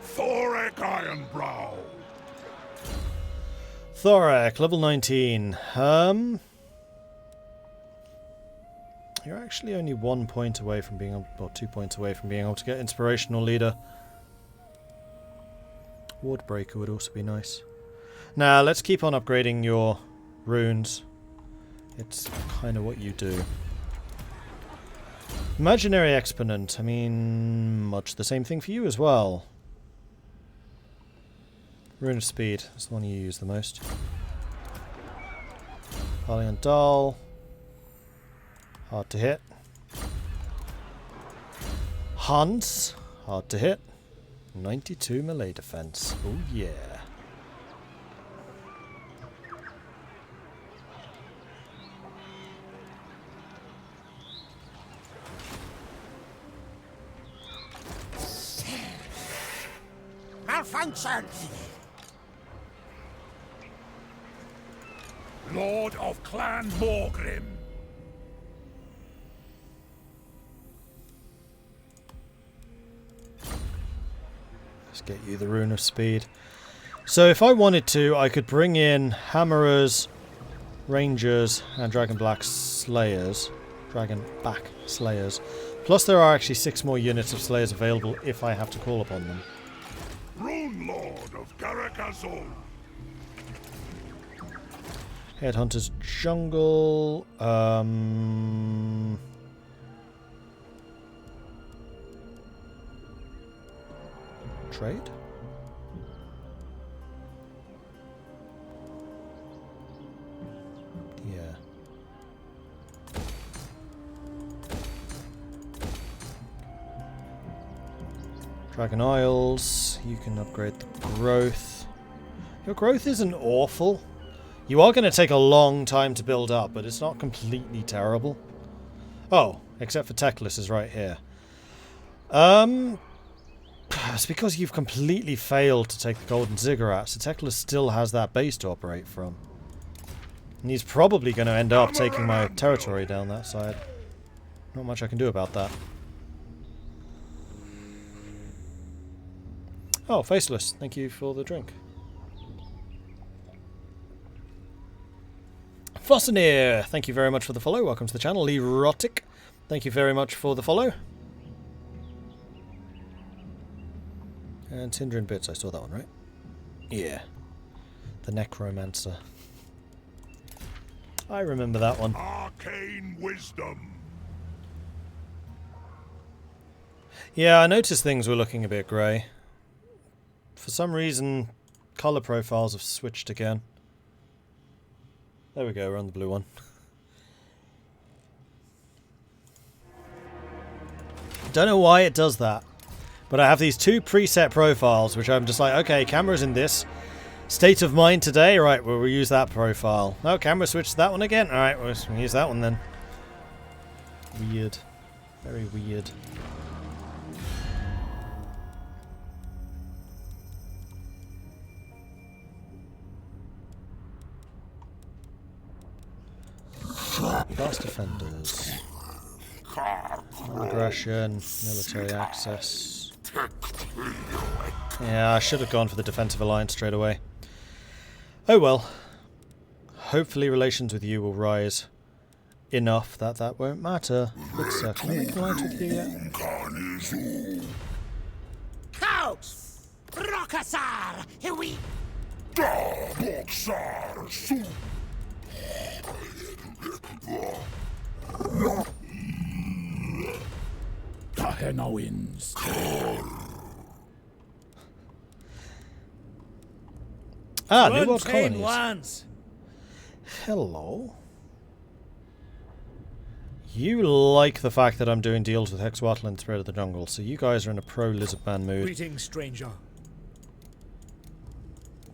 Thorek Ironbrow! Thorek, level 19. You're actually only 1 point away from being able, or 2 points away from being able to get Inspirational Leader. Wardbreaker would also be nice. Now, let's keep on upgrading your runes. It's kind of what you do. Imaginary Exponent. I mean, much the same thing for you as well. Rune of Speed. That's the one you use the most. Piling on Dull. Hard to hit. Hans. Hard to hit. 92 melee defense. Oh yeah. functions! Lord of Clan Morgrim. Let's get you the Rune of Speed. So if I wanted to, I could bring in Hammerers, Rangers, and Dragonback Slayers. Dragonback Slayers. Plus there are actually 6 more units of Slayers available if I have to call upon them. Runelord of Garakazol. Headhunters Jungle. Trade? Yeah. Dragon Isles. You can upgrade the growth. Your growth isn't awful. You are going to take a long time to build up, but it's not completely terrible. Oh, except for Teclis is right here. It's because you've completely failed to take the Golden Ziggurat, so Teclis still has that base to operate from. And he's probably going to end up taking my territory down that side. Not much I can do about that. Oh, Faceless, thank you for the drink. Fossenir, thank you very much for the follow. Welcome to the channel. Erotic, thank you very much for the follow. And Tinder and Bits, I saw that one, right? Yeah. The Necromancer. I remember that one. Arcane Wisdom. Yeah, I noticed things were looking a bit grey. For some reason, colour profiles have switched again. There we go, we're on the blue one. Don't know why it does that. But I have these 2 preset profiles, which I'm just like, okay, camera's in this state of mind today. Right, we'll use that profile. No, camera switched to that one again. Alright, we'll use that one then. Weird. Very weird. Fast defenders. Aggression, military access. Yeah, I should have gone for the defensive alliance straight away. Oh well. Hopefully relations with you will rise enough that that won't matter. Can I make alliance with you yet? Cows! Rokasar! Here we... Kahena wins. Ah, New World Colonies. Hello. You like the fact that I'm doing deals with Hexwattle and Thread of the Jungle, so you guys are in a pro-Lizardman mood. Greetings, stranger.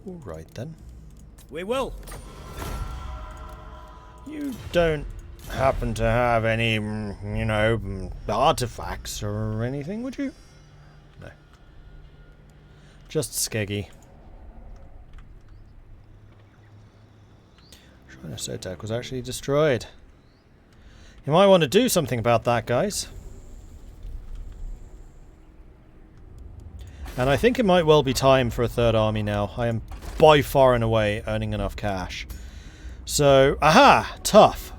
Alright then. We will. You don't happen to have any, you know, artifacts or anything, would you? No. Just Skeggy. Shrine of Sotek was actually destroyed. You might want to do something about that, guys. And I think it might well be time for a 3rd army now. I am by far and away earning enough cash. So, aha! Tough.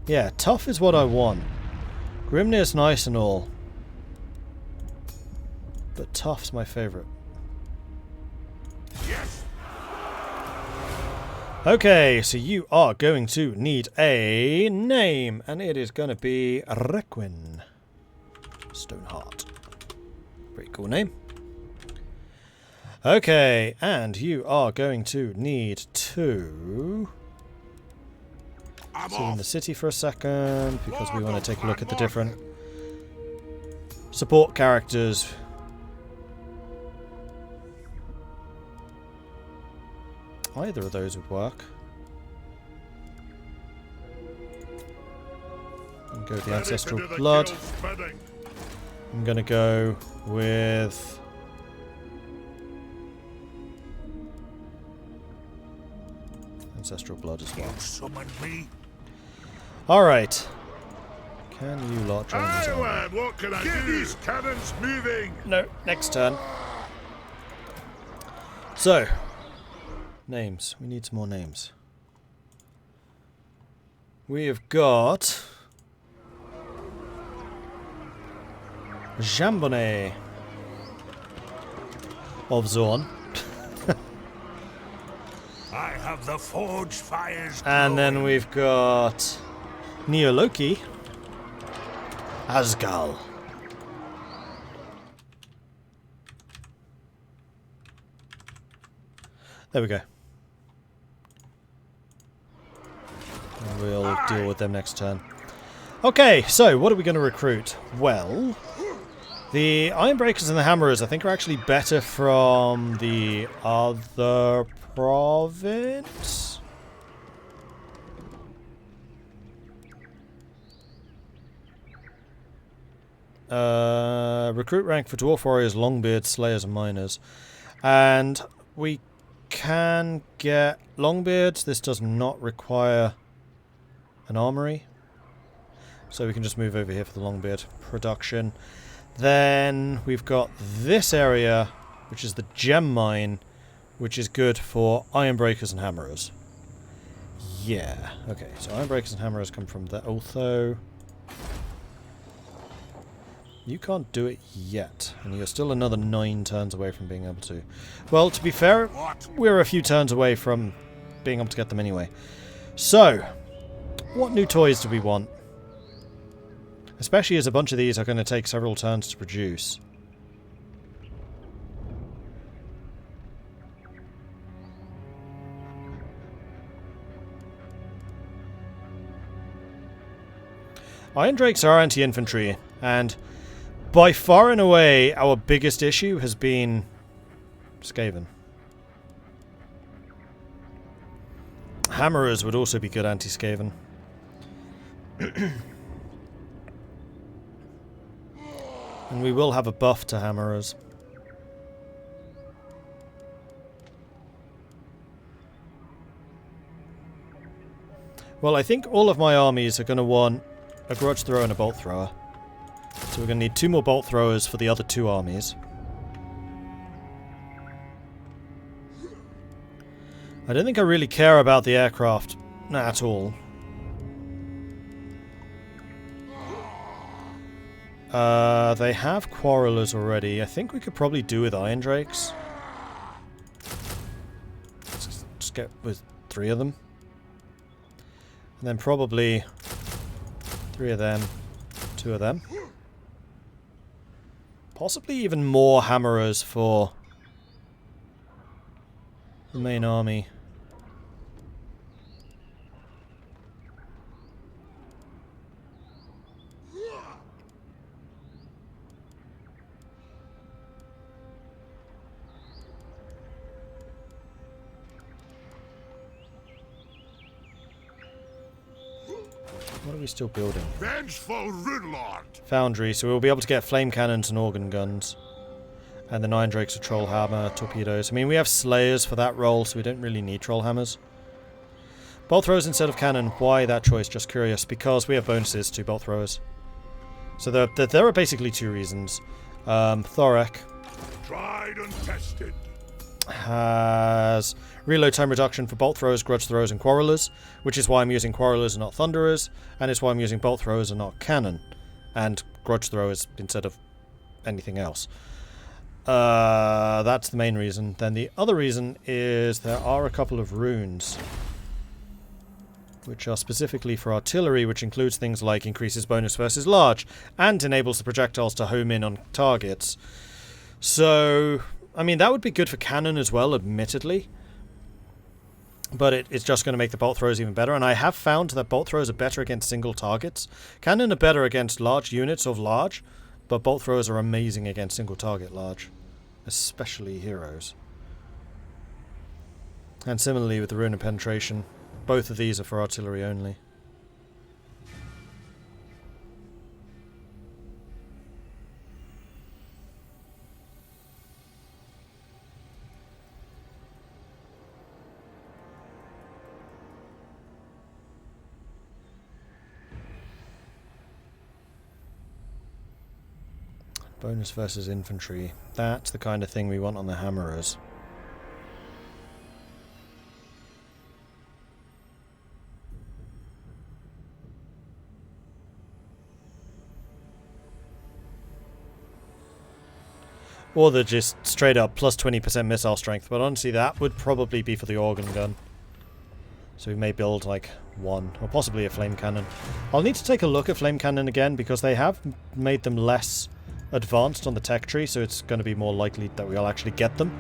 Yeah, tough is what I want. Grimnir's nice and all. But tough's my favourite. Yes. Okay, so you are going to need a name. And it is going to be Requin. Stoneheart. Pretty cool name. Okay, and you are going to need to... sit in the city for a second, because we want to take a look at the different support characters. Either of those would work. And go with the Ancestral Blood. I'm going to go with ancestral blood as well. Summoned me. Alright. Can you lot join this Aye, army? lad, what can I do? These cannons moving! No, next turn. So, names. We need some more names. We have got Jambonnet of Zorn. I have the forge fires. And then we've got Neoloki Asgal. There we go. And we'll deal with them next turn. Okay, so what are we going to recruit? Well, the Ironbreakers and the Hammerers I think are actually better from the other province. Recruit rank for Dwarf Warriors, Longbeards, Slayers and Miners. And we can get Longbeards. This does not require an armory. So we can just move over here for the Longbeard production. Then we've got this area, which is the gem mine, which is good for Ironbreakers and Hammerers. Yeah. Okay, so Ironbreakers and Hammerers come from there. Although you can't do it yet, and you're still another 9 turns away from being able to. Well, to be fair, we're a few turns away from being able to get them anyway. So, what new toys do we want? Especially as a bunch of these are going to take several turns to produce. Iron Drakes are anti-infantry, and by far and away our biggest issue has been Skaven. Hammerers would also be good anti-Skaven. And we will have a buff to Hammerers. Well, I think all of my armies are going to want a Grudge Thrower and a Bolt Thrower. So we're going to need 2 more Bolt Throwers for the other 2 armies. I don't think I really care about the aircraft at all. They have Quarrelers already. I think we could probably do with Iron Drakes. Let's just get with 3 of them. And then probably 3 of them, 2 of them. Possibly even more Hammerers for the main army. What are we still building? Vengeful Runelord! Foundry, so we'll be able to get flame cannons and organ guns. And the Iron Drakes with troll hammer, torpedoes. I mean, we have slayers for that role, so we don't really need troll hammers. Bolt throwers instead of cannon. Why that choice? Just curious. Because we have bonuses to bolt throwers. So there are basically 2 reasons. Thorek Tried and tested. has reload time reduction for bolt throwers, grudge throwers, and quarrelers, which is why I'm using quarrelers and not thunderers, and it's why I'm using bolt throwers and not cannon, and grudge throwers instead of anything else. That's the main reason. Then the other reason is there are a couple of runes which are specifically for artillery, which includes things like increases bonus versus large, and enables the projectiles to home in on targets. So, I mean, that would be good for cannon as well, admittedly. But it's just going to make the bolt throws even better. And I have found that bolt throws are better against single targets. Cannon are better against large units of large, but bolt throws are amazing against single target large. Especially heroes. And similarly with the Rune of Penetration. Both of these are for artillery only. Bonus versus infantry. That's the kind of thing we want on the hammerers. Or the just straight up plus 20% missile strength, but honestly that would probably be for the organ gun. So we may build like one, or possibly a flame cannon. I'll need to take a look at flame cannon again, because they have made them less advanced on the tech tree, so it's going to be more likely that we'll actually get them.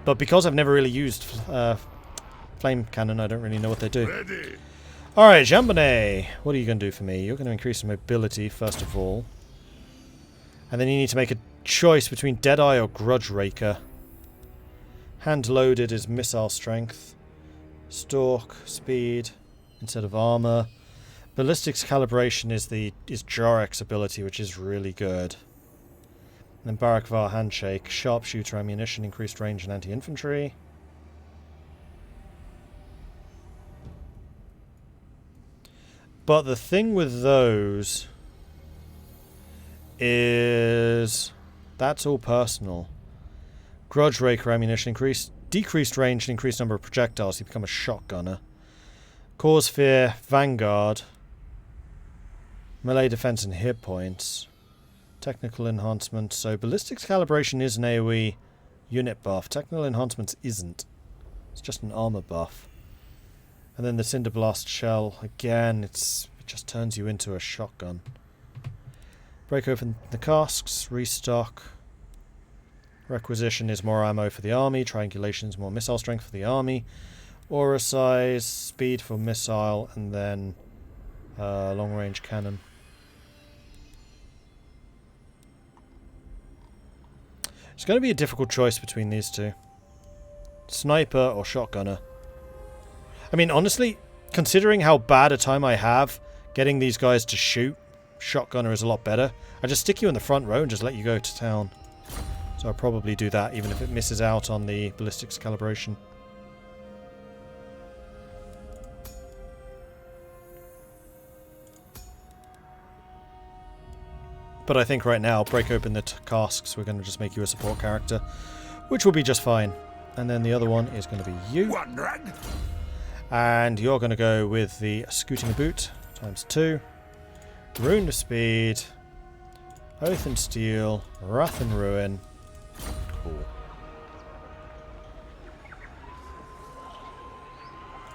But because I've never really used flame cannon, I don't really know what they do. Alright, Jambonnet, what are you going to do for me? You're going to increase mobility, first of all. And then you need to make a choice between Deadeye or Grudge Raker. Hand-loaded is missile strength. Stalk, speed, instead of armour. Ballistics calibration is Jorek's ability, which is really good. And then Barakvar handshake, sharpshooter ammunition, increased range and anti-infantry. But the thing with those is that's all personal. Grudge Raker ammunition, decreased range and increased number of projectiles. You become a shotgunner. Cause fear, Vanguard. Melee defense and hit points. Technical enhancement. So ballistics calibration is an AoE unit buff. Technical enhancements isn't. It's just an armor buff. And then the Cinderblast shell. Again, it just turns you into a shotgun. Break open the casks. Restock. Requisition is more ammo for the army. Triangulation is more missile strength for the army. Aura size, speed for missile, and then long range cannon. It's going to be a difficult choice between these two. Sniper or shotgunner. I mean, honestly, considering how bad a time I have getting these guys to shoot, shotgunner is a lot better. I just stick you in the front row and just let you go to town. So I'll probably do that, even if it misses out on the ballistics calibration. But I think right now, break open the casks, we're going to just make you a support character, which will be just fine. And then the other one is going to be you. And you're going to go with the Scooting Boot, ×2. Rune of Speed, Oath and Steel, Wrath and Ruin. Cool.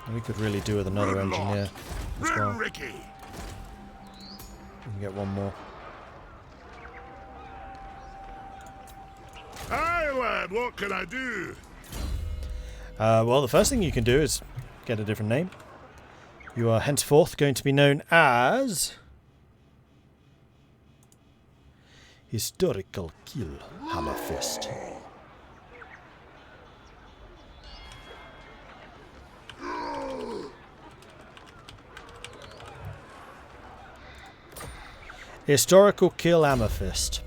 And we could really do with another engineer as well. We can get one more. Aye, lad, what can I do? Well, the first thing you can do is get a different name. You are henceforth going to be known as Historical Kill Hammerfist. Historical Kill Hammerfist.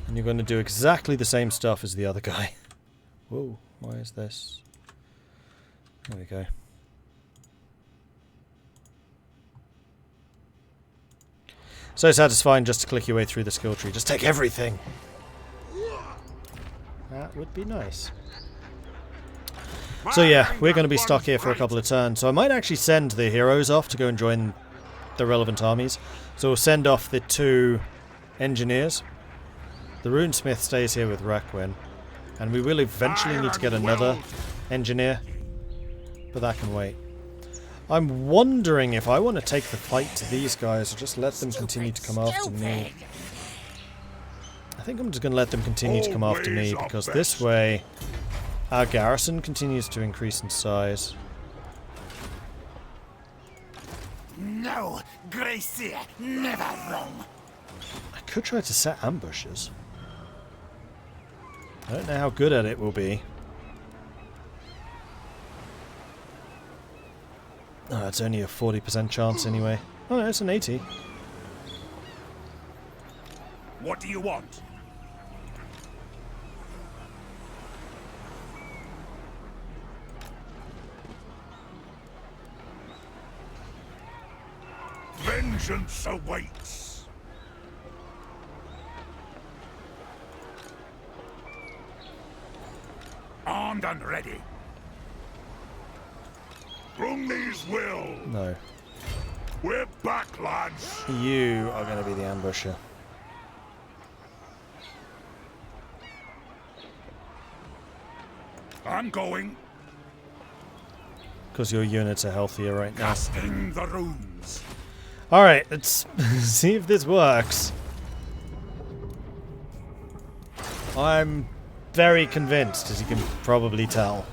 And you're going to do exactly the same stuff as the other guy. Whoa, why is this? There we go. So satisfying just to click your way through the skill tree. Just take everything. That would be nice. So yeah, we're going to be stuck here for a couple of turns. So I might actually send the heroes off to go and join the relevant armies. So we'll send off the 2 engineers. The Runesmith stays here with Requin. And we will eventually need to get another engineer. But that can wait. I'm wondering if I want to take the fight to these guys or just let them continue to come after me. I think I'm just going to let them continue to come after me because this way our garrison continues to increase in size. No, Gracie, never wrong. I could try to set ambushes. I don't know how good at it we'll be. Oh, it's only a 40% chance anyway. Oh, no, it's an 80. What do you want? Vengeance awaits. Armed and ready. Brumley's will. No. We're back, lads. You are going to be the ambusher. I'm going. Because your units are healthier right now. Casting the runes. Alright, let's see if this works. I'm very convinced, as you can probably tell.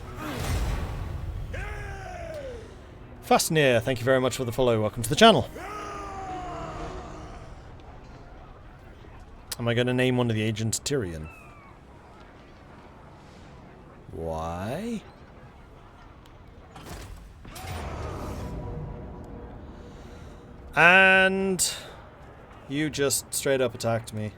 Fastneer, thank you very much for the follow. Welcome to the channel. Am I going to name one of the agents Tyrion? Why? And you just straight up attacked me.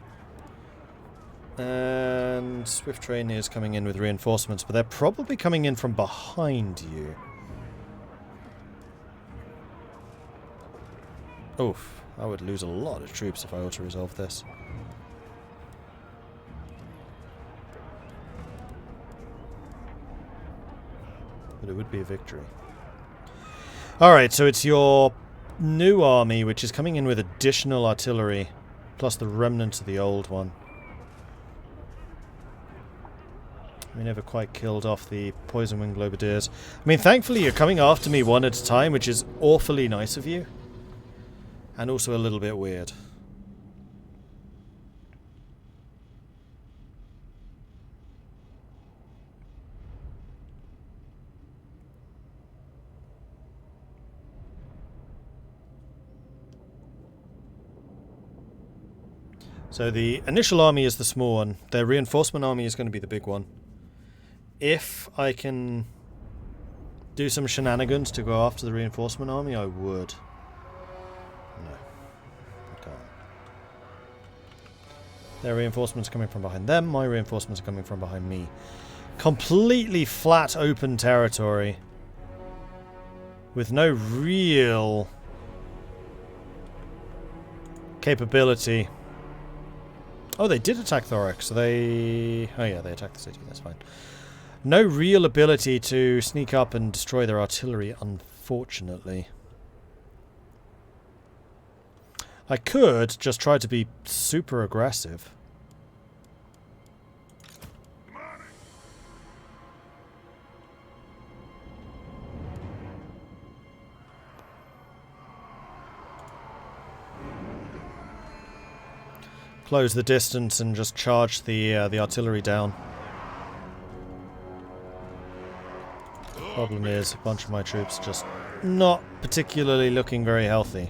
And Swift Train is coming in with reinforcements, but they're probably coming in from behind you. Oof, I would lose a lot of troops if I were to resolve this. But it would be a victory. Alright, so it's your new army, which is coming in with additional artillery, plus the remnants of the old one. We never quite killed off the poison wing globadiers. I mean, thankfully you're coming after me one at a time, which is awfully nice of you. And also a little bit weird. So the initial army is the small one. Their reinforcement army is going to be the big one. If I can do some shenanigans to go after the reinforcement army, I would. No, I can't. Their reinforcements are coming from behind them, my reinforcements are coming from behind me. Completely flat open territory with no real capability. Oh, they did attack Thorek, so they... Oh yeah, they attacked the city, that's fine. No real ability to sneak up and destroy their artillery, unfortunately. I could just try to be super aggressive. Close the distance and just charge the artillery down. Problem is, a bunch of my troops just not particularly looking very healthy.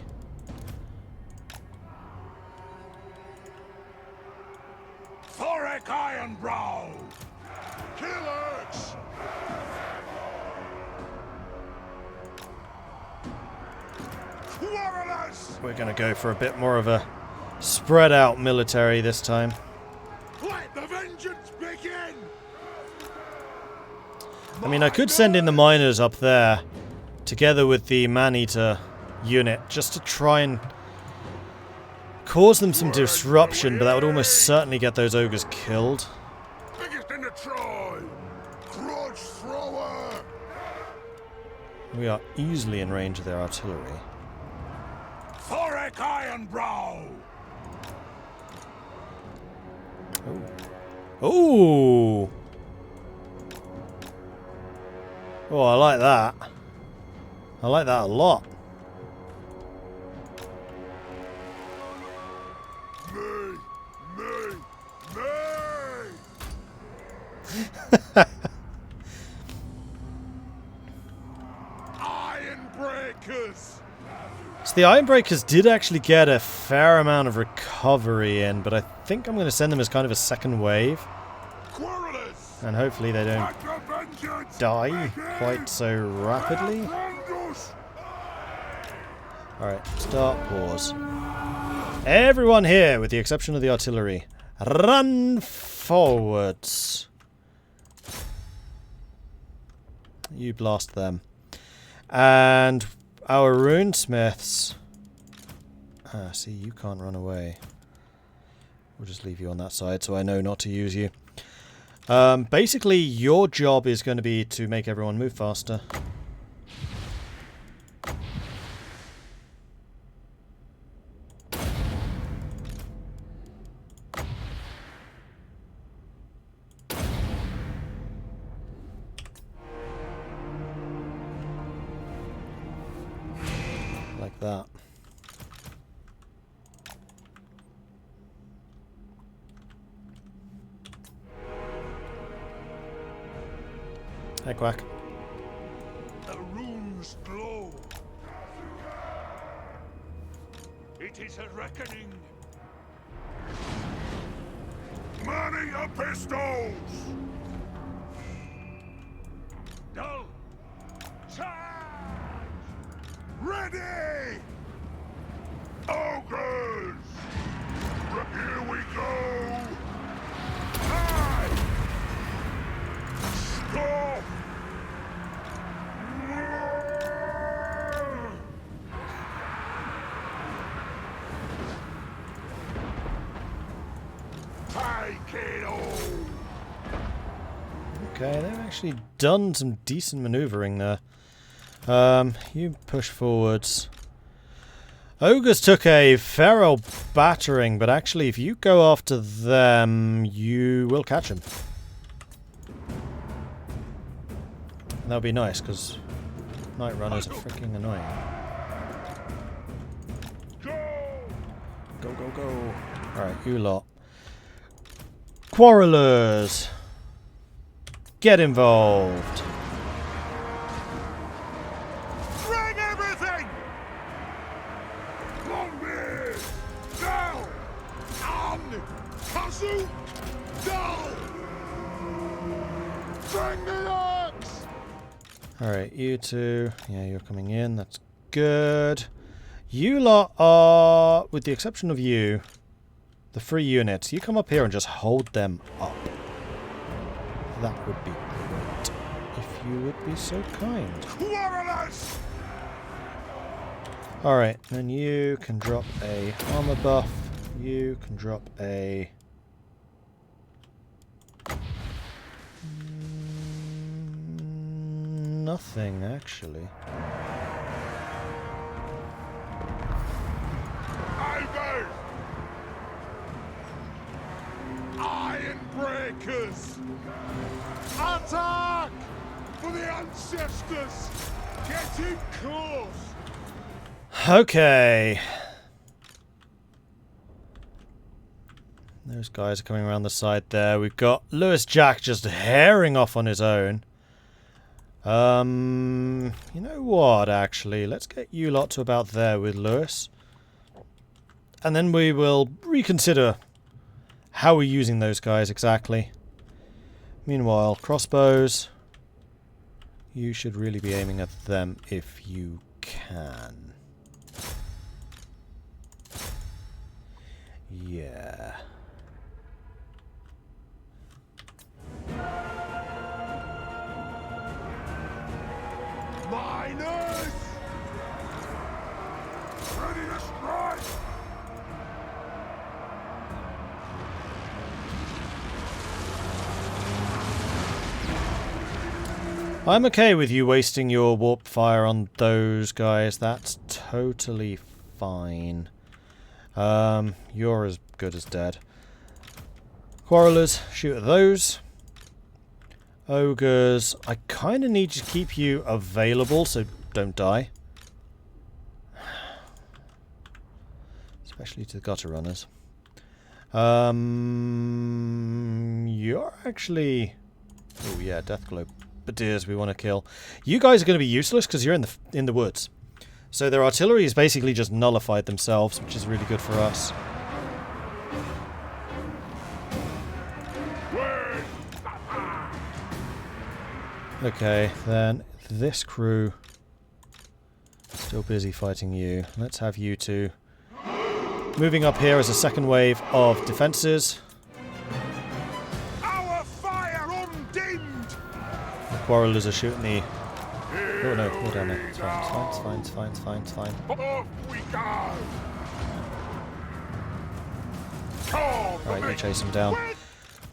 Thorek Ironbrow! Kill Orcs! Quarrelers! We're going to go for a bit more of a spread out military this time. Let the vengeance begin! I mean, I could send in the miners up there, together with the man-eater unit, just to try and cause them some disruption, but that would almost certainly get those ogres killed. Biggest in the Troy! Grudge Thrower! We are easily in range of their artillery. Thorek Ironbrow! Ooh! Oh, I like that. I like that a lot. Me! Ironbreakers! So the Ironbreakers did actually get a fair amount of recovery in, but I think I'm going to send them as kind of a second wave. Quarrelers! And hopefully they don't die quite so rapidly. Alright, start pause. Everyone here, with the exception of the artillery, run forwards. You blast them. And our runesmiths... Ah, see, you can't run away. We'll just leave you on that side so I know not to use you. Basically, your job is going to be to make everyone move faster. Like that. Hey, Quack. The runes glow. It is a reckoning. Money your pistols! Dull! Charge! Ready! Ogres! Here we go! High! Stop! Okay, they've actually done some decent maneuvering there. You push forwards. Ogres took a feral battering, but actually if you go after them, you will catch them. And that'll be nice, because night runners are freaking annoying. Go, go, go. Alright, you lot. Quarrelers! Get involved! Bring everything! Longbeard! Down! On! Kazoo! Down! Bring the ox! Alright, you two. Yeah, you're coming in. That's good. You lot are, with the exception of you, the 3 units. You come up here and just hold them up. That would be great. If you would be so kind. Quarrelers! Alright, then you can drop a armor buff. You can drop a... nothing, actually. Over! Iron breakers! Attack! For the ancestors! Get in close! Okay. Those guys are coming around the side there. We've got Lewis Jack just herring off on his own. You know what, actually? Let's get you lot to about there with Lewis. And then we will reconsider how we're using those guys exactly. Meanwhile, crossbows. You should really be aiming at them if you can. Yeah. Miners! Ready to strike! I'm okay with you wasting your warp fire on those guys. That's totally fine. You're as good as dead. Quarrelers, shoot at those. Ogres, I kind of need to keep you available, so don't die. Especially to the gutter runners. You're actually... oh yeah, Deathglow. Deers we want to kill. You guys are going to be useless because you're in the woods. So their artillery is basically just nullified themselves, which is really good for us. Okay, then this crew still busy fighting you. Let's have you two moving up here as a second wave of defenses. Our fire undimmed! The Quarrelers are shooting the... oh no, hold down there. It's fine, it's fine, it's fine, it's fine, it's fine, it's fine. Off we go! Alright, you chase them down.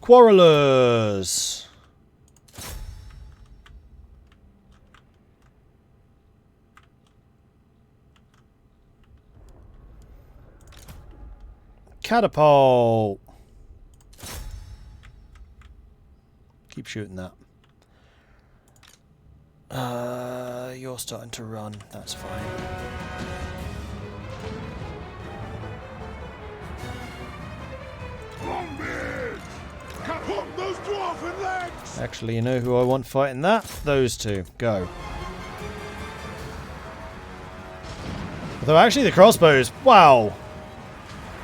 Quarrelers. Catapult. Keep shooting that. You're starting to run. That's fine. Those dwarven legs! Actually, you know who I want fighting that? Those two. Go. Although actually the crossbows, wow.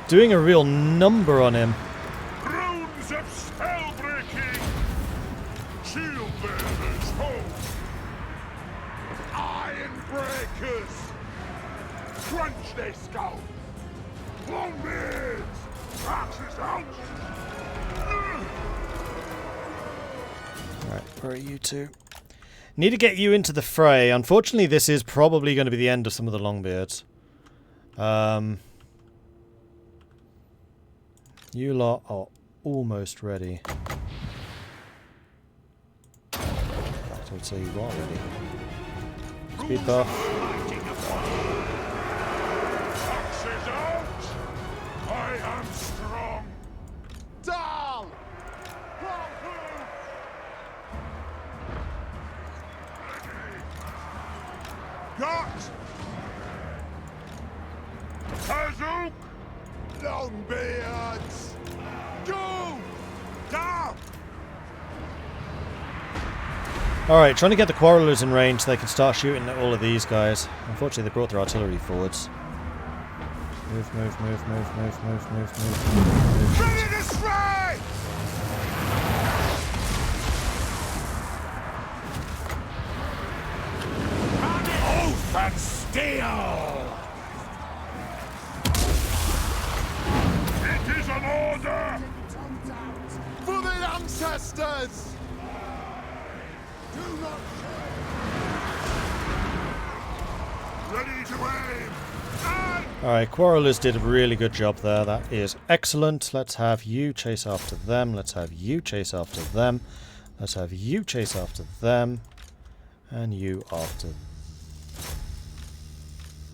Doing a real number on him. Runes of spell breaking! Shield bearers home! Iron breakers! Crunch their skull! Longbeards! Axes out! Right, where are you two? Need to get you into the fray. Unfortunately, this is probably going to be the end of some of the Longbeards. You lot are almost ready. I would say you are ready. Speed buff. Axes out! I am strong! Down! Got! Kazook! Longbeards! Go! Down! Alright, trying to get the Quarrelers in range so they can start shooting at all of these guys. Unfortunately, they brought their artillery forwards. Move, move, move, move, move, move, move, move. Ready to strike! Oath and steel! It is an order! For the ancestors! Do not ready to aim! And Alright, Quarrelers did a really good job there. That is excellent. Let's have you chase after them. Let's have you chase after them. Let's have you chase after them. And you after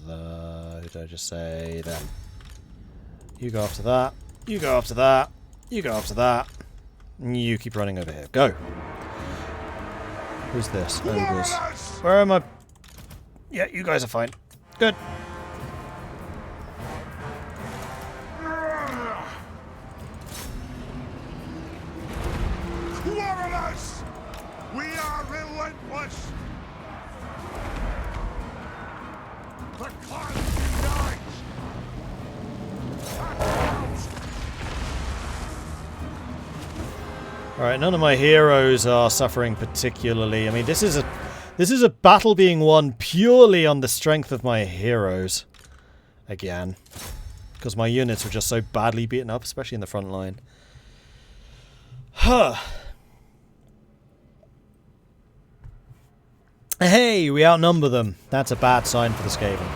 the... Did I just say them? You go after that. You go after that. You go after that. You keep running over here. Go. Who's this? Ogres. Where am I? Yeah, you guys are fine. Good. Quarrelers! We are relentless! The clan unites! Alright, none of my heroes are suffering particularly. I mean, this is a battle being won purely on the strength of my heroes. Again. Because my units were just so badly beaten up, especially in the front line. Huh. Hey, we outnumber them. That's a bad sign for the Skaven.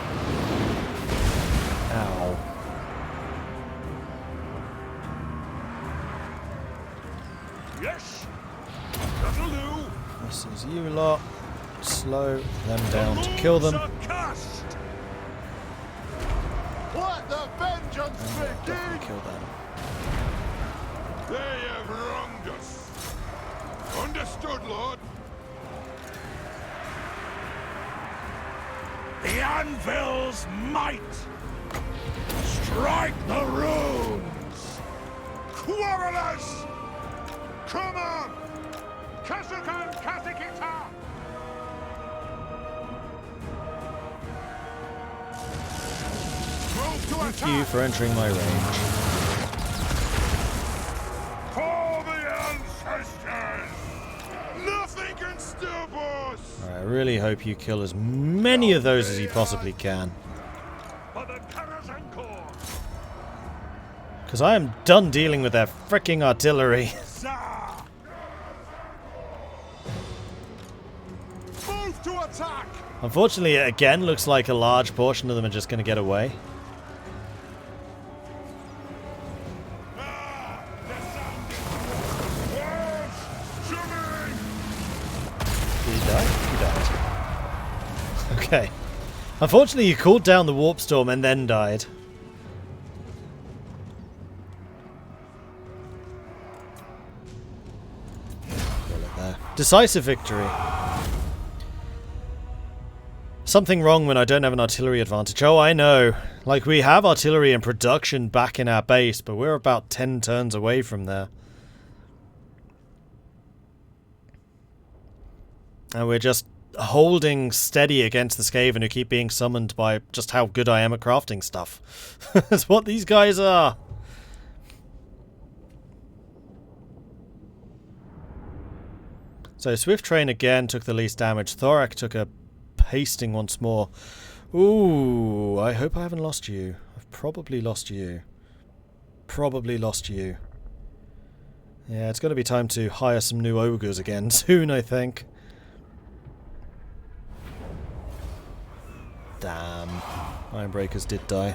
Ow. Yes! That'll do! This is you lot. Slow them down to kill them. Let the vengeance Definitely begin! kill them. They have wronged us. Understood, Lord. The anvil's might. Strike the runes. Quarrelers! Come on! Kasukan Kazikita! Move to Thank attack! you for entering my range. For the ancestors! Nothing can stop us! Alright, I really hope you kill as many of those as you possibly can. For the Karazankor! Because I am done dealing with their fricking artillery. Move to attack! Unfortunately, it again looks like a large portion of them are just going to get away. Unfortunately, you called down the warp storm and then died. Decisive victory. Something wrong when I don't have an artillery advantage. Oh, I know. Like, we have artillery in production back in our base, but we're about 10 turns away from there. And we're just holding steady against the Skaven who keep being summoned by just how good I am at crafting stuff. That's what these guys are. So Swift Train again took the least damage. Thorek took a pasting once more. Ooh, I hope I haven't lost you. I've probably lost you. Probably lost you. Yeah, it's going to be time to hire some new ogres again soon, I think. Damn. Ironbreakers did die.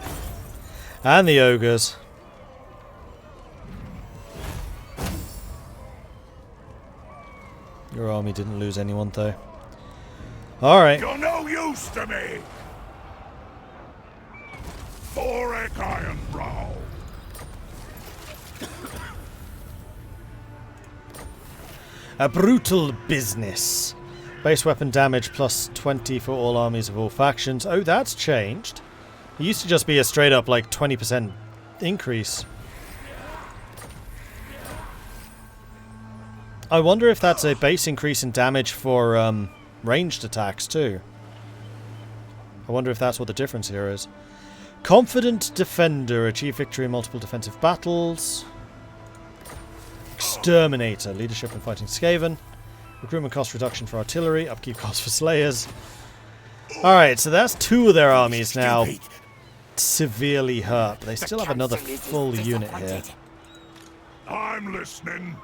And the ogres. Your army didn't lose anyone, though. Alright. You're no use to me! Thorek Ironbrow! A brutal business. Base weapon damage plus 20 for all armies of all factions. Oh, that's changed. It used to just be a straight up, like, 20% increase. I wonder if that's a base increase in damage for ranged attacks too. I wonder if that's what the difference here is. Confident Defender. Achieve victory in multiple defensive battles. Exterminator. Leadership in fighting Skaven. Recruitment cost reduction for artillery. Upkeep cost for slayers. Alright, so that's two of their armies now severely hurt. But they still have another full unit here. I'm listening.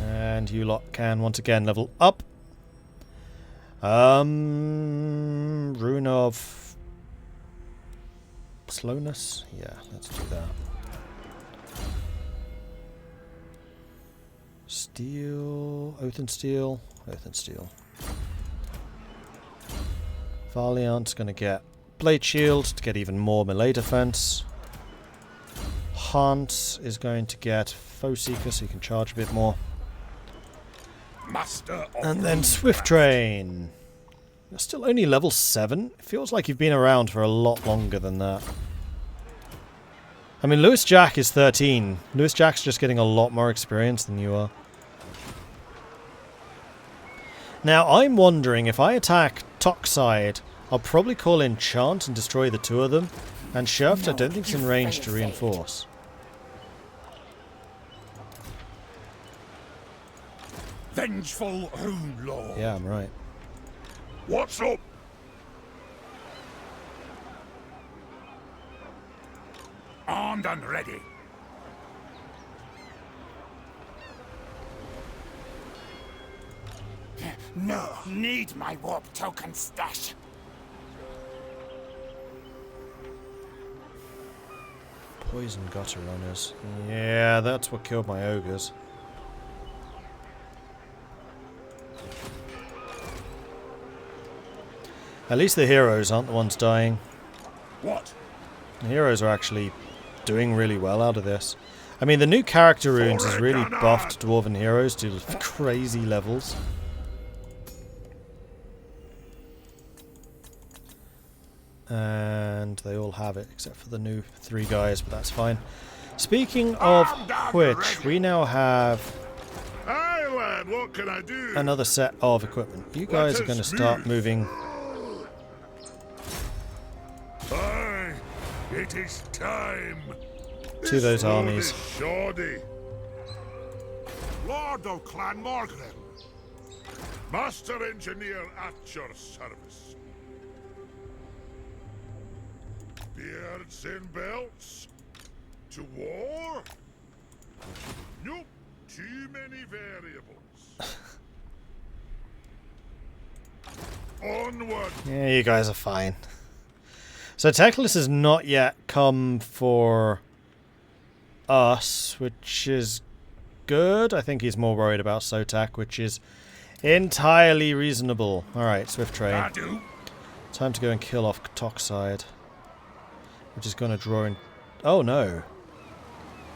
And you lot can once again level up. Rune of slowness. Yeah, let's do that. Steel, Oath and Steel, Oath and Steel. Valiant's gonna get Blade Shield to get even more melee defense. Hunt is going to get Foe Seeker so you can charge a bit more. And then Swift Train. You're still only level 7. It feels like you've been around for a lot longer than that. I mean, Lewis Jack is 13. Lewis Jack's just getting a lot more experience than you are. Now, I'm wondering if I attack Tockside, I'll probably call in Chant and destroy the two of them. And Shuft, I don't think is in range to reinforce. Vengeful Runelord. Yeah, I'm right. What's up? Armed and ready. No, need my warp token stash. Poison gutter runners. Yeah, that's what killed my ogres. At least the heroes aren't the ones dying. What? The heroes are actually doing really well out of this. I mean, the new character runes has really buffed Dwarven heroes to crazy levels. And they all have it, except for the new 3 guys, but that's fine. Speaking of which, we now have Aye, lad, what can I do? another set of equipment. You guys are going to start moving. Aye, it is time. To those armies. Shoddy. Lord of Clan Mordred. Master Engineer at your service. Beards and belts. To war? Nope. Too many variables. Onward. Yeah, you guys are fine. So Teclis has not yet come for us, which is good. I think he's more worried about Sotak, which is Entirely reasonable. Alright, Swift Train. I do. Time to go and kill off Toxide. Which is going to draw in... Oh, no.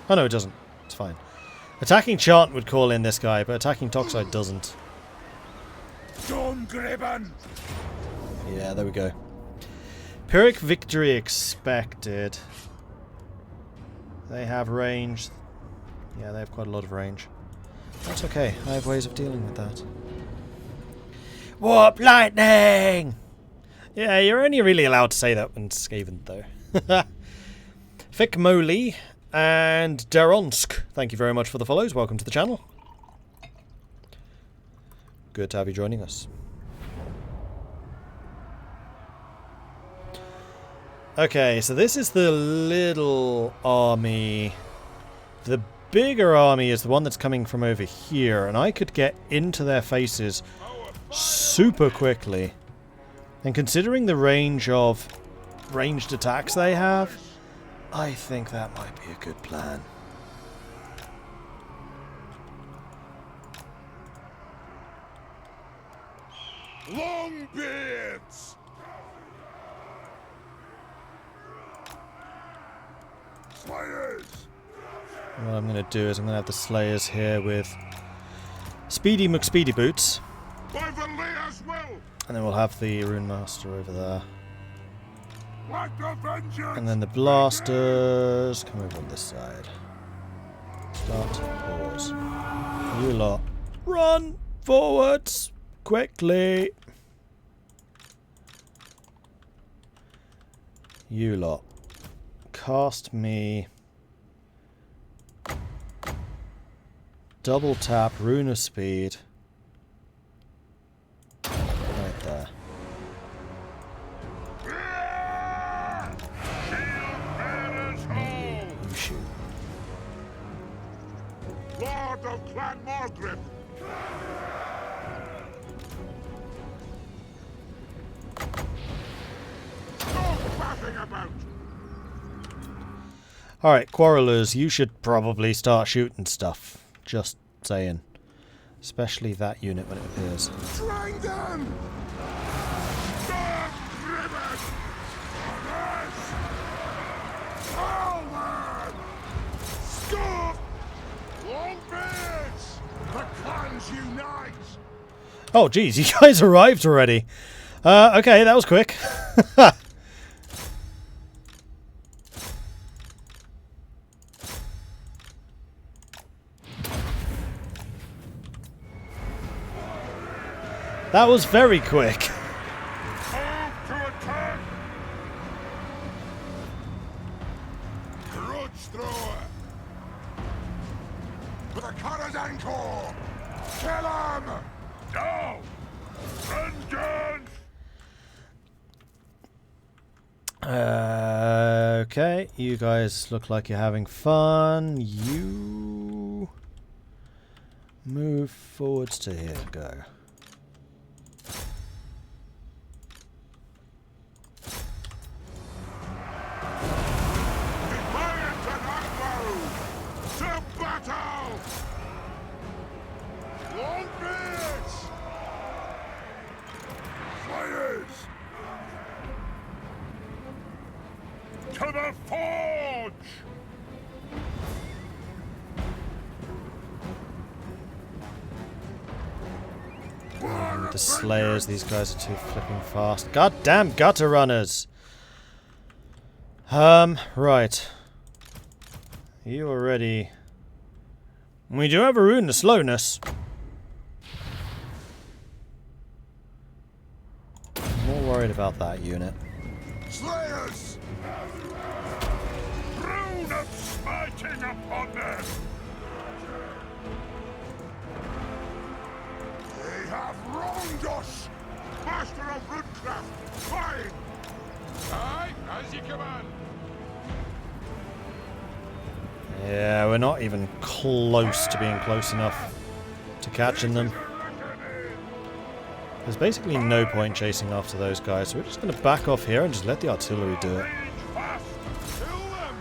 Oh, no, it doesn't. It's fine. Attacking Chant would call in this guy, but attacking Toxide doesn't. Stormgraben! Yeah, there we go. Pyrrhic victory expected. They have range. Yeah, they have quite a lot of range. That's okay. I have ways of dealing with that. Warp lightning! Yeah, you're only really allowed to say that when Skaven, though. Fick Moli and Daronsk. Thank you very much for the follows. Welcome to the channel. Good to have you joining us. Okay, so this is the little army. The bigger army is the one that's coming from over here, and I could get into their faces super quickly. And considering the range of ranged attacks they have, I think that might be a good plan. Longbeards! Slayers! What I'm going to do is I'm going to have the Slayers here with Speedy McSpeedy Boots. By the Layer's will! And then we'll have the Rune Master over there. Like the vengeance! And then the Blasters come over on this side. Start, pause. You lot, run forwards quickly. You lot, cast me. Double tap, Rune of Speed. Right there. You shoot. Lord of Clan Mordred! Stop faffing about! Alright, Quarrelers, you should probably start shooting stuff. Just saying. Especially that unit when it appears. Train them! Stop driven! Yes! Forward! Stop! Longbeards! The clans unite! Oh, geez, you guys arrived already. Okay, that was quick. That was very quick. Move to attack! Grudge Thrower! With a Corazon Corps! Kill him! No! Vengeance! Okay, you guys look like you're having fun. You move forwards to here. Go. Defiant and armour! To battle! Longbeards! Flyers! To the forge! The Slayers, these guys are too flipping fast. Goddamn gutter runners! Right. You are ready. We do have a rune to slowness. More worried about that unit. Slayers! Rune of smiting upon them! They have wronged us! Master of Runecraft, fine! Aye, as you command! Yeah, we're not even close to being close enough to catching them. There's basically no point chasing after those guys, so we're just going to back off here and just let the artillery do it. Fast! Kill them!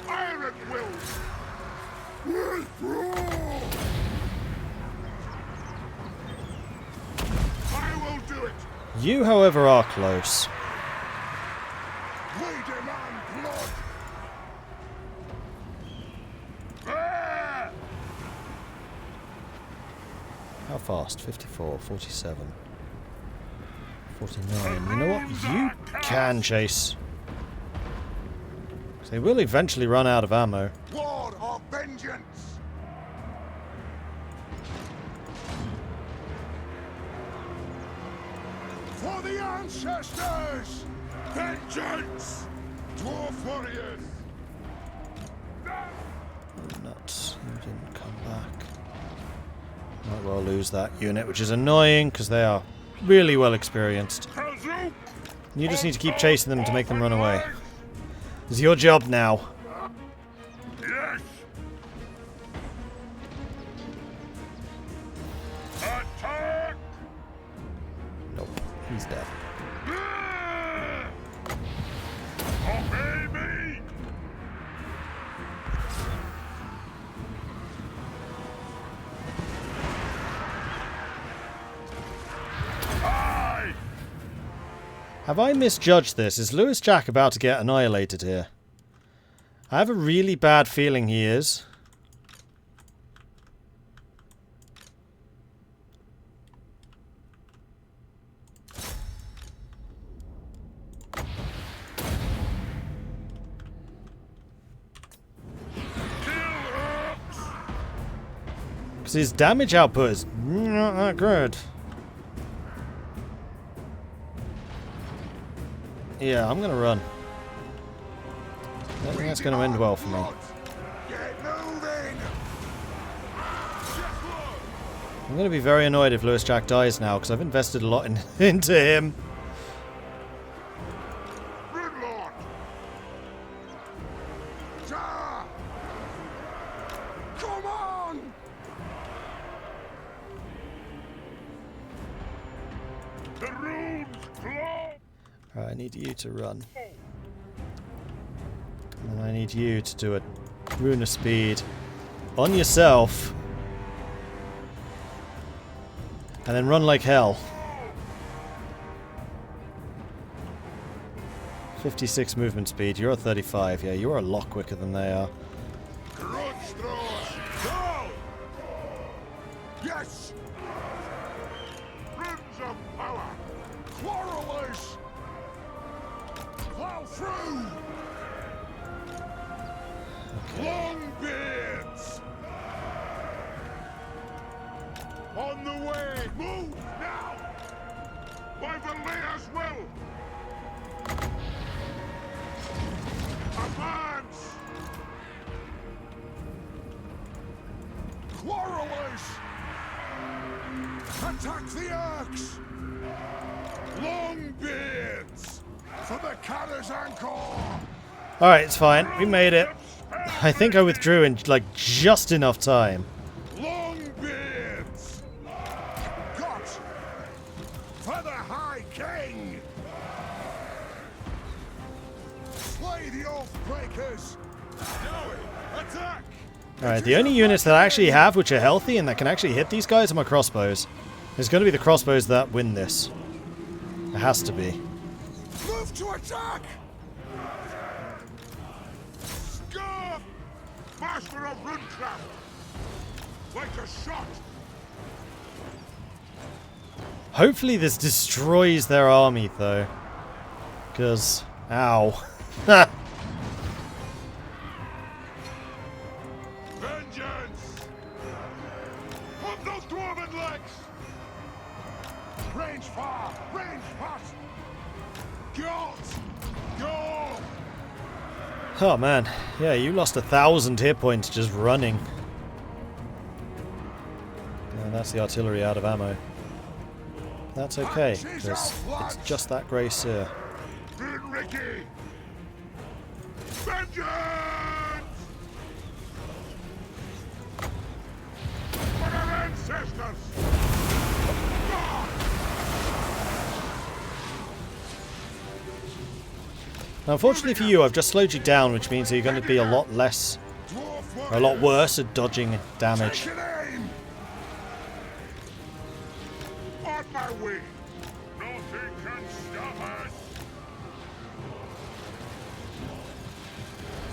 Iron will! Withdraw! You, however, are close. We demand blood! How fast? 54, 47, 49. You know what? You can chase. They will eventually run out of ammo. War of vengeance! For the ancestors! Vengeance! Dwarf warriors! Nuts. You didn't come back. Might well lose that unit, which is annoying because they are really well experienced. You just need to keep chasing them to make them run away. It's your job now. Yes! Attack! Nope, he's dead. Obey me! Aye! Have I misjudged this? Is Lewis Jack about to get annihilated here? I have a really bad feeling he is. Because his damage output is not that good. Yeah, I'm gonna run. I don't think that's gonna end well for me. Get moving! I'm gonna be very annoyed if Lewis Jack dies now, because I've invested a lot into him. Runelord! Ja! Come on! The rune's close! Alright, I need you to run. And I need you to do a rune of speed on yourself. And then run like hell. 56 movement speed, you're at 35. Yeah, you're a lot quicker than they are. Grudge Thrower! Go! Yes! Runes of power! Quarrelers! Plow through! Longbeards! On the way! Move now! By Valea's will! Advance! Quarrelers! Attack the Orcs! Longbeards! For the Catter's Anchor! Alright, it's fine. We made it. I think I withdrew in, like, just enough time. Longbeards! Got! For the High King! Slay the Oathbreakers! Attack! Alright, the only units that I actually have which are healthy and that can actually hit these guys are my crossbows. It's going to be the crossbows that win this. It has to be. Move to attack! Scarf! Master of Runecraft! Like a shot! Hopefully this destroys their army, though. Because... ow. Vengeance! Put those dwarven legs! Range far! Range fast! Go! Go! Oh man, yeah, you lost 1,000 hit points just running. And that's the artillery out of ammo. That's okay, because it's just that grey seer. Ricky! Vengeance! For our ancestors! Now, unfortunately for you, I've just slowed you down, which means you're going to be a lot less, or a lot worse at dodging damage. Take an aim! On my way! Nothing can stop us.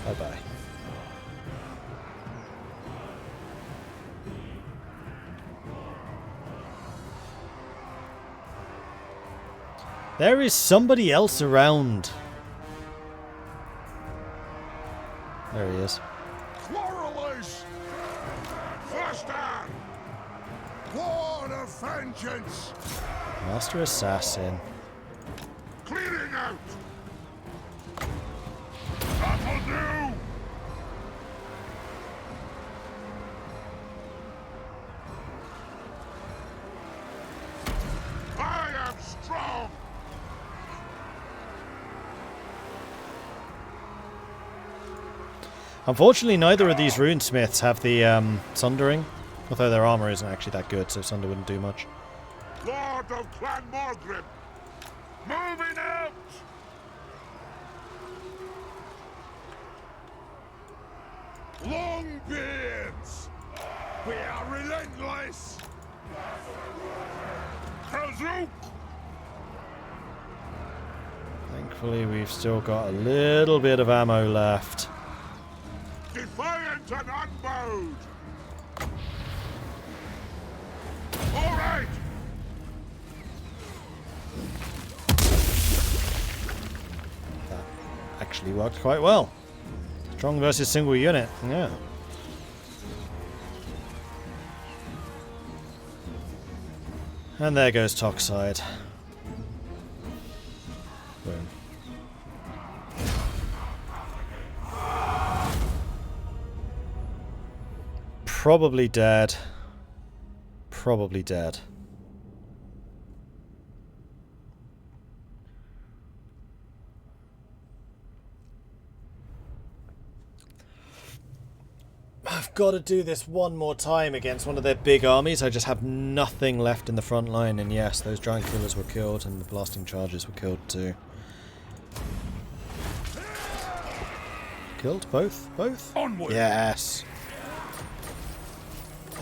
Bye-bye. There is somebody else around. There he is. Quarrelers! Faster! War of vengeance! Master Assassin. Clearing out! That'll do! I am strong! Unfortunately, neither of these runesmiths have the sundering, although their armour isn't actually that good, so sunder wouldn't do much. Lord of Clan Mordred! Moving out! Longbeards! We are relentless! Kazook! Thankfully, we've still got a little bit of ammo left. Defiant and unbowed! All right! That actually worked quite well. Strong versus single unit, yeah. And there goes Toxide. Boom. Probably dead. Probably dead. I've got to do this one more time against one of their big armies. I just have nothing left in the front line, and yes, those giant killers were killed and the blasting charges were killed too. Killed both? Both? Onward. Yes.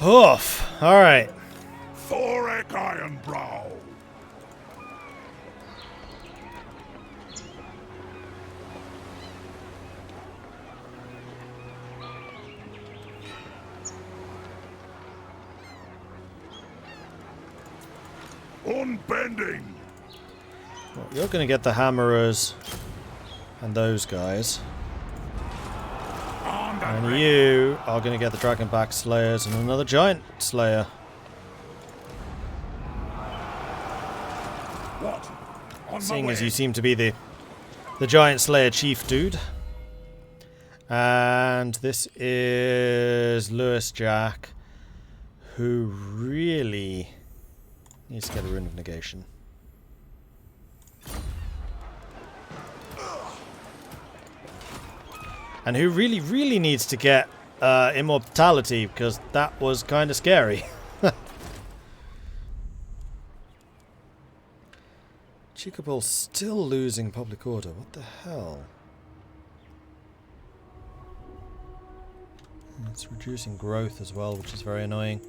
Oof. Alright. Thorek Ironbrow. Unbending. Well, you're going to get the hammerers and those guys. And you are going to get the Dragonback Slayers and another Giant Slayer. What? On Seeing my as way. you seem to be the Giant Slayer chief dude. And this is Lewis Jack, who really needs to get a Rune of Negation. And who really, really needs to get Immortality, because that was kind of scary. Chicopol's still losing public order. What the hell? It's reducing growth as well, which is very annoying.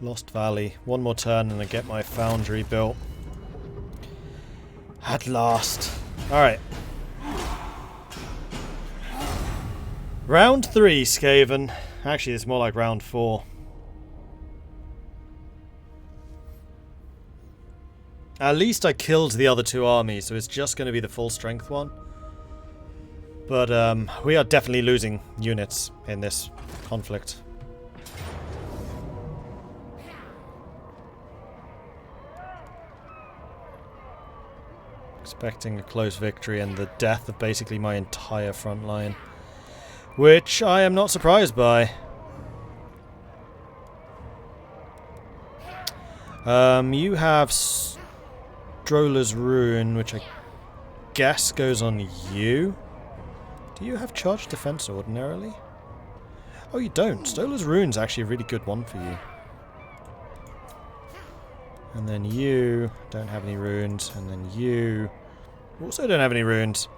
Lost Valley. One more turn and I get my foundry built. At last. Alright. Round 3, Skaven. Actually, it's more like round 4. At least I killed the other two armies, so it's just going to be the full strength one. But we are definitely losing units in this conflict. Expecting a close victory and the death of basically my entire front line. Which I am not surprised by. You have Stroller's Rune, which I guess goes on you. Do you have charged defense ordinarily? Oh, you don't. Stroller's Rune's actually a really good one for you. And then you don't have any runes, and then you also don't have any runes.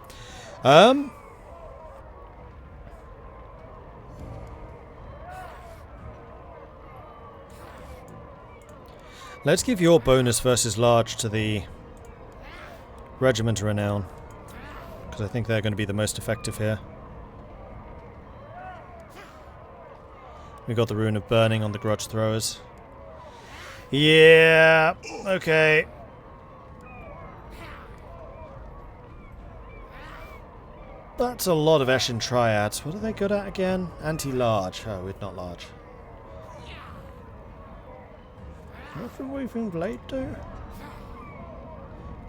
Let's give your bonus versus large to the Regiment of Renown, because I think they're going to be the most effective here. We got the Rune of Burning on the Grudge Throwers. Yeah, okay. That's a lot of Eshin Triads. What are they good at again? Anti-large. Oh, we're not large. What did Weaving Blade do? A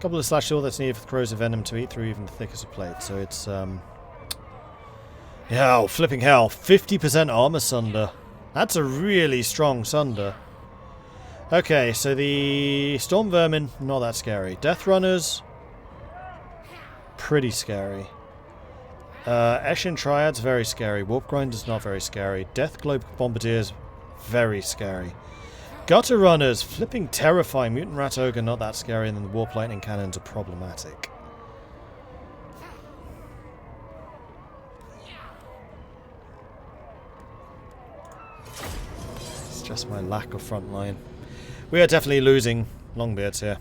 couple of slash all that's needed for the Crows of Venom to eat through even the thickest of plate. So it's, yeah, oh, flipping hell. 50% armor sunder. That's a really strong sunder. Okay, so the Storm Vermin, not that scary. Death Runners, pretty scary. Eshin Triads, very scary. Warp Grinders, not very scary. Death Globe Bombardiers, very scary. Gutter Runners, flipping terrifying. Mutant Rat Ogre, not that scary. And then the Warp Lightning Cannons are problematic. It's just my lack of front line. We are definitely losing Longbeards here.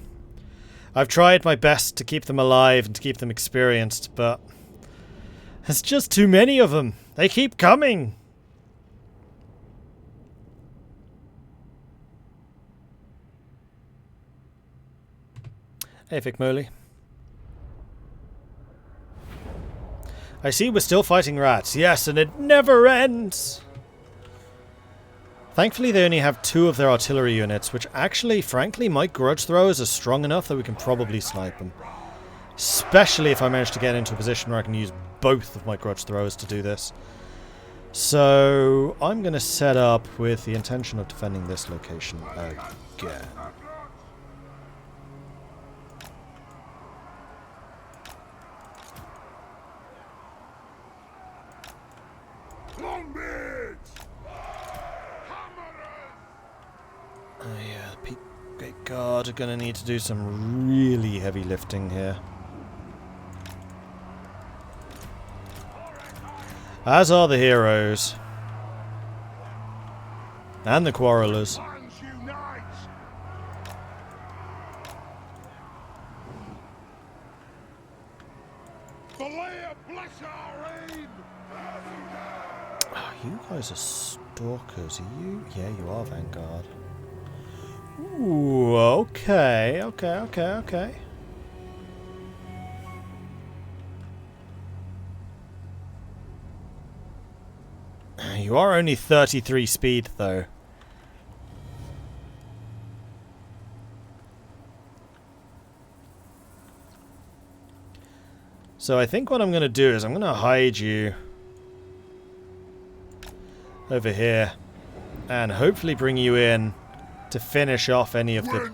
I've tried my best to keep them alive and to keep them experienced, but there's just too many of them. They keep coming. Hey, Vic Moley. I see we're still fighting rats. Yes, and it never ends. Thankfully, they only have 2 of their artillery units, which actually, frankly, my Grudge Throwers are strong enough that we can probably snipe them. Especially if I manage to get into a position where I can use both of my Grudge Throwers to do this. So, I'm going to set up with the intention of defending this location again. Yeah, the Peak Gate Guard are going to need to do some really heavy lifting here. As are the heroes. And the quarrelers. Oh, you guys are stalkers, are you? Yeah, you are, Vanguard. Ooh, okay. You are only 33 speed, though. So I think what I'm going to do is I'm going to hide you over here and hopefully bring you in to finish off any of the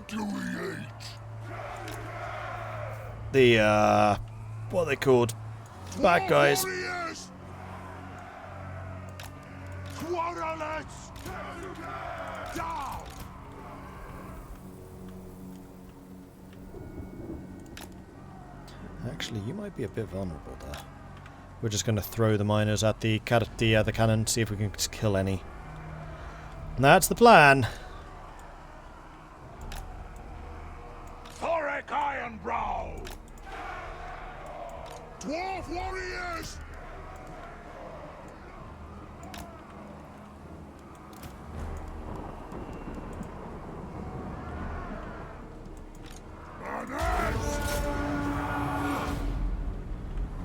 what are they called? Bad guys. Actually, you might be a bit vulnerable there. We're just going to throw the miners at the cannon, see if we can kill any. And that's the plan. Thorek Ironbrow! Dwarf warriors!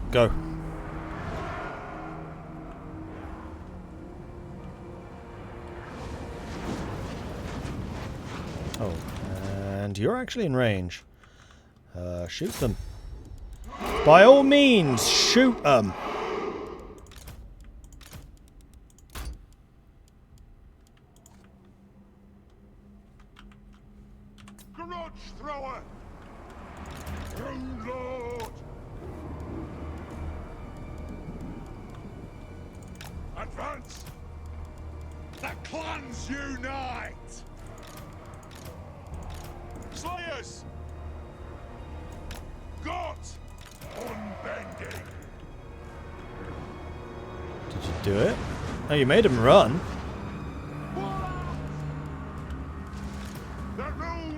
Go. Oh, and you're actually in range. Shoot them. By all means, shoot them. Grudge Thrower! Runelord! Advance! The clans unite! Slayers! Got! Unbending! Did you do it? Oh, you made him run. The Rune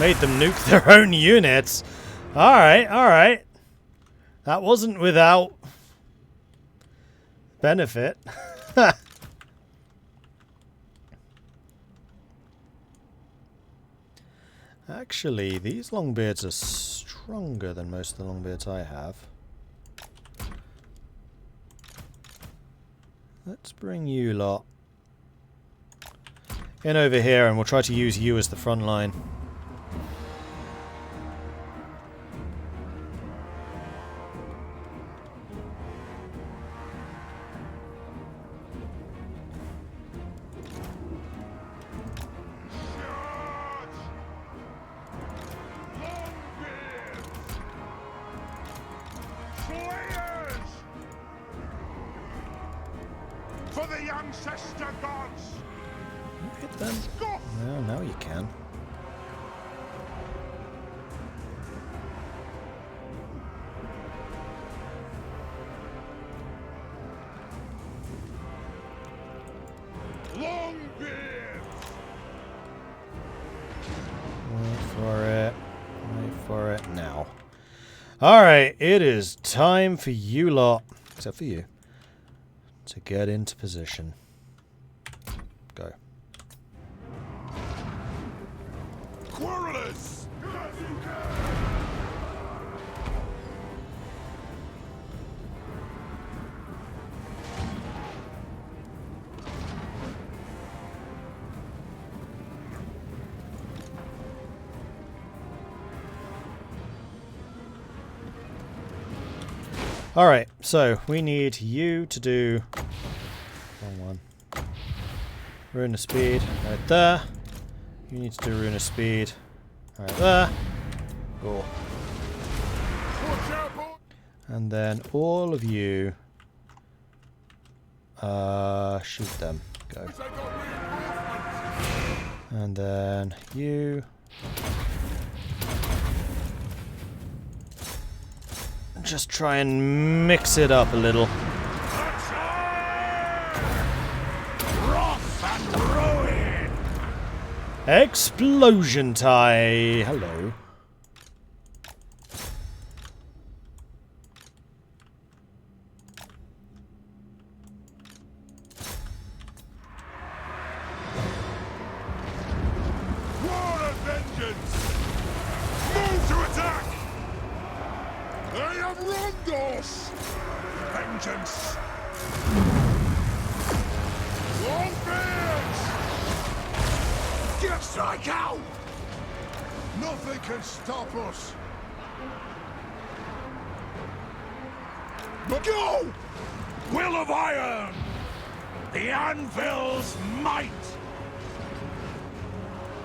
Made them nuke their own units. Alright, alright. That wasn't without benefit. Actually, these longbeards are stronger than most of the longbeards I have. Let's bring you lot in over here, and we'll try to use you as the front line. For the ancestor gods! Hit them. Well, now you can. Longbeard! Wait for it. Wait for it now. Alright, it is time for you lot, except for you, to get into position. Go. Quarrelers! Alright, so we need you to do... Wrong one. Rune of speed, right there. You need to do rune of speed, right there. Cool. And then all of you... shoot them. Go. And then you... just try and mix it up a little. Explosion tie. Hello. War of vengeance! Move to attack! I am Rondos! Vengeance! Longbeards! Get strike out! Nothing can stop us! But go! Will of iron! The anvil's might!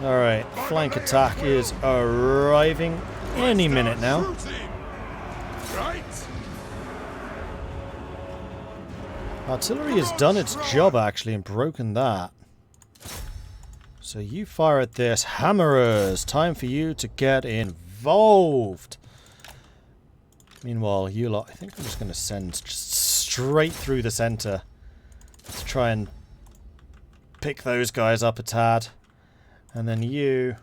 Alright, flank attack is arriving any minute now. Right? Artillery has done its job actually and broken that. So you fire at this. Hammerers, time for you to get involved. Meanwhile, you lot, I think I'm just going to send just straight through the center to try and pick those guys up a tad. And then you,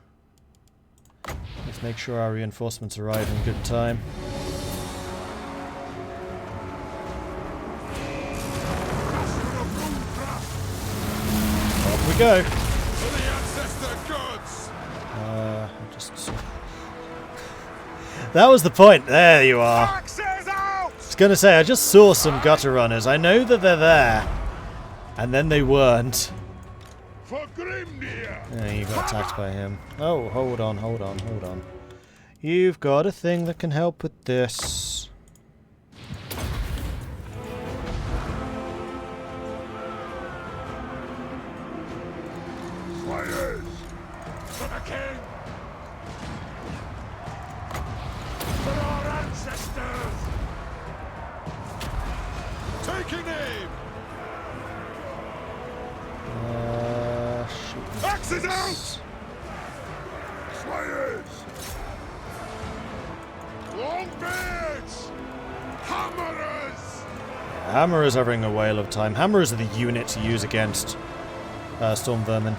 let's make sure our reinforcements arrive in good time. Off we go. For the ancestor gods! That was the point. There you are. Axes out! I was gonna say, I just saw some gutter runners. I know that they're there. And then they weren't. For Grimnir! Yeah, you got attacked by him. Oh, hold on, hold on, hold on. You've got a thing that can help with this. Slayers! For the king! For our ancestors! Taking aim! Shoot. Axes out! Slayers! Longbeards! Hammerers! Hammerers are having a whale of time. Hammerers are the unit to use against Storm Vermin.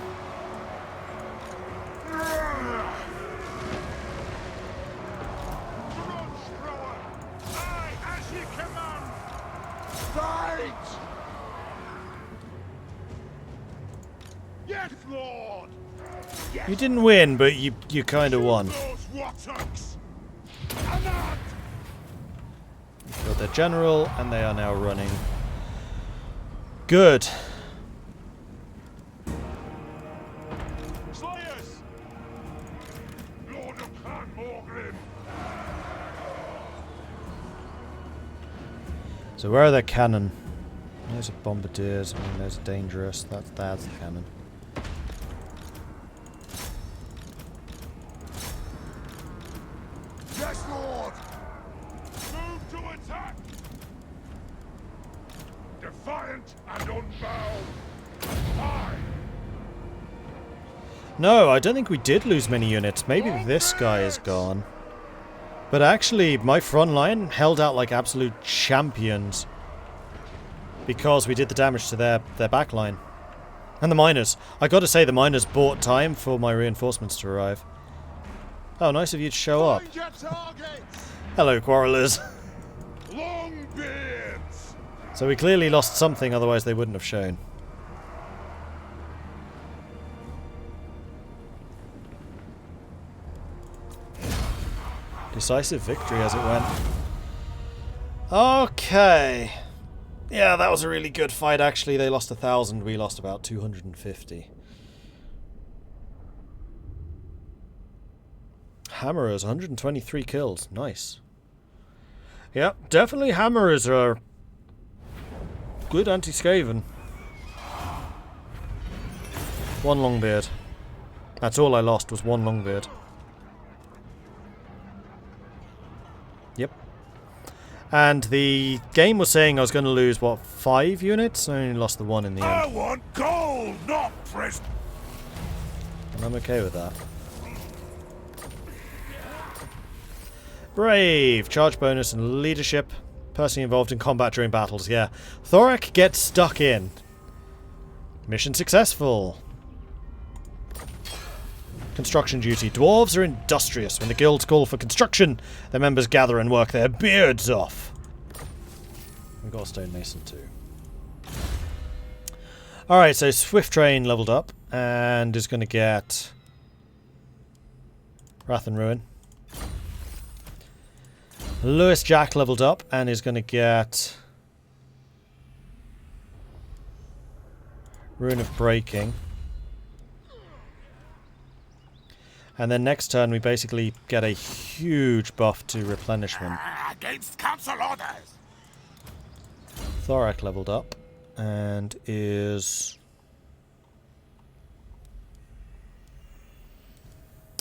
Fight! Yes, Lord! You didn't win, but you kind of won. Those Warthogs! Command! Got their general, and they are now running. Good. Slayers! Lord of Clan Morgrim! So where are their cannon? There's a bombardiers. I mean, there's a dangerous. That's the cannon. Yes, Lord! Move to attack! Defiant and unbound! Aye! No, I don't think we did lose many units. Maybe this guy is gone. But actually, my front line held out like absolute champions. Because we did the damage to their back line. And the miners. I gotta say, the miners bought time for my reinforcements to arrive. Oh, nice of you to show up. Find your targets! Hello, quarrelers. Longbeards! So we clearly lost something, otherwise they wouldn't have shown. Decisive victory as it went. Okay. Yeah, that was a really good fight, actually. They lost 1,000, we lost about 250. Hammerers, 123 kills. Nice. Yep, definitely Hammerers are good anti-Skaven. One Longbeard. That's all I lost, was one Longbeard. Yep. And the game was saying I was going to lose, what, 5 units? I only lost the 1 in the I end. want gold, not prison. And I'm okay with that. Brave! Charge bonus and leadership. Personally involved in combat during battles, yeah. Thorek gets stuck in. Mission successful. Construction duty. Dwarves are industrious. When the guilds call for construction, their members gather and work their beards off. We've got a stonemason too. Alright, so Swift Train leveled up and is going to get Wrath and Ruin. Lewis Jack leveled up and is going to get Rune of Breaking. And then next turn we basically get a huge buff to replenishment. Against council orders! Thorek leveled up and is,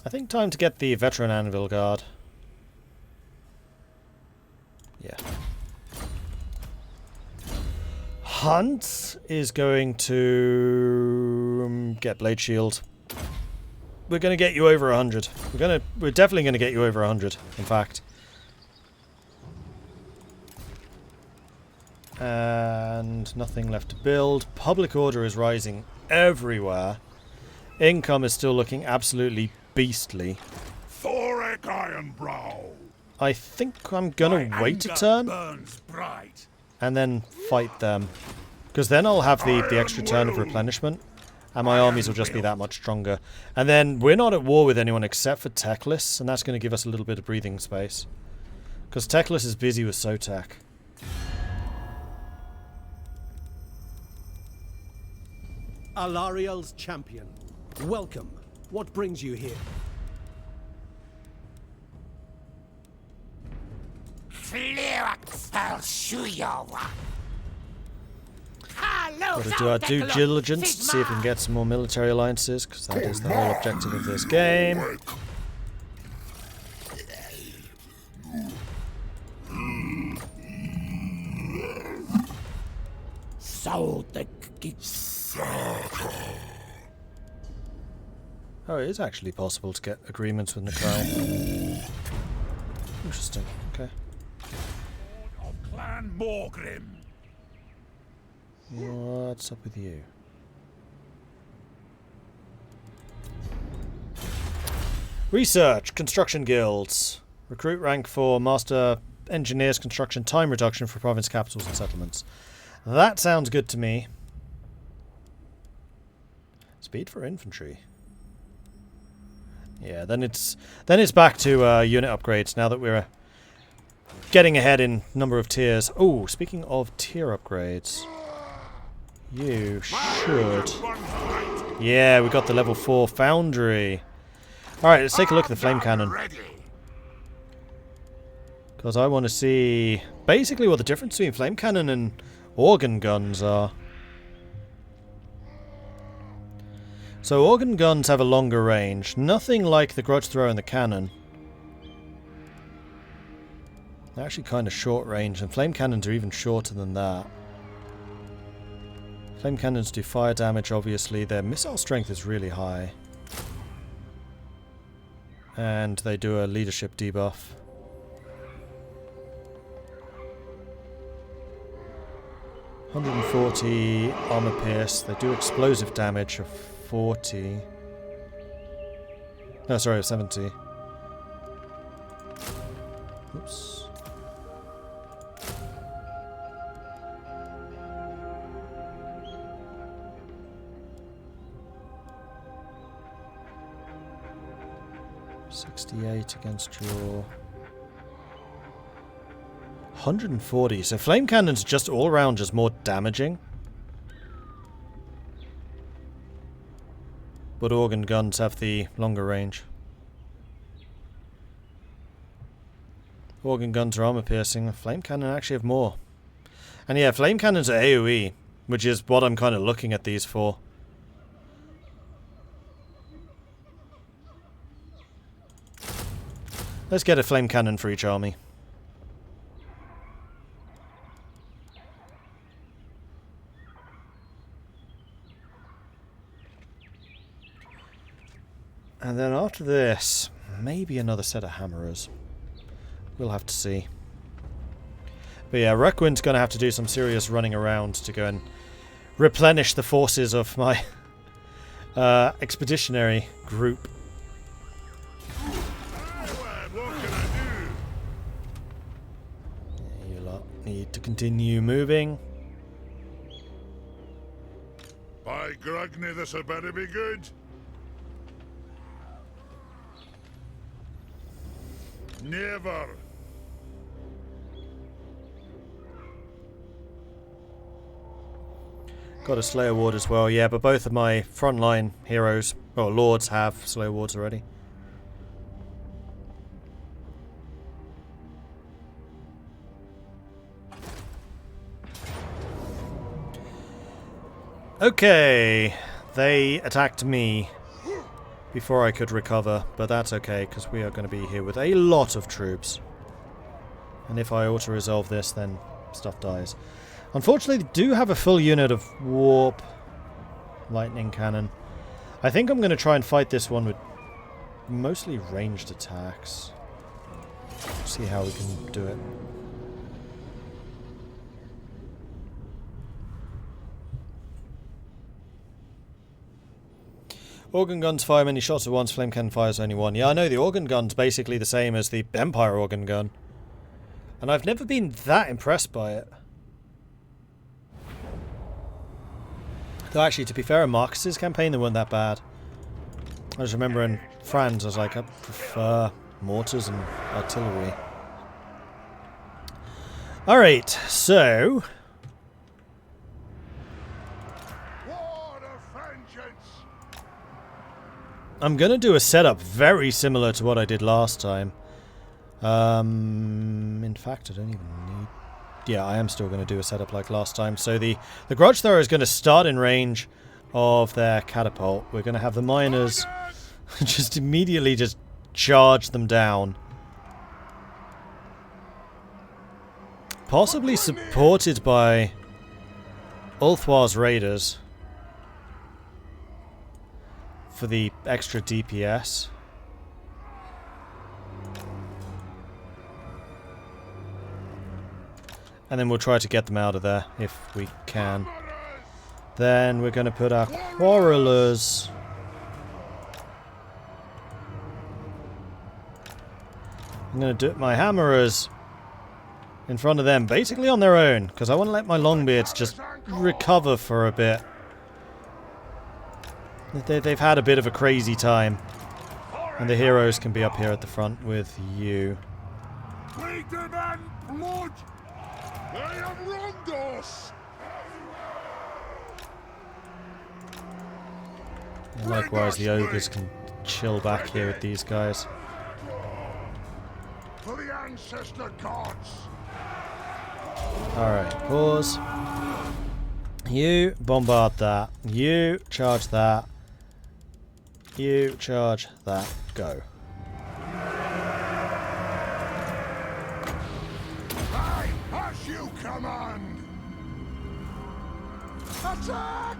I think, time to get the veteran anvil guard. Yeah. Hunt is going to get blade shield. We're going to get you over 100. We're definitely going to get you over 100, in fact. And nothing left to build. Public order is rising everywhere. Income is still looking absolutely beastly. Thorek Ironbrow. I think I'm going to wait a turn Burns bright. and then fight them. Because then I'll have the extra turn of replenishment. And my armies will just be that much stronger. And then we're not at war with anyone except for Teclis, and that's going to give us a little bit of breathing space. Because Teclis is busy with Sotak. Alariel's champion. Welcome. What brings you here? I'll show you one. Got to do our due diligence to see if we can get some more military alliances, because that is the whole objective of this game. Oh, it is actually possible to get agreements with Nicole. Interesting. Okay. Lord of Clan Morgrim. What's up with you? Research. Construction guilds. Recruit rank for Master engineers construction time reduction for province capitals and settlements. That sounds good to me. Speed for infantry. Yeah, then it's back to unit upgrades now that we're getting ahead in number of tiers. Oh, speaking of tier upgrades, you should. Yeah, we got the level 4 foundry. All right, let's take a look at the flame cannon. Because I want to see basically what the difference between flame cannon and organ guns are. So organ guns have a longer range. Nothing like the Grudge Thrower and the cannon. They're actually kind of short range, and flame cannons are even shorter than that. Flame cannons do fire damage, obviously. Their missile strength is really high. And they do a leadership debuff. 140 armor pierce. They do explosive damage of 40. No, sorry, of 70. Oops. .68 against your 140. So flame cannons just all around just more damaging. But organ guns have the longer range. Organ guns are armor piercing. Flame cannon actually have more. And yeah, flame cannons are AoE, which is what I'm kind of looking at these for. Let's get a flame cannon for each army. And then after this, maybe another set of hammerers. We'll have to see. But yeah, Requin's going to have to do some serious running around to go and replenish the forces of my expeditionary group. You lot need to continue moving. By Grugny, this had better be good. Never. Got a Slayer Ward as well, yeah, but both of my frontline heroes, or lords, have Slayer Wards already. Okay, they attacked me before I could recover, but that's okay, because we are going to be here with a lot of troops. And if I auto-resolve this, then stuff dies. Unfortunately, they do have a full unit of warp lightning cannon. I think I'm going to try and fight this one with mostly ranged attacks. See how we can do it. Organ guns fire many shots at once, flame cannon fires only one. Yeah, I know the organ gun's basically the same as the Empire organ gun. And I've never been that impressed by it. Though actually, to be fair, in Marcus's campaign, they weren't that bad. I just remember in France, I was like, I prefer mortars and artillery. Alright, so... I'm going to do a setup very similar to what I did last time. In fact, I don't even need... Yeah, I am still going to do a setup like last time. So the Grudge Thrower is going to start in range of their catapult. We're going to have the miners just immediately just charge them down. Possibly supported by Ulthwar's Raiders for the extra DPS. And then we'll try to get them out of there if we can. Then we're going to put our Quarrelers. I'm going to do my Hammerers in front of them, basically on their own, because I want to let my Longbeards just recover for a bit. They've had a bit of a crazy time. And the heroes can be up here at the front with you. We demand blood! They have wronged us! And likewise, the ogres can chill back here with these guys. For the ancestor gods! Alright, pause. You bombard that. You charge that. You charge that. Go. Aye, as you command! Attack!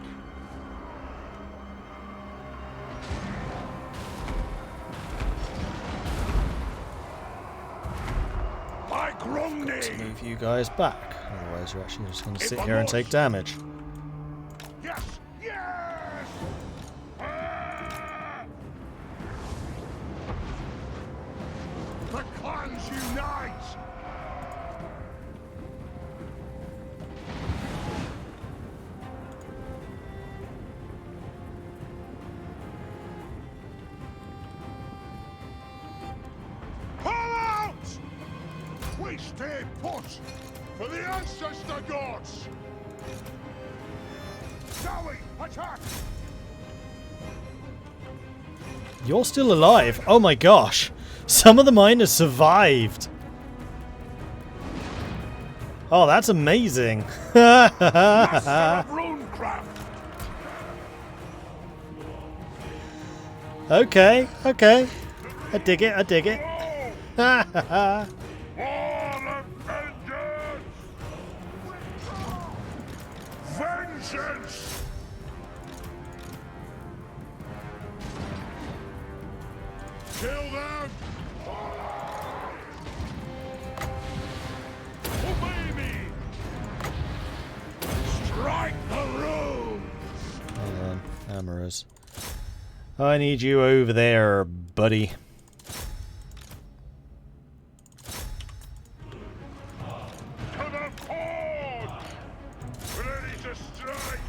By Grundy! Let's move you guys back. Otherwise, you're actually just going to sit here and take damage. Yes! Yes! The clans unite! Pull out! We stay put for the ancestor gods! Shall we attack? You're still alive? Oh my gosh! Some of the miners survived! Oh, that's amazing! Master of Runecraft! Okay, okay. I dig it, I dig it. All of vengeance! Vengeance! Kill them! Obey me! Strike the runes! Hold on, armourers. I need you over there, buddy. To the forge! Ready to strike!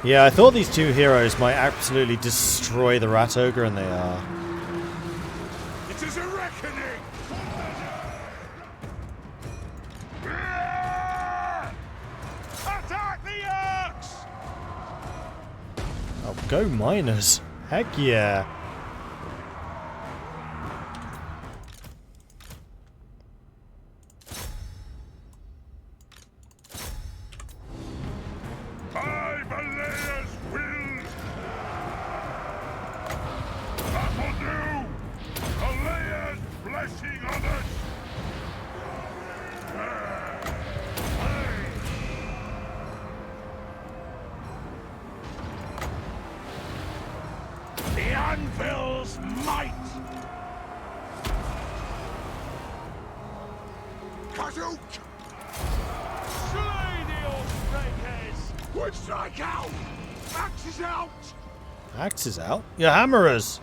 Yeah, I thought these two heroes might absolutely destroy the Rat Ogre, and they are. It is a reckoning! Attack the Orcs! Oh, go miners! Heck yeah! By Valea's will! That'll do! Valea's blessing on us! The anvil's might! Kazook! Slay the old breakers! Would strike out! Axes out! Axe is out? Your hammerers!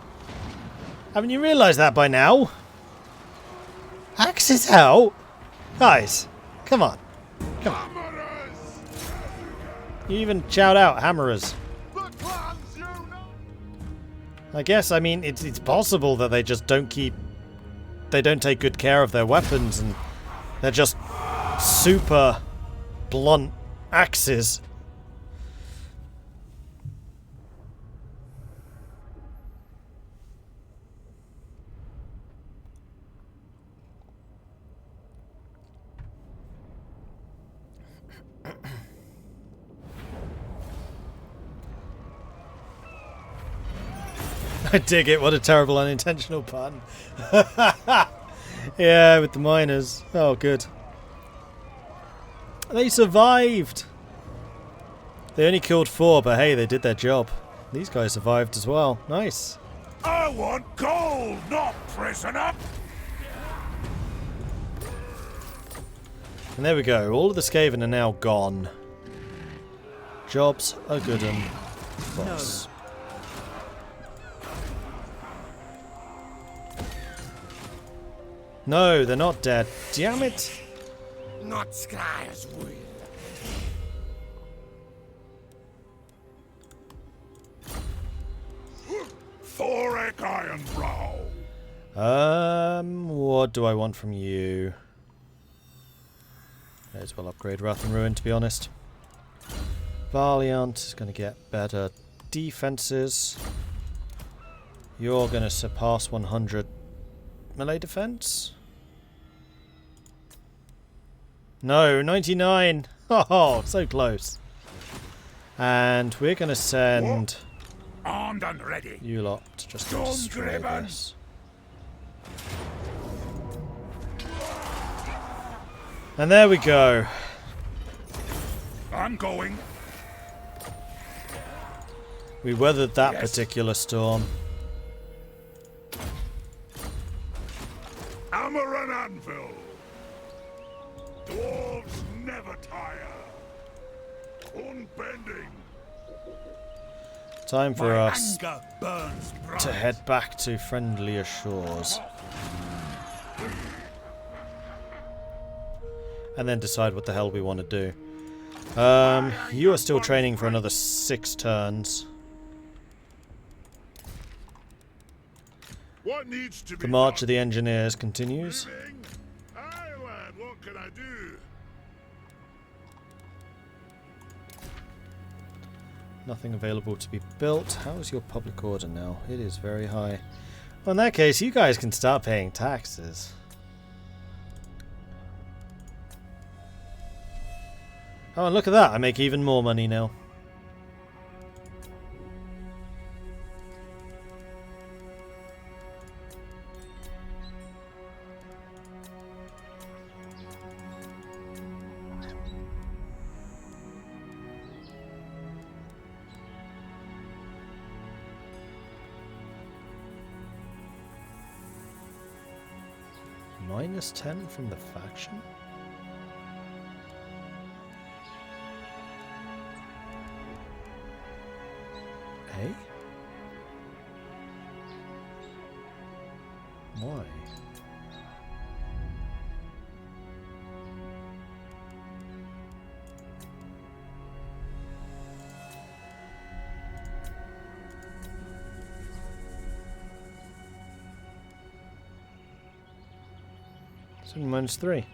Haven't you realised that by now? Axe is out? Guys, come on. Come on. Hammerers! You even shout out hammerers. The clans unite! I guess, I mean, it's possible that they just don't take good care of their weapons and they're just super blunt axes. I dig it, what a terrible unintentional pun. Yeah, with the miners. Oh, good. They survived! They only killed 4, but hey, they did their job. These guys survived as well. Nice. I want gold, not prisoner! And there we go. All of the Skaven are now gone. Jobs are good 'un. Boss. No, they're not dead. Damn it! Not Squire's will. Thorek Ironbrow. What do I want from you? May as well upgrade Wrath and Ruin, to be honest. Valiant is going to get better defenses. You're going to surpass 100 melee defense. No, 99. Oh, so close. And we're going to send Armed and ready. you lot to just destroy Storm-driven. this. And there we go. I'm going. We weathered that Yes. particular storm. Armour and anvil. Dwarves never tire. Unbending. Time for My us anger burns bright. to head back to friendlier shores. And then decide what the hell we want to do. You are still training for another 6 turns. What needs to be The march done? of the engineers continues. Living? Aye, lad, what can I do? Nothing available to be built. How is your public order now? It is very high. Well, in that case, you guys can start paying taxes. Oh, and look at that. I make even more money now. -10 from the faction? Eh? Why? It's only -3.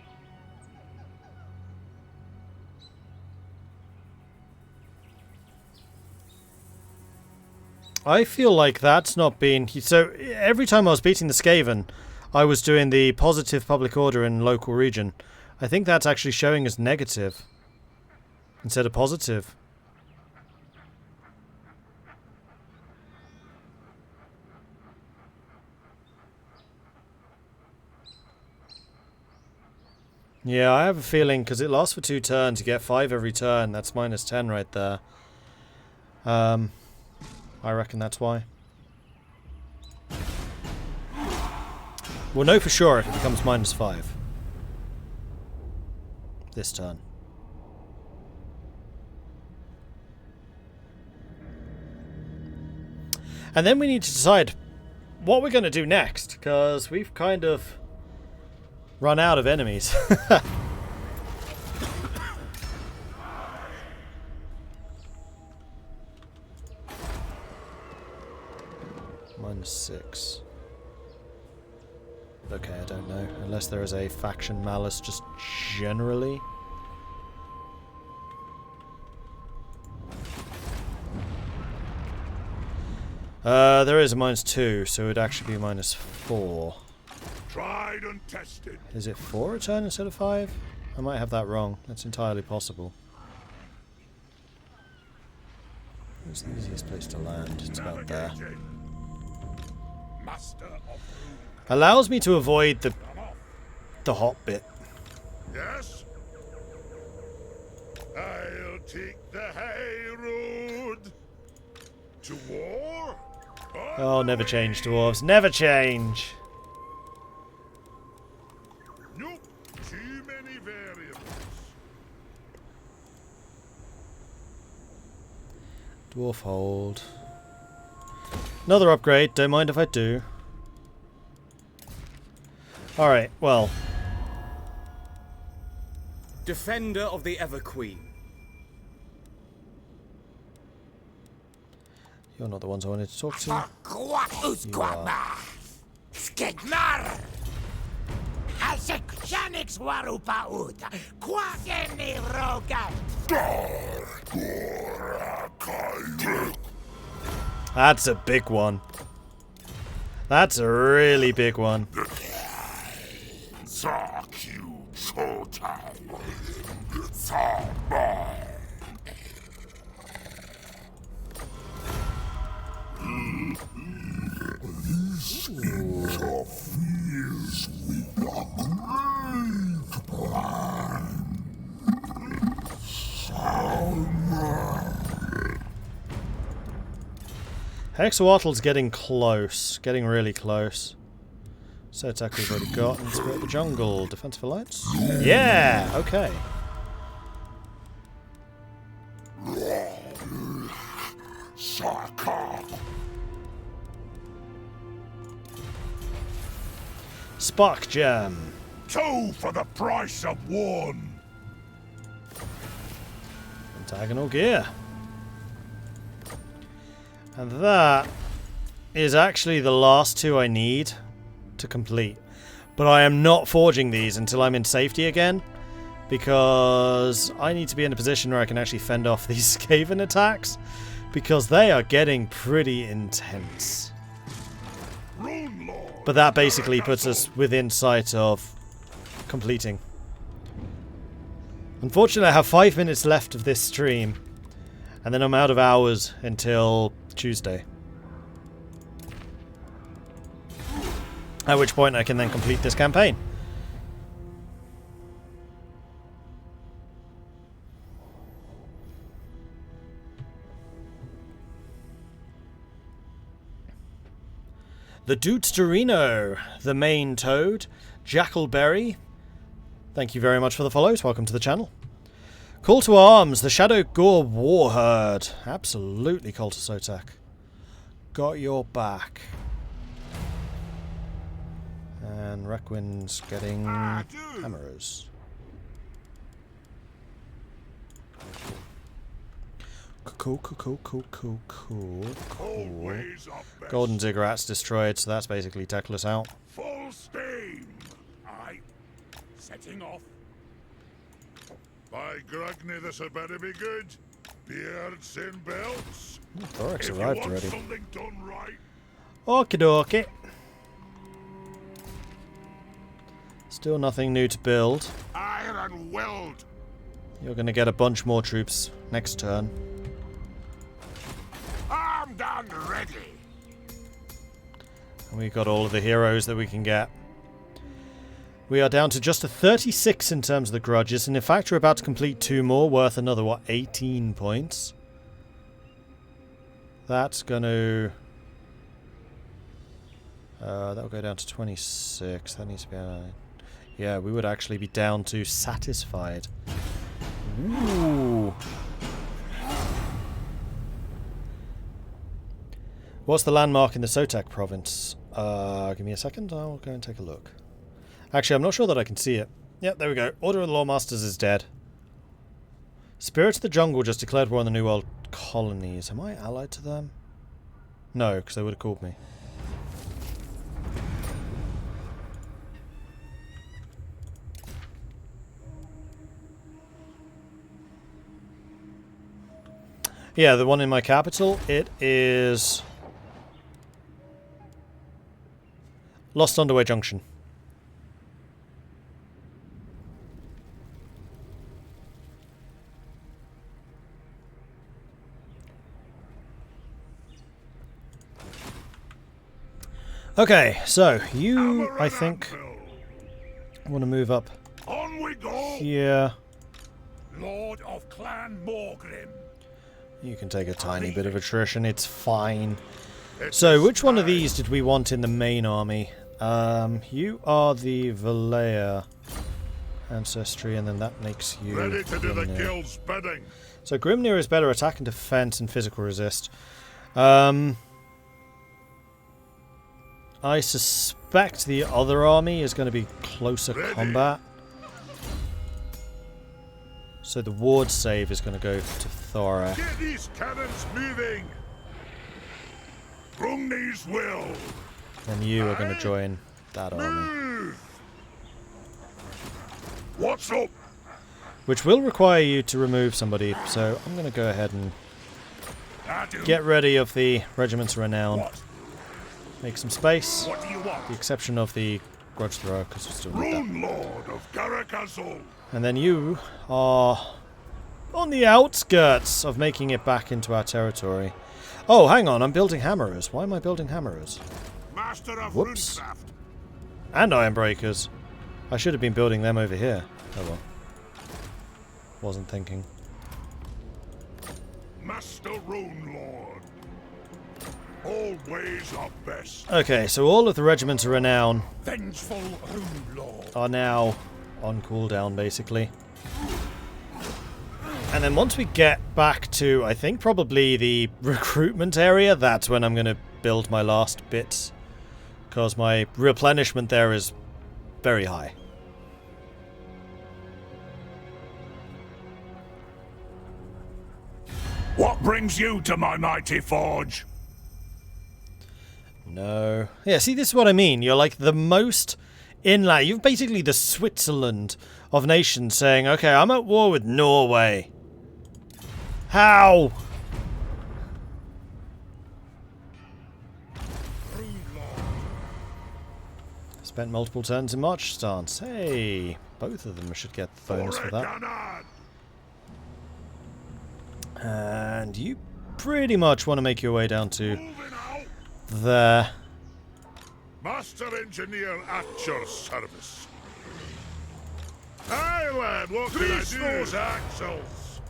I feel like that's not been... So, every time I was beating the Skaven, I was doing the positive public order in local region. I think that's actually showing as negative instead of positive. Yeah, I have a feeling, because it lasts for 2 turns, you get 5 every turn. That's -10 right there. I reckon that's why. We'll know for sure if it becomes -5. This turn. And then we need to decide what we're going to do next, because we've kind of run out of enemies. -6. Okay, I don't know. Unless there is a faction malice just generally. There is a -2, so it would actually be -4. Tried and tested. Is it 4 a turn instead of 5? I might have that wrong. That's entirely possible. Where's the easiest place to land? It's about there. Navigating. Master of Allows me to avoid the hot bit. Yes? I'll take the high road. To war? Oh, never change, dwarves. Never change! Nope. Too many variables. Dwarf hold. Another upgrade, don't mind if I do. Alright, well. Defender of the Everqueen. You're not the ones I wanted to talk to. Skegnar! Asekjanix warupaut! Quageni rogan! That's a big one. That's a really big one. Hexawattle's getting close. Getting really close. So attack we've already got. And Spirit of the Jungle. Defensive Alliance? Yeah! Okay. Spark Gem. 2 for the price of 1. Pentagonal Gear. And that is actually the last 2 I need to complete. But I am not forging these until I'm in safety again, because I need to be in a position where I can actually fend off these Skaven attacks, because they are getting pretty intense. But that basically puts us within sight of completing. Unfortunately, I have 5 minutes left of this stream, and then I'm out of hours until Tuesday. At which point I can then complete this campaign. The Deutsterino, the main toad, Jackalberry. Thank you very much for the follows. Welcome to the channel. Call to Arms, the Shadow Gore Warherd. Absolutely, Cultus Sotek. Got your back. And Requin's getting hammers. Cool. Golden Ziggurat's destroyed, so that's basically Teclis out. Full steam! Aye. Setting off. By Grugny, this had better be good. Beards in belts. Thorek arrived already. Something done right. Okie dokie. Still nothing new to build. Iron weld. You're going to get a bunch more troops next turn. Armed and ready. And we've got all of the heroes that we can get. We are down to just a 36 in terms of the grudges, and in fact we're about to complete 2 more worth another, what, 18 points? That's going to... that'll go down to 26. That needs to be... yeah, we would actually be down to satisfied. Ooh. What's the landmark in the Sotek province? Give me a second, I'll go and take a look. Actually, I'm not sure that I can see it. Yep, there we go. Order of the Lawmasters is dead. Spirit of the Jungle just declared war on the New World colonies. Am I allied to them? No, because they would have called me. Yeah, the one in my capital, it is... Lost Underway Junction. Okay, so you, I think, want to move up On we go. here. Lord of Clan Morgrim. You can take a tiny bit of attrition, it's fine. So, which one of these did we want in the main army? You are the Valea ancestry, and then that makes you Ready to do the Grimnir. guild's bidding. So Grimnir is better attack and defense and physical resist. I suspect suspect the other army is going to be closer combat. So the ward save is going to go to Thorek. Get these cannons moving! Rune's will! And you are going to join that army. Move! What's up? Which will require you to remove somebody, so I'm going to go ahead and get ready of the Regiments of Renown. What? Make some space. What do you want? The exception of the Grudge Thrower, because we still need that. Runelord of Garacazul! And then you are on the outskirts of making it back into our territory. Oh, hang on, I'm building hammerers. Why am I building hammerers? Master of Whoops. Runecraft! And Ironbreakers. I should have been building them over here. Oh well. Wasn't thinking. Master Runelord. All ways are best. Okay, so all of the Regiments of Renown Vengeful Runelord. are now on cooldown, basically. And then once we get back to, I think, probably the recruitment area, that's when I'm going to build my last bits. Because my replenishment there is very high. What brings you to my mighty forge? No. Yeah, see, this is what I mean. You're like the most inland. You're basically the Switzerland of nations saying, okay, I'm at war with Norway. How? Spent multiple turns in march stance. Hey, both of them should get the bonus for that. And you pretty much want to make your way down to there. Master Engineer at your service. Aye, lad, what can I do? Those axles.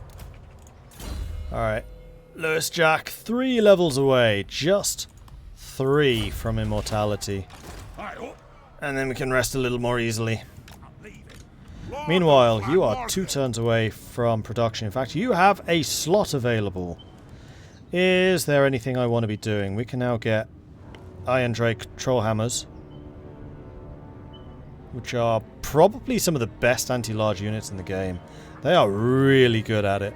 Alright. Lewis Jack, 3 levels away. Just 3 from immortality. And then we can rest a little more easily. Meanwhile, you are 2 turns away from production. In fact, you have a slot available. Is there anything I want to be doing? We can now get Iron Drake Trollhammers, which are probably some of the best anti-large units in the game. They are really good at it.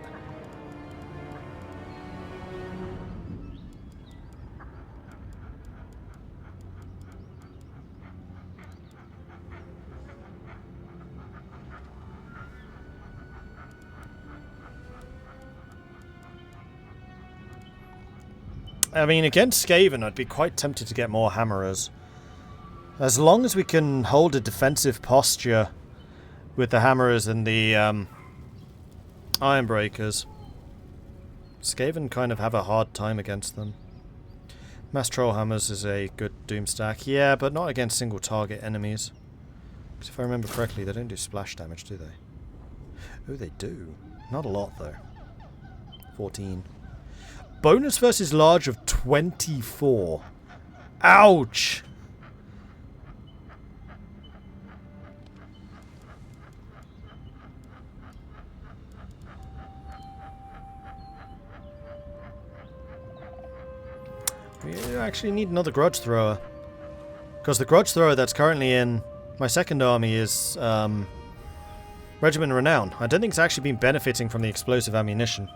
I mean, against Skaven, I'd be quite tempted to get more hammerers. As long as we can hold a defensive posture with the hammerers and the Ironbreakers, Skaven kind of have a hard time against them. Mass Trollhammers is a good doom stack. Yeah, but not against single target enemies. Because if I remember correctly, they don't do splash damage, do they? Oh, they do. Not a lot, though. 14. Bonus versus large of 24. Ouch! We actually need another Grudge Thrower. Because the Grudge Thrower that's currently in my second army is Regiment of Renown. I don't think it's actually been benefiting from the explosive ammunition.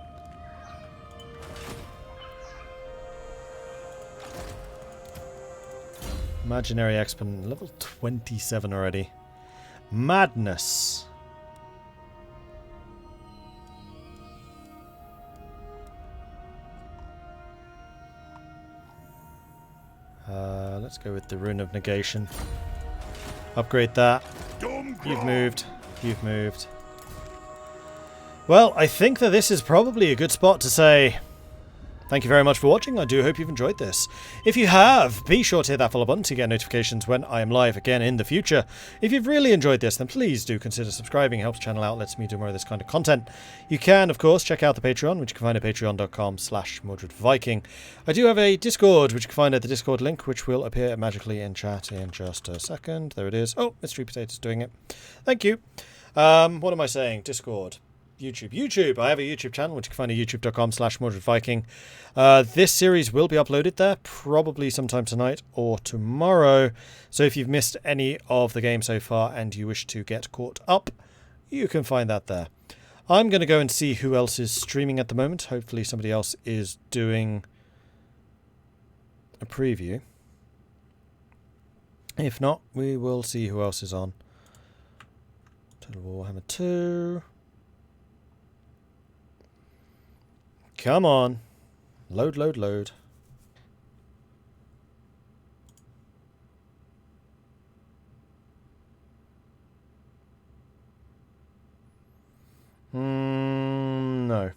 Imaginary Exponent, level 27 already. Madness. Let's go with the Rune of Negation. Upgrade that. You've moved. You've moved. Well, I think that this is probably a good spot to say thank you very much for watching. I do hope you've enjoyed this. If you have, be sure to hit that follow button to get notifications when I am live again in the future. If you've really enjoyed this, then please do consider subscribing. It helps the channel out, lets me do more of this kind of content. You can, of course, check out the Patreon, which you can find at patreon.com/MordredViking. I do have a Discord, which you can find at the Discord link, which will appear magically in chat in just a second. There it is. Oh, Mystery Potato's doing it. Thank you. What am I saying? Discord. YouTube. I have a YouTube channel, which you can find at youtube.com/MordredViking. This series will be uploaded there, probably sometime tonight or tomorrow. So if you've missed any of the game so far and you wish to get caught up, you can find that there. I'm going to go and see who else is streaming at the moment. Hopefully somebody else is doing a preview. If not, we will see who else is on. Total Warhammer 2. Come on. Load, load, load. No.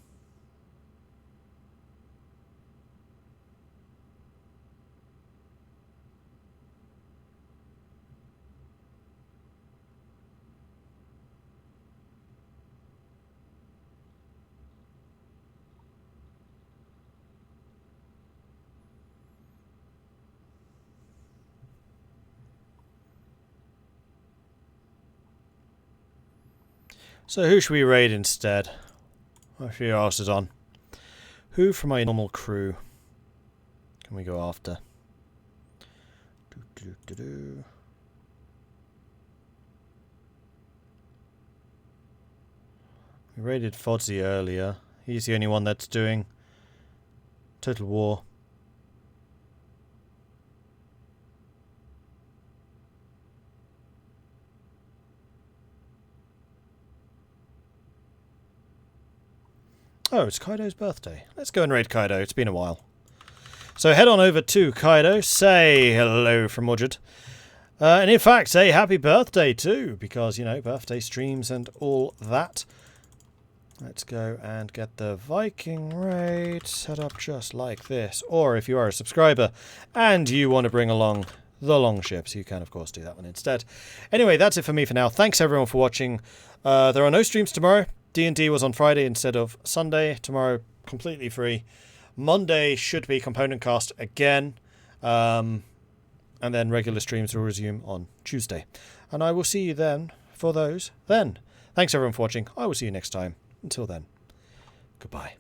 So who should we raid instead? A few else is on. Who from my normal crew can we go after? We raided Fodzy earlier. He's the only one that's doing Total War. Oh, it's Kaido's birthday. Let's go and raid Kaido. It's been a while. So head on over to Kaido. Say hello from Mordred. And in fact, say happy birthday too. Because, you know, birthday streams and all that. Let's go and get the Viking raid set up just like this. Or if you are a subscriber and you want to bring along the longships, you can, of course, do that one instead. Anyway, that's it for me for now. Thanks, everyone, for watching. There are no streams tomorrow. D&D was on Friday instead of Sunday. Tomorrow, completely free. Monday should be Component Cast again. And then regular streams will resume on Tuesday. And I will see you then for those then. Thanks, everyone, for watching. I will see you next time. Until then, goodbye.